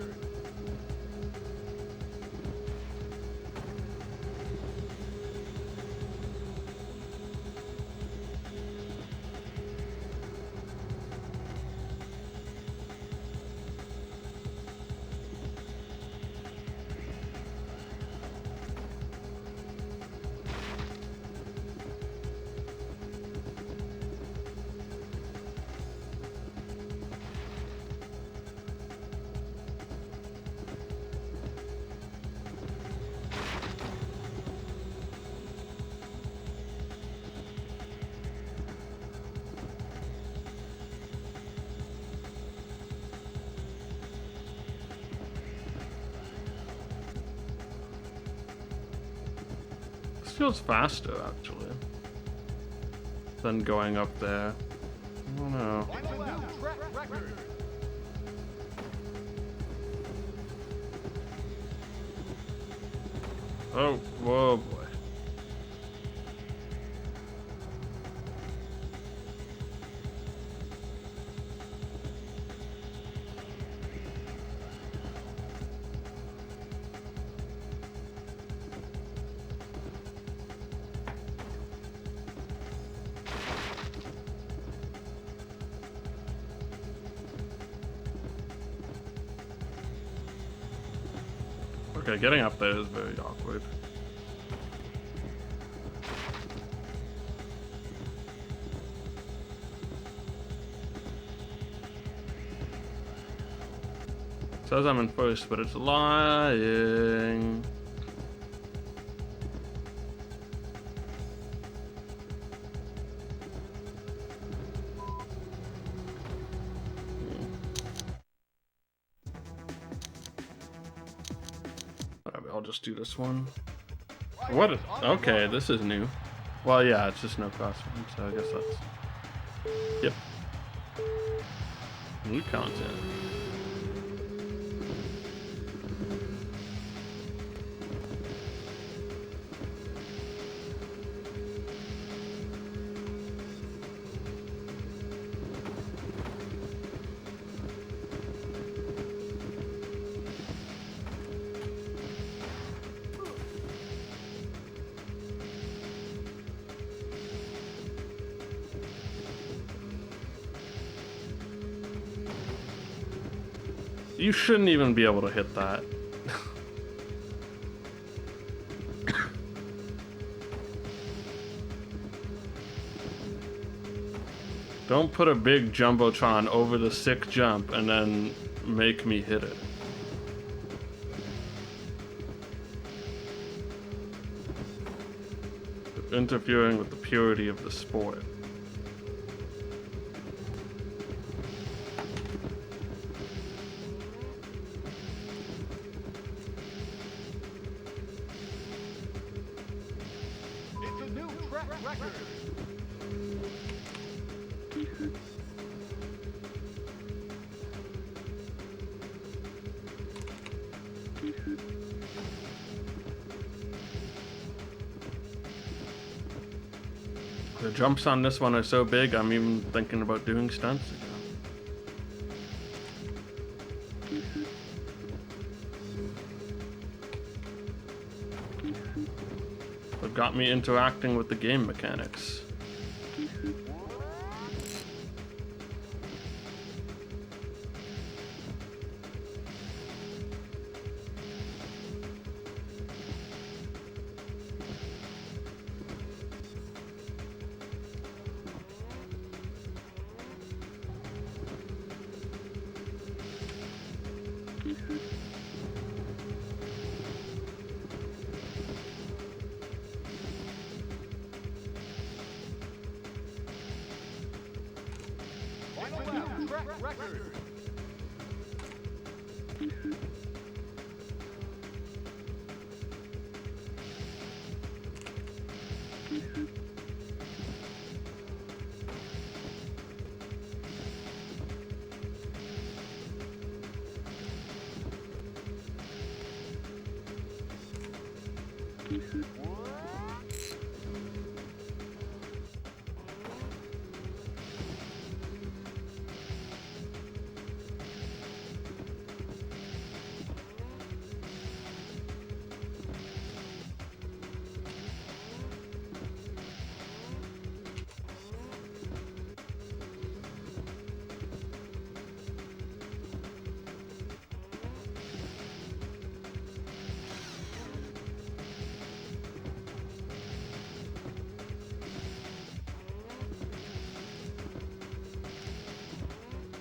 feels faster, actually, than going up there. I don't know. It's a new track record. Oh, whoa, boy. Okay, getting up there is very awkward. Says I'm in first, but it's lying. I'll just do this one. What? Okay, this is new. Well, yeah, it's just SnoCross, so I guess that's... Yep. New content. You shouldn't even be able to hit that. Don't put a big Jumbotron over the sick jump and then make me hit it. Interfering with the purity of the sport. It's a new track record. The jumps on this one are so big, I'm even thinking about doing stunts again. It got me interacting with the game mechanics. It's a new track record.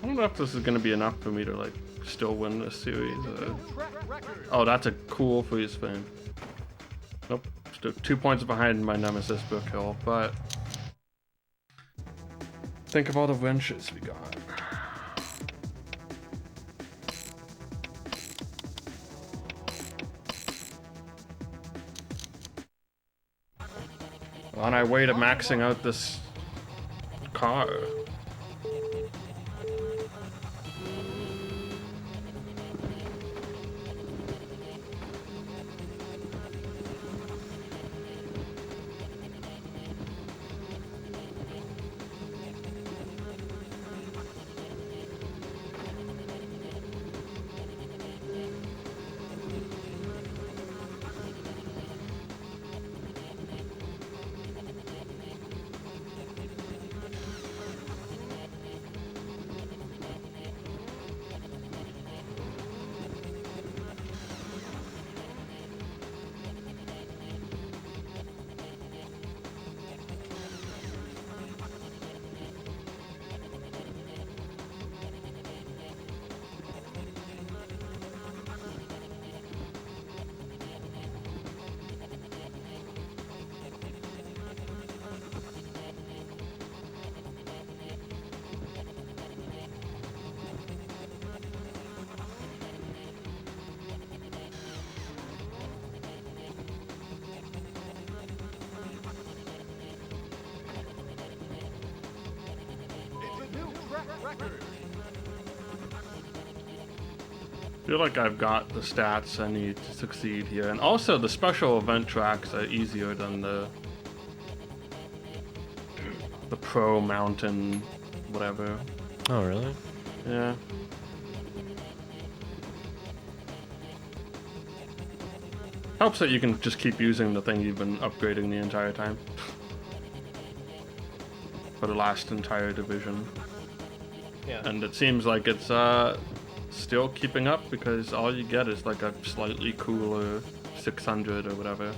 I don't know if this is gonna be enough for me to like still win this series. New track record. Oh, that's a cool freeze spin. Nope, still 2 points behind my nemesis Book Hill, but think of all the wrenches we got. On our way to maxing out this car. It's a new track record. I feel like I've got the stats I need to succeed here. And also the special event tracks are easier than the pro mountain whatever. Oh, really? Yeah. Helps that you can just keep using the thing you've been upgrading the entire time. For the last entire division. Yeah. And it seems like it's still keeping up because all you get is like a slightly cooler 600 or whatever.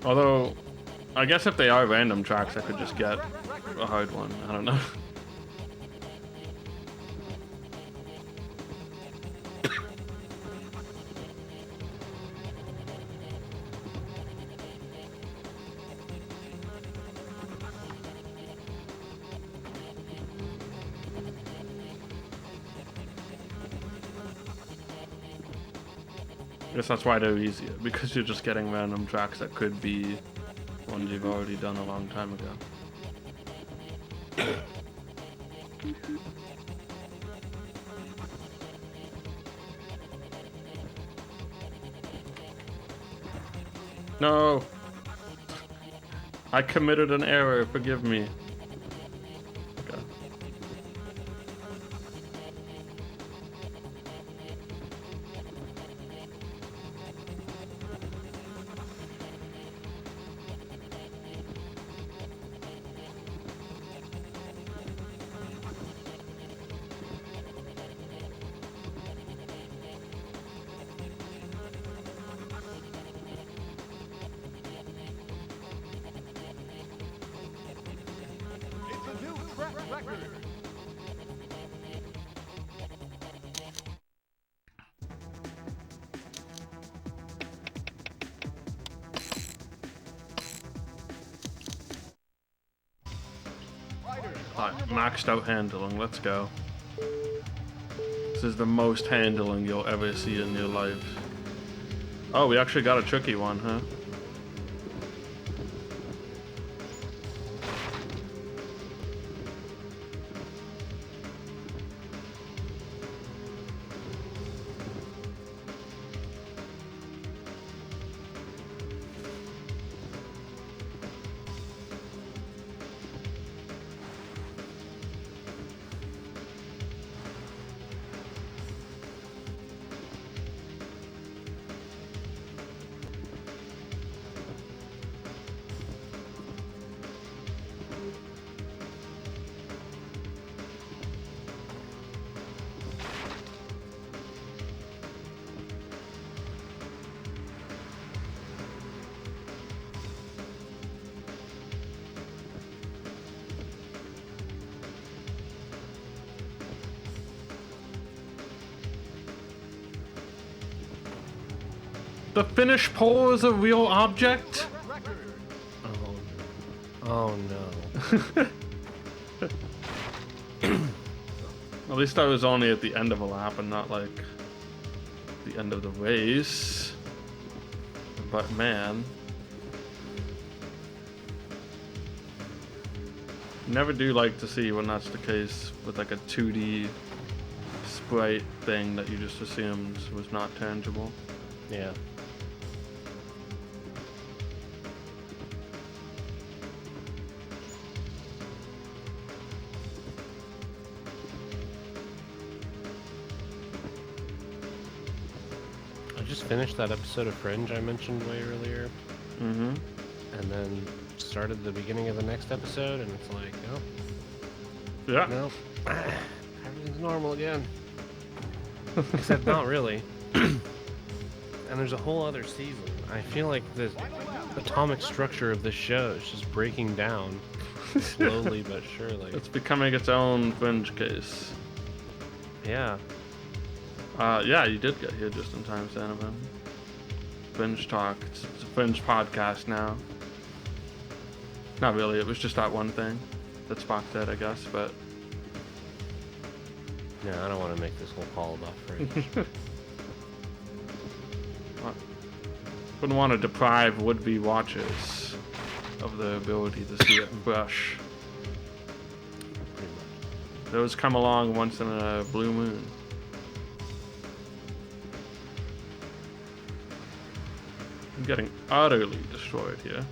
Although, I guess if they are random tracks, I could just get a hard one. I don't know. I guess that's why they're easier, because you're just getting random tracks that could be ones you've already done a long time ago. No! I committed an error, forgive me. Okay. It's a new track record. Alright, maxed out handling, let's go. This is the most handling you'll ever see in your life. Oh, we actually got a tricky one, huh? The finished pole is a real object? Record. Oh no. At least I was only at the end of a lap and not like the end of the race. But man. Never do like to see when that's the case with like a 2D sprite thing that you just assumed was not tangible. Yeah. I just finished that episode of Fringe I mentioned way earlier, Mm-hmm. and then started the beginning of the next episode, and it's like, oh, Yeah. no, everything's normal again. Except not really. And there's a whole other season. I feel like the atomic structure of this show is just breaking down slowly but surely. It's becoming its own Fringe case. Yeah. Yeah, you did get here just in time, Sanovan. Fringe Talk. It's a Fringe podcast now. Not really, it was just that one thing that Spock said, I guess, but... No, I don't want to make this whole call about Fringe. Wouldn't want to deprive would-be watchers of the ability to see it fresh. Pretty much. Those come along once in a blue moon. I'm getting utterly destroyed here.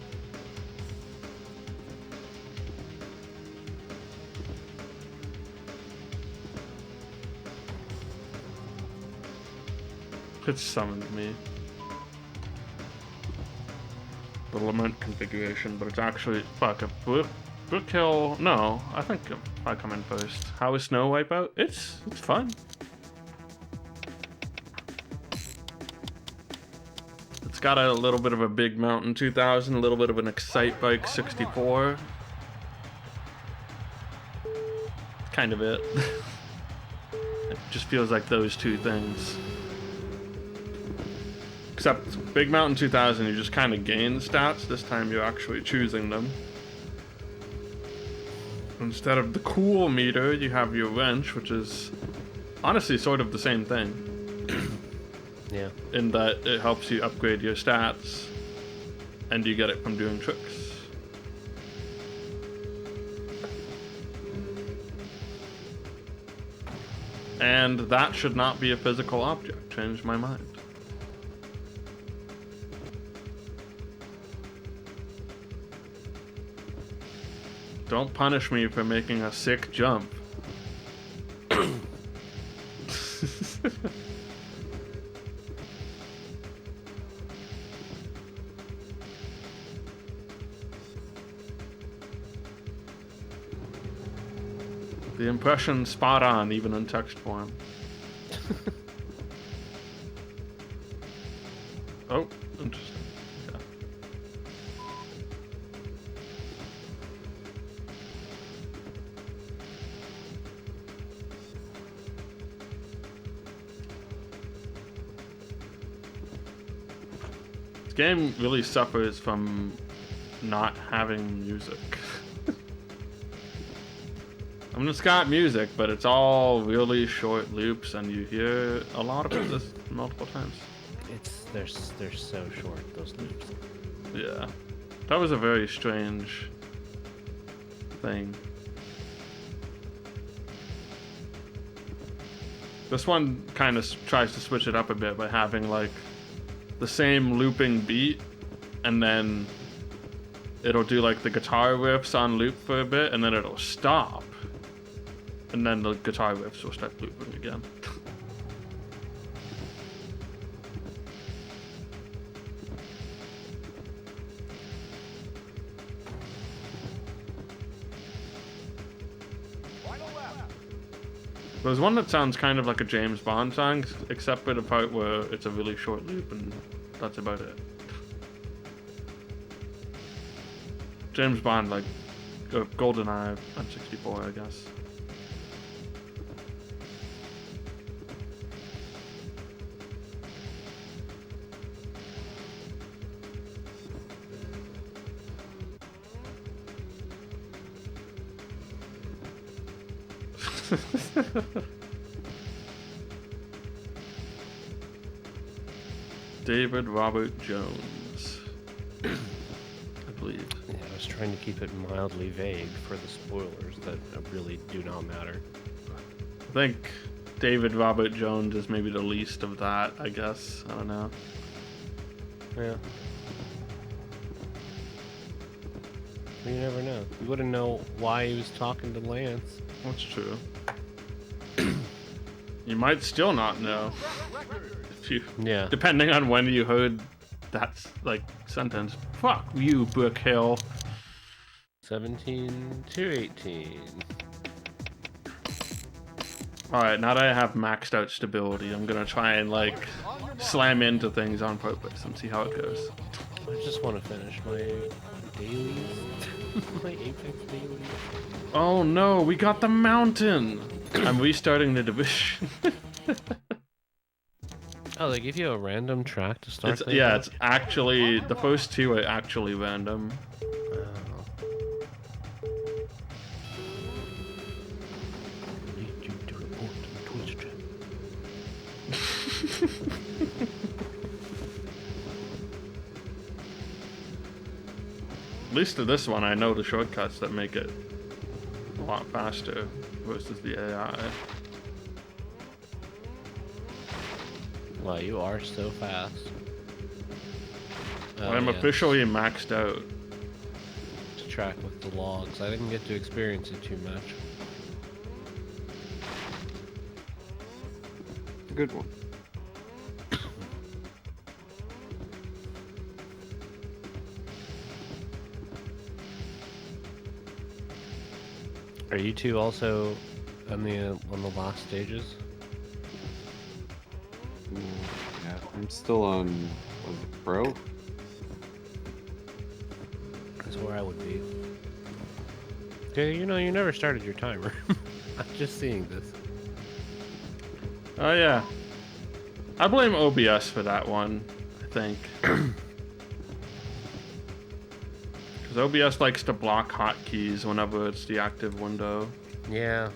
It summoned me. The lament configuration, but it's actually fuck a Brook Hill. No, I think if I come in first. How is Snow Wipeout? It's fun. It's got a little bit of a Big Mountain 2000, a little bit of an Excite Bike 64. Kind of it. It just feels like those two things. Except Big Mountain 2000, you just kind of gain stats. This time you're actually choosing them. Instead of the cool meter, you have your wrench, which is honestly sort of the same thing. Yeah. In that it helps you upgrade your stats, and you get it from doing tricks. And that should not be a physical object. Changed my mind. Don't punish me for making a sick jump. The impression's spot on, even in text form. Oh, interesting. Okay. This game really suffers from not having music. I mean, it's got music, but it's all really short loops, and you hear a lot of it this multiple times. They're so short, those loops. Yeah. That was a very strange thing. This one kind of tries to switch it up a bit by having like the same looping beat, and then it'll do like the guitar riffs on loop for a bit, and then it'll stop. And then the guitar riffs will start looping again. Final lap. There's one that sounds kind of like a James Bond song, except for the part where it's a really short loop, and that's about it. James Bond, like GoldenEye N64, I guess. David Robert Jones, I believe. Yeah, I was trying to keep it mildly vague for the spoilers that really do not matter. I think David Robert Jones is maybe the least of that, I guess. I don't know. Yeah. You never know. You wouldn't know why he was talking to Lance. That's true. You might still not know. If you, Yeah. depending on when you heard that like sentence. Fuck you, Brook Hill. 17 to 18. Alright, now that I have maxed out stability, I'm gonna try and like slam into things on purpose and see how it goes. I just want to finish my dailies. My Apex dailies. Oh no, we got the mountain! I'm restarting the division. Oh, they give you a random track to start things Yeah, with? it's actually, the first two are actually random. Oh. Need you to report to the Twitch chat. At least to this one, I know the shortcuts that make it a lot faster versus the AI. Wow, you are so fast. Oh, I'm yeah, officially maxed out. to track with the logs. I didn't get to experience it too much. Good one. Are you two also on the last stages? Yeah, I'm still on what is it, Pro. That's where I would be. Okay, you know, you never started your timer. I'm just seeing this. Oh yeah. I blame OBS for that one, I think. Because OBS likes to block hotkeys whenever it's the active window. Yeah.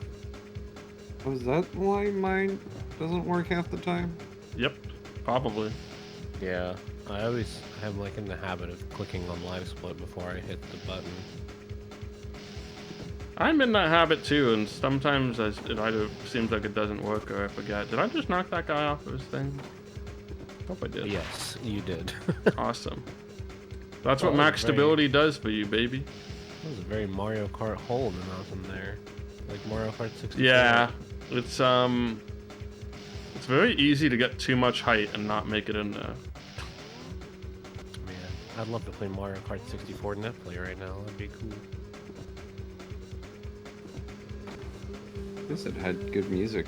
Oh, is that why mine doesn't work half the time? Yep, probably. Yeah. I always have like in the habit of clicking on live split before I hit the button. I'm in that habit too, and sometimes it either seems like it doesn't work or I forget. Did I just knock that guy off of his thing? Hope I did. Yes, you did. Awesome. That's Oh, what max very- stability does for you, baby. That was a very Mario Kart hole in the mountain there. Like Mario Kart 64. Yeah, it's very easy to get too much height and not make it in there. Man, I'd love to play Mario Kart 64 netplay right now. That'd be cool. I guess it had good music.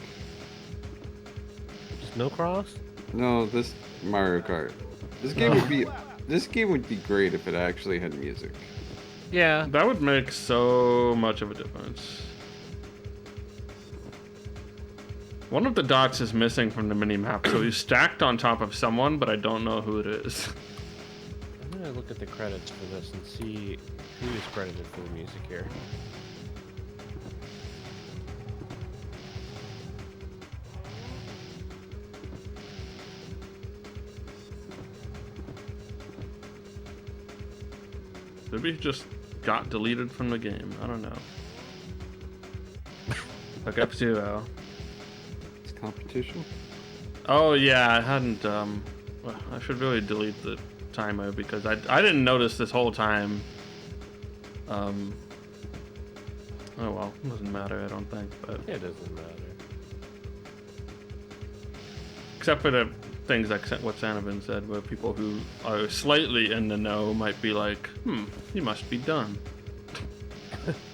SnoCross? No, this Mario Kart. This game would be great if it actually had music. Yeah. That would make so much of a difference. One of the dots is missing from the mini-map, so he's stacked on top of someone, but I don't know who it is. I'm gonna look at the credits for this and see who is credited for the music here. Maybe he just got deleted from the game. I don't know. Like F-Zero. It's competition. Oh yeah, I hadn't. Well, I should really delete the timer because I didn't notice this whole time. Oh well, it doesn't matter. I don't think, but It doesn't matter. except for the things like what Sanovan said, where people who are slightly in the know might be like, he must be done.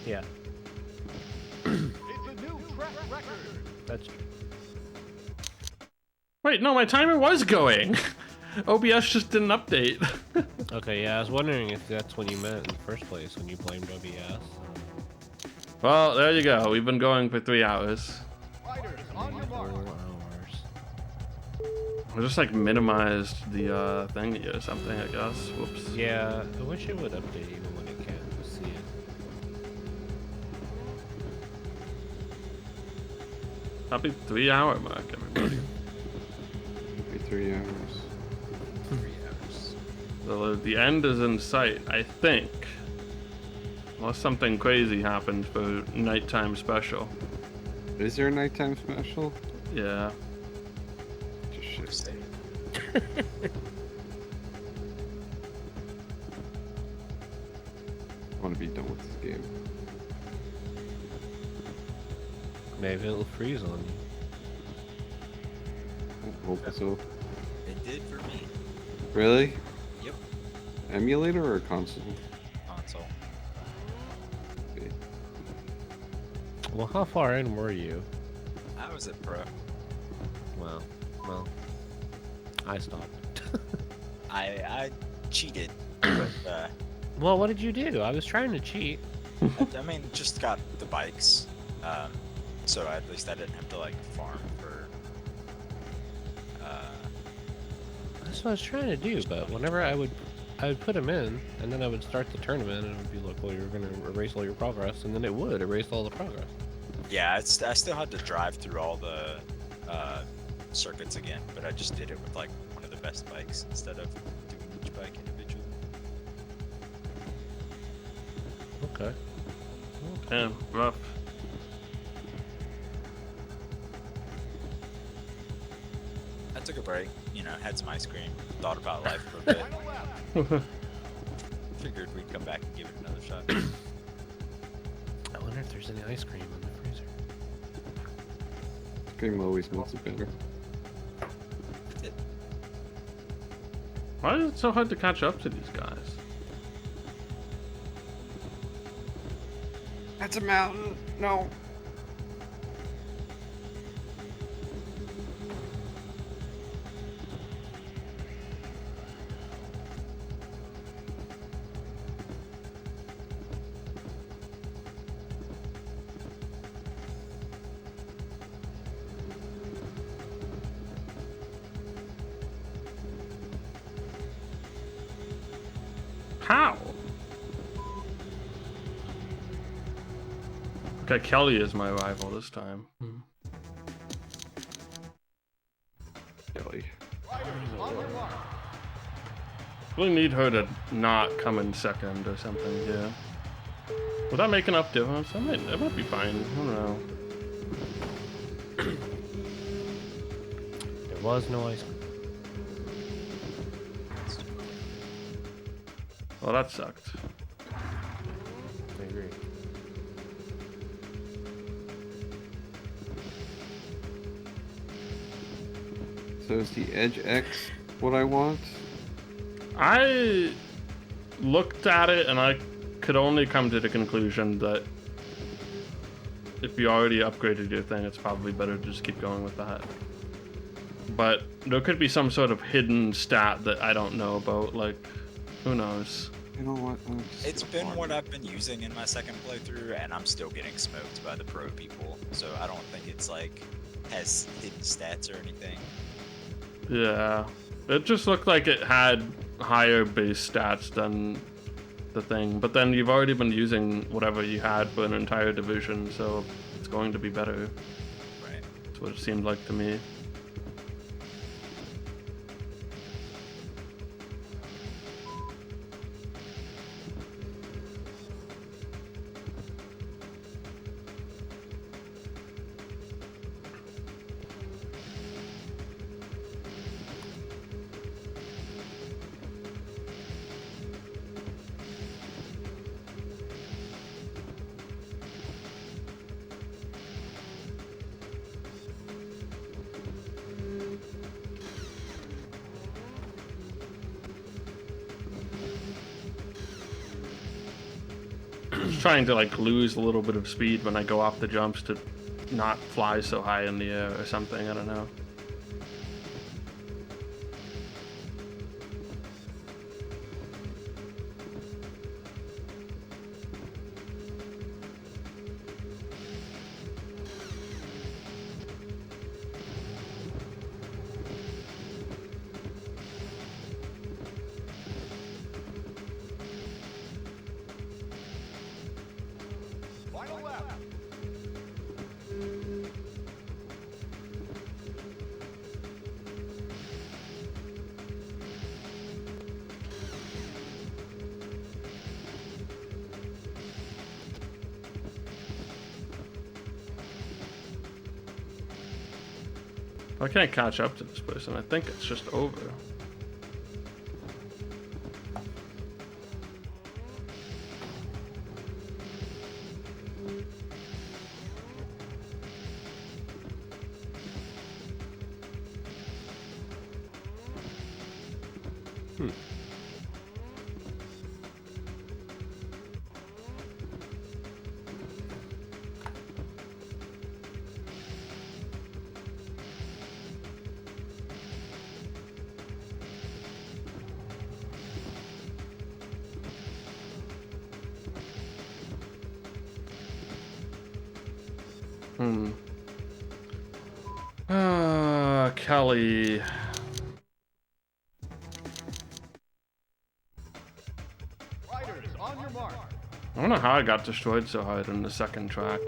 Yeah, It's a new track record. that's true. Wait, no, my timer was going. OBS just didn't update. Okay, yeah, I was wondering if that's what you meant in the first place when you blamed OBS. Well, there you go. We've been going for 3 hours. Fighters on your 4 mark. hours. I just like minimized the thingy or something, I guess. Whoops. Yeah, I wish it would update even when it can. Let's see it. Happy 3-hour mark, everybody. Maybe 3 hours. 3 hours. So the end is in sight, I think. Unless something crazy happens for nighttime special. Is there a nighttime special? Yeah. Just shit. Stay. I want to be done with this game. Maybe it'll freeze on you. I hope so. It did for me. Really? Yep. Emulator or console? Console. Okay. Well, how far in were you? I was at Pro. Well, I stopped. I cheated, but Well, what did you do? I was trying to cheat. I mean, just got the bikes. So at least I didn't have to like farm for. That's what I was trying to do, but whenever I would put them in, and then I would start the tournament, and it would be like, well, you're going to erase all your progress, and then it would erase all the progress. Yeah, I still had to drive through all the circuits again, but I just did it with like one of the best bikes instead of doing each bike individually. Okay. Damn, rough. I took a break, you know, had some ice cream, thought about life for a bit, Final lap. figured we'd come back and give it another shot. I wonder if there's any ice cream in the freezer. Cream always makes it better. Why is it so hard to catch up to these guys? That's a mountain. No. How? Okay, Kelly is my rival this time. Kelly. Riders on the mark. Really need her to not come in second or something, yeah. Would that make enough difference? It might be fine. I don't know. There was no ice cream. Well, that sucked. I agree. So is the Edge X what I want? I looked at it and I could only come to the conclusion that if you already upgraded your thing, it's probably better to just keep going with that. But there could be some sort of hidden stat that I don't know about, like, who knows? You know what? It's been what I've been using in my second playthrough, and I'm still getting smoked by the pro people, so I don't think it's like has hidden stats or anything. Yeah. It just looked like it had higher base stats than the thing, but then you've already been using whatever you had for an entire division, so it's going to be better. Right. That's what it seemed like to me. Just trying to like lose a little bit of speed when I go off the jumps to not fly so high in the air or something, I don't know. Final lap. I can't catch up to this place, and I think it's just over. Kelly. Riders, on your mark. I don't know how I got destroyed so hard in the second track.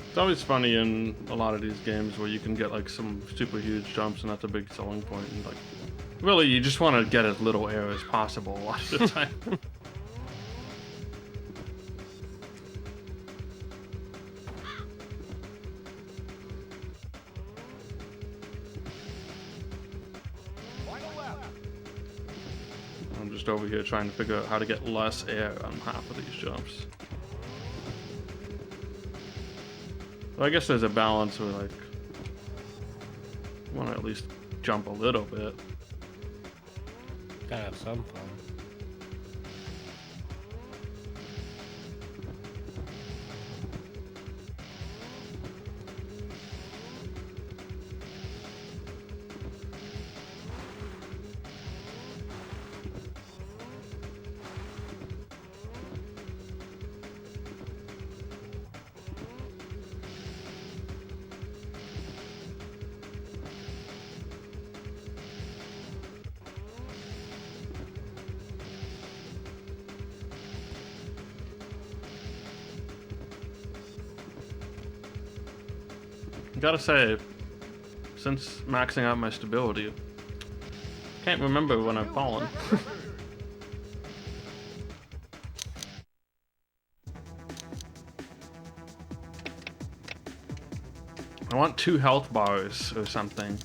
It's always funny in a lot of these games where you can get like some super huge jumps, and that's a big selling point. And like, really, you just want to get as little air as possible a lot of the time. Final lap. I'm just over here trying to figure out how to get less air on half of these jumps. Well, I guess there's a balance where, like, you want to at least jump a little bit. Gotta have some fun. Gotta say, since maxing out my stability, can't remember when I've fallen. I want 2 health bars or something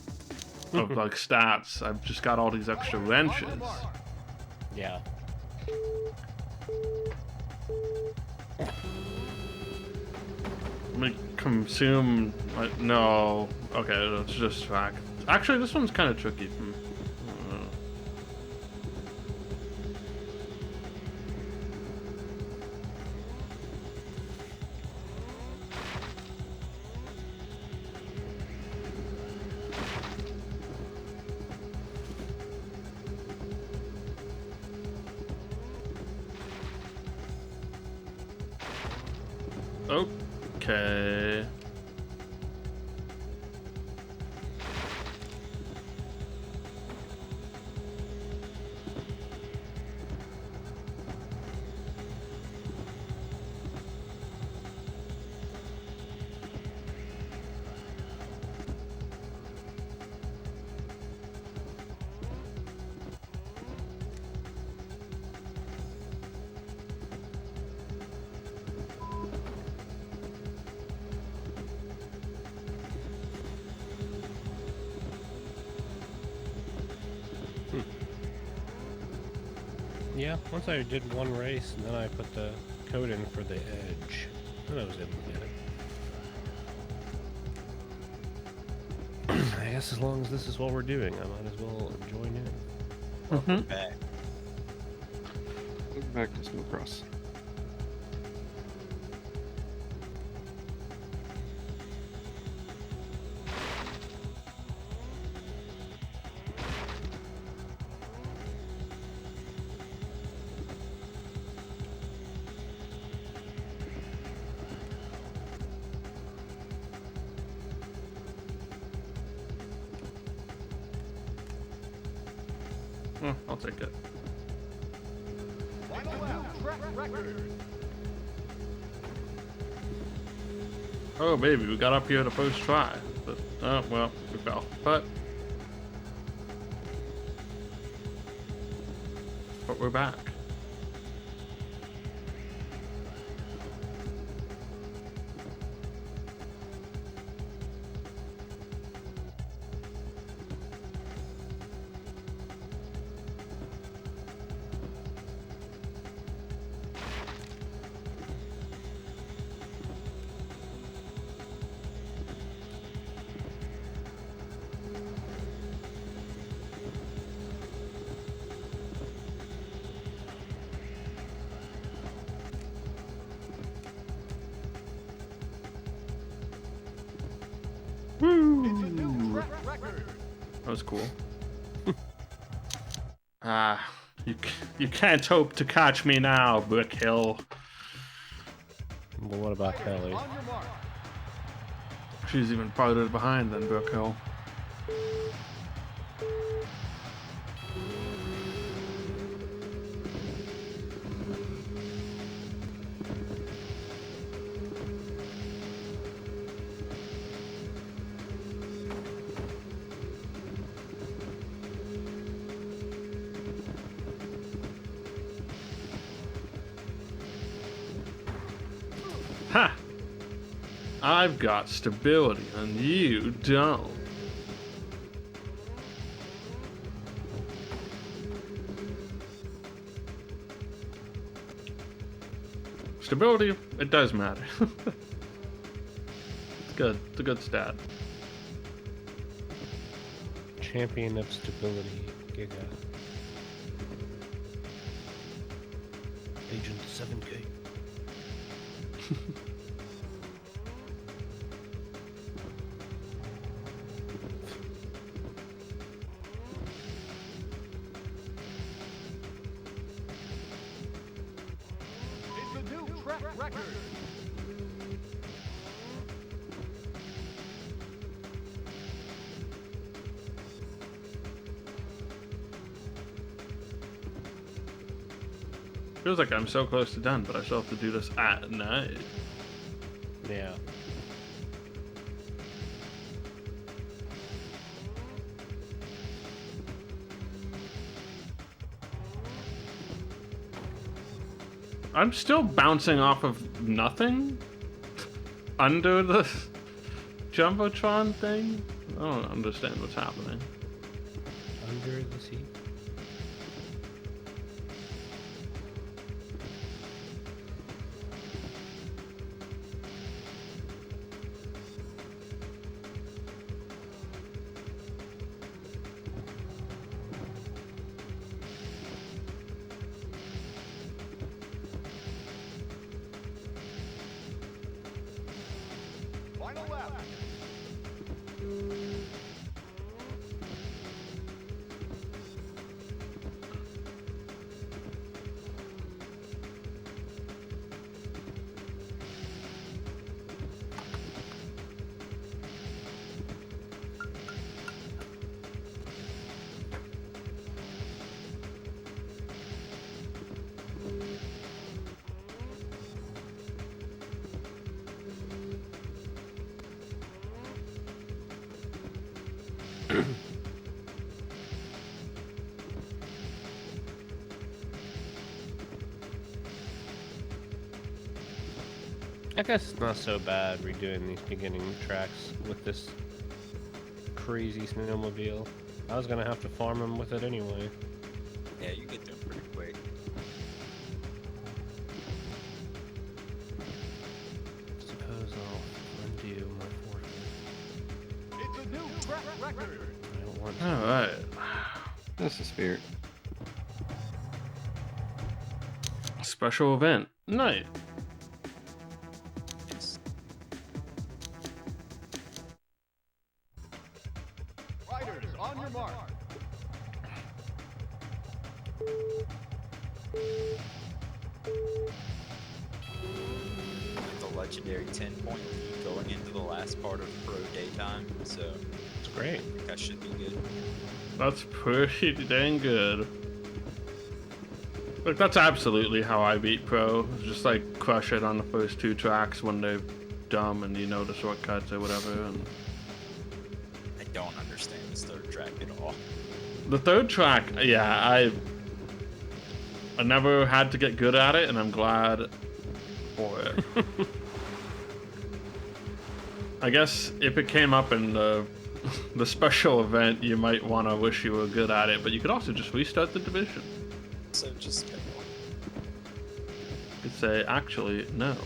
of like stats. I've just got all these extra wrenches. Yeah. Let me consume. No. Okay, let's just track. Actually, this one's kind of tricky. Okay. Yeah, once I did one race and then I put the code in for the edge. Then I was able to get it. I guess as long as this is what we're doing, I might as well join in. Welcome back. Welcome back to SnoCross. Oh, I'll take it. Final lap, track record. Oh, baby, we got up here the first try. But, oh, well, we fell. But we're back. It's a new track record. That was cool. You can't hope to catch me now, Brick Hill. Well, what about Kelly? On your mark. She's even farther behind than Brick Hill. Ha! I've got stability and you don't. Stability, it does matter. It's good. It's a good stat. Champion of stability, Giga. Agent 7K. It's a new track record. Feels like I'm so close to done, but I still have to do this at night. Yeah. I'm still bouncing off of nothing under the Jumbotron thing. I don't understand what's happening. Under the sea. Final lap. I guess it's not so bad redoing these beginning tracks with this crazy snowmobile. I was gonna have to farm them with it anyway. Yeah, you get them pretty quick. One. All right. That's the spirit. Special event night. Riders, on your mark. With the legendary 10-point lead going into the last part of pro daytime, so It's great. I think I should be good. That's pretty dang good. Like, that's absolutely how I beat pro. Just like crush it on the first two tracks when they're dumb and you know the shortcuts or whatever. And I don't understand this third track at all. the third track, yeah, I never had to get good at it, and I'm glad for it. I guess if it came up in the special event, you might want to wish you were good at it, but you could also just restart the division. So just pick one. You could say, actually, no.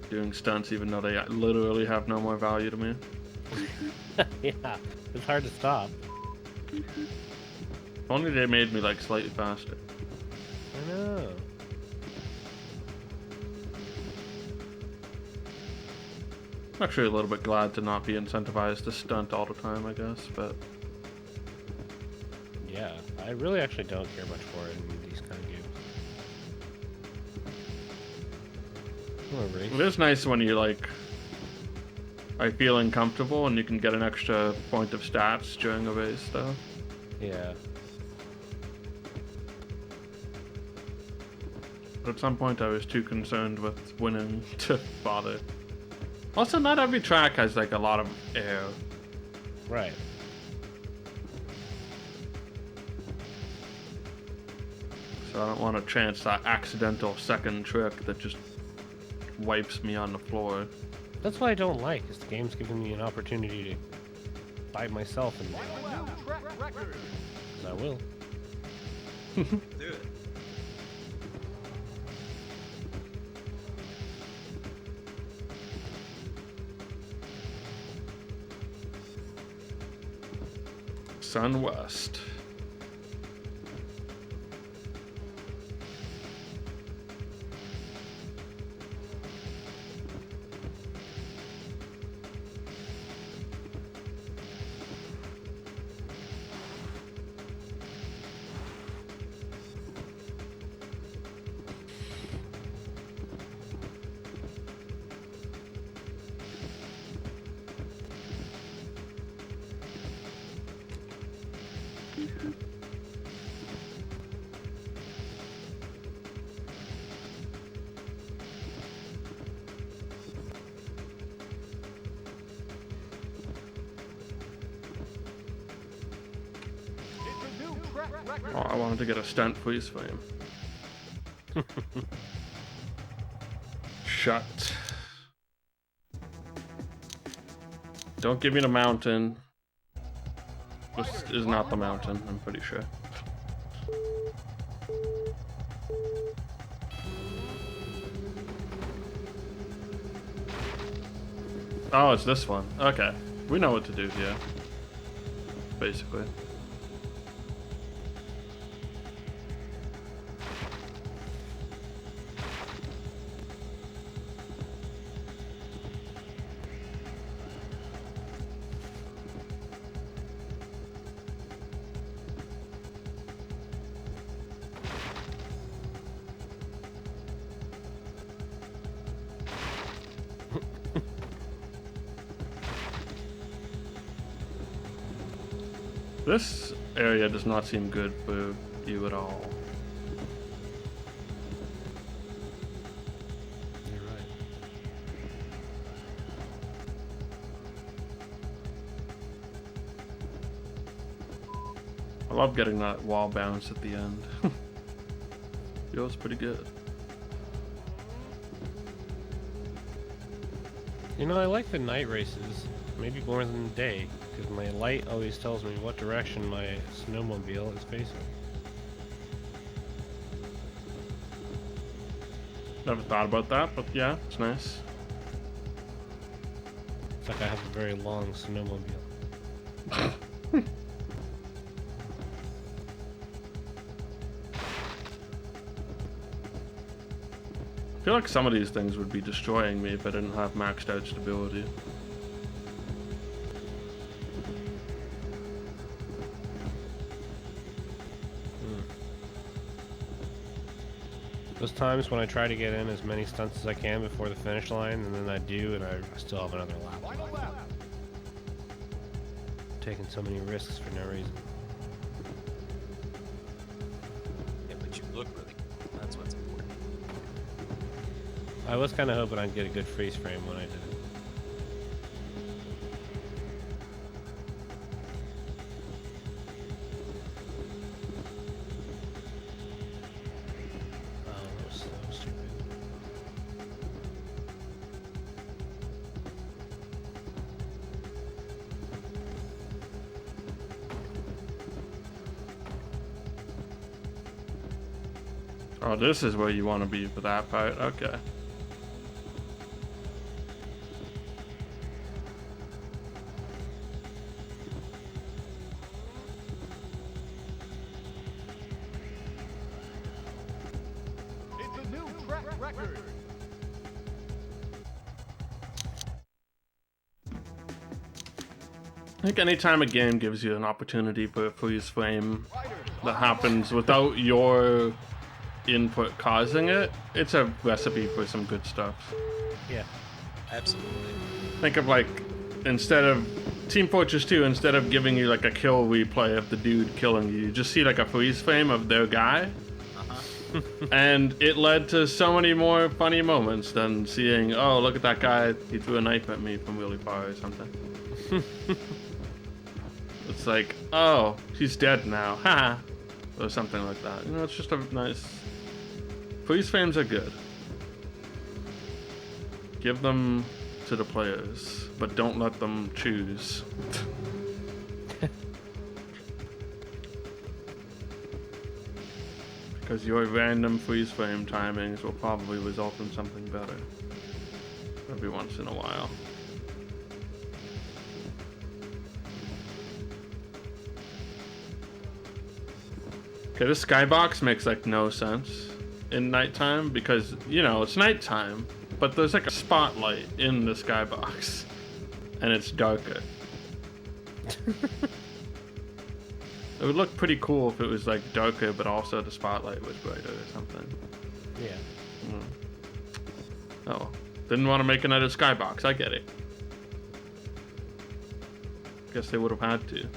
Doing stunts even though they literally have no more value to me. Yeah, it's hard to stop. If only they made me like slightly faster. I know. I'm actually a little bit glad to not be incentivized to stunt all the time, I guess, but Yeah, I really actually don't care much for it in these kind of games. it is nice when you like are feeling comfortable and you can get an extra point of stats during a race, though. Yeah. But at some point I was too concerned with winning to bother. Also, not every track has like a lot of air. Right. So I don't want to chance that accidental second trick that just wipes me on the floor. That's what I don't like, is the game's giving me an opportunity to bite myself in there. It's a new track record. 'Cause I will. Do it. Sun West. It's a new track record. Oh, I wanted to get a stunt freeze frame. Shut. Don't give me the mountain. This is not the mountain, I'm pretty sure. Oh, it's this one. Okay. We know what to do here. Basically. This area does not seem good for you at all. You're right. I love getting that wall bounce at the end. Feels pretty good. You know, I like the night races, maybe more than the day, because my light always tells me what direction my snowmobile is facing. Never thought about that, but yeah, it's nice. It's like I have a very long snowmobile. I feel like some of these things would be destroying me if I didn't have maxed out stability. Those times when I try to get in as many stunts as I can before the finish line, and then I do, and I still have another lap. Final lap. Taking so many risks for no reason. Yeah, but you look really cool. That's what's important. I was kind of hoping I'd get a good freeze frame when I did it. Oh, that was so stupid. Oh, this is where you want to be for that part. Okay. It's a new track record. I think anytime a game gives you an opportunity for a freeze frame that happens without your input causing it, it's a recipe for some good stuff. Yeah. Absolutely. Think of like, instead of Team Fortress 2, instead of giving you like a kill replay of the dude killing you, you just see like a freeze frame of their guy. And it led to so many more funny moments than seeing, oh, look at that guy, he threw a knife at me from really far or something. It's like, oh, he's dead now, haha, or something like that. You know, it's just a nice... Freeze frames are good. Give them to the players, but don't let them choose. Because your random freeze frame timings will probably result in something better every once in a while. Okay, this skybox makes like no sense in nighttime because, you know, it's nighttime, but there's like a spotlight in the skybox and it's darker. It would look pretty cool if it was like darker, but also the spotlight was brighter or something. Yeah. Oh, didn't want to make another skybox. I get it. Guess they would have had to.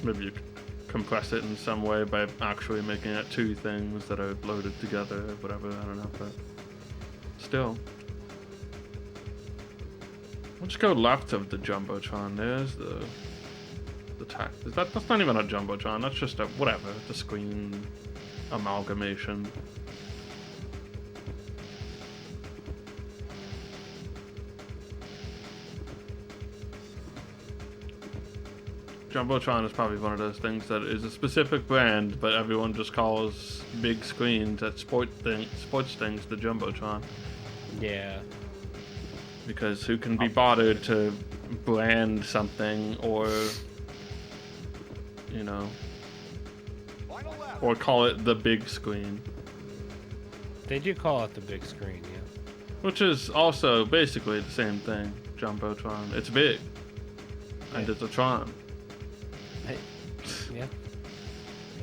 Maybe you could compress it in some way by actually making it two things that are loaded together or whatever. I don't know, but still. We'll just go left of the Jumbotron. There's the tech. That's not even a Jumbotron. That's just a whatever. The screen amalgamation. Jumbotron is probably one of those things that is a specific brand, but everyone just calls big screens at sports things the Jumbotron. Yeah. Because who can be bothered to brand something or, you know, Final lap. or call it the big screen, They do call it the big screen, yeah. which is also basically the same thing. Jumbotron. It's big, and Yeah. it's a Tron. Yeah.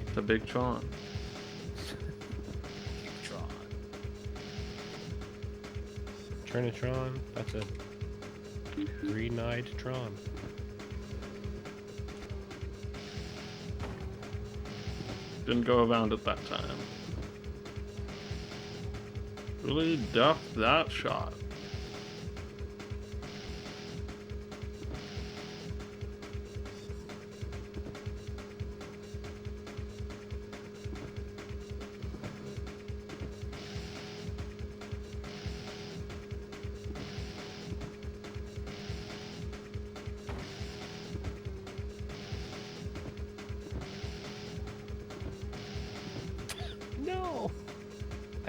It's a big Tron. Trinitron. That's a green-eyed Tron. Didn't go around at that time. Really duffed that shot.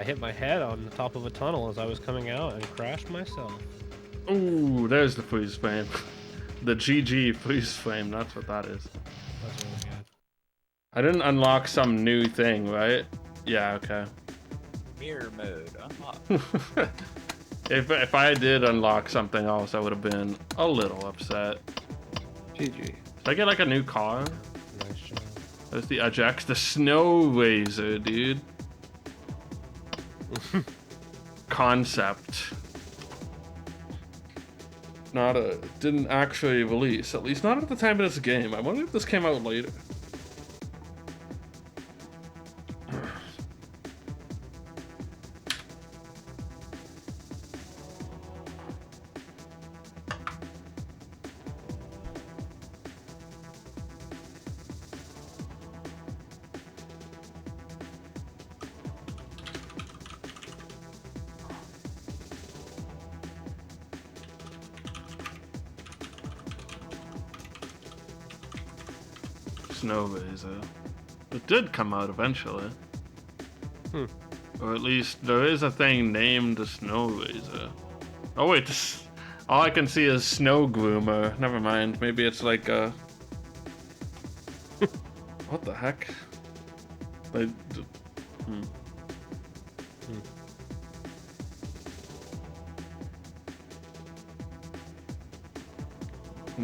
I hit my head on the top of a tunnel as I was coming out and crashed myself. Ooh, there's the freeze frame. The GG freeze frame, that's what that is. That's really good. I didn't unlock some new thing, right? Yeah, okay. Mirror mode unlocked. If I did unlock something else, I would have been a little upset. GG. Did I get like a new car? Nice job. There's the Ajax, the Snow Razor, dude. Concept. Didn't actually release, at least not at the time of this game. I wonder if this came out later. Snow Razor. It did come out eventually. Or at least there is a thing named the Snow Razor. Oh wait, all I can see is Snow Groomer. Never mind. Maybe it's like a... What the heck? And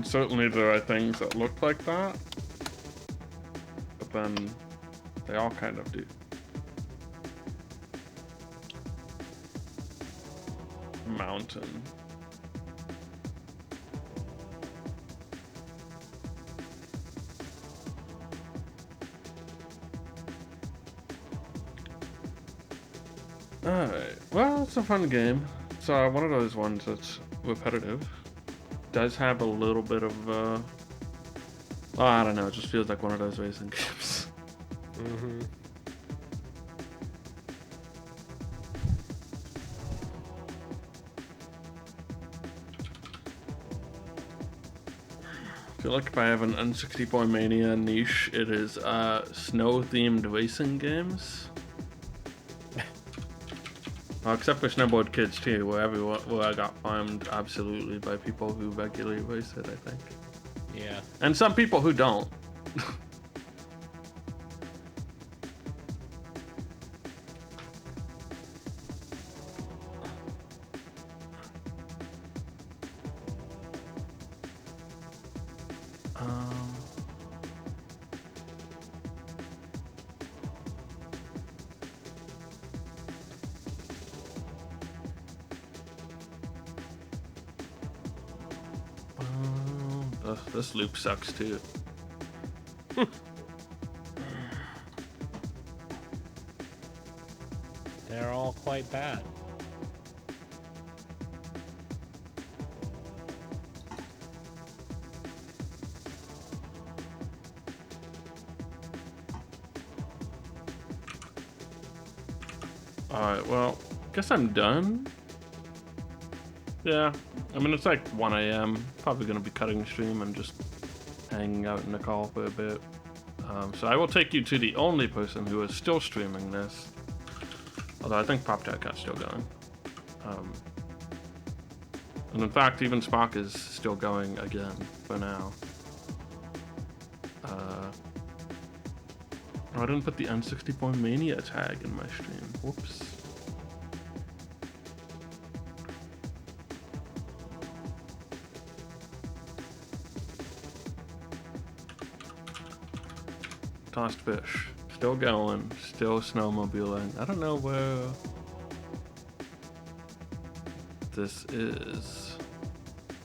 certainly there are things that look like that. But then they all kind of do. Mountain. Alright, well, it's a fun game. It's one of those ones that's repetitive. Does have a little bit of, oh, I don't know, it just feels like one of those racing games. Mm-hmm. I feel like if I have an N64Mania niche, it is snow-themed racing games. Well, except for Snowboard Kids too, where I got farmed absolutely by people who regularly race it, I think. Yeah. And some people who don't. This loop sucks too. They're all quite bad. Alright, well, guess I'm done. Yeah, I mean, it's like 1 a.m. Probably going to be cutting the stream and just hanging out in the call for a bit. So I will take you to the only person who is still streaming this. Although I think PopTech is still going. And in fact, even Spock is still going again for now. Oh, I didn't put the N64Mania tag in my stream. Whoops. Tossed fish. Still going. Still snowmobiling. I don't know where this is.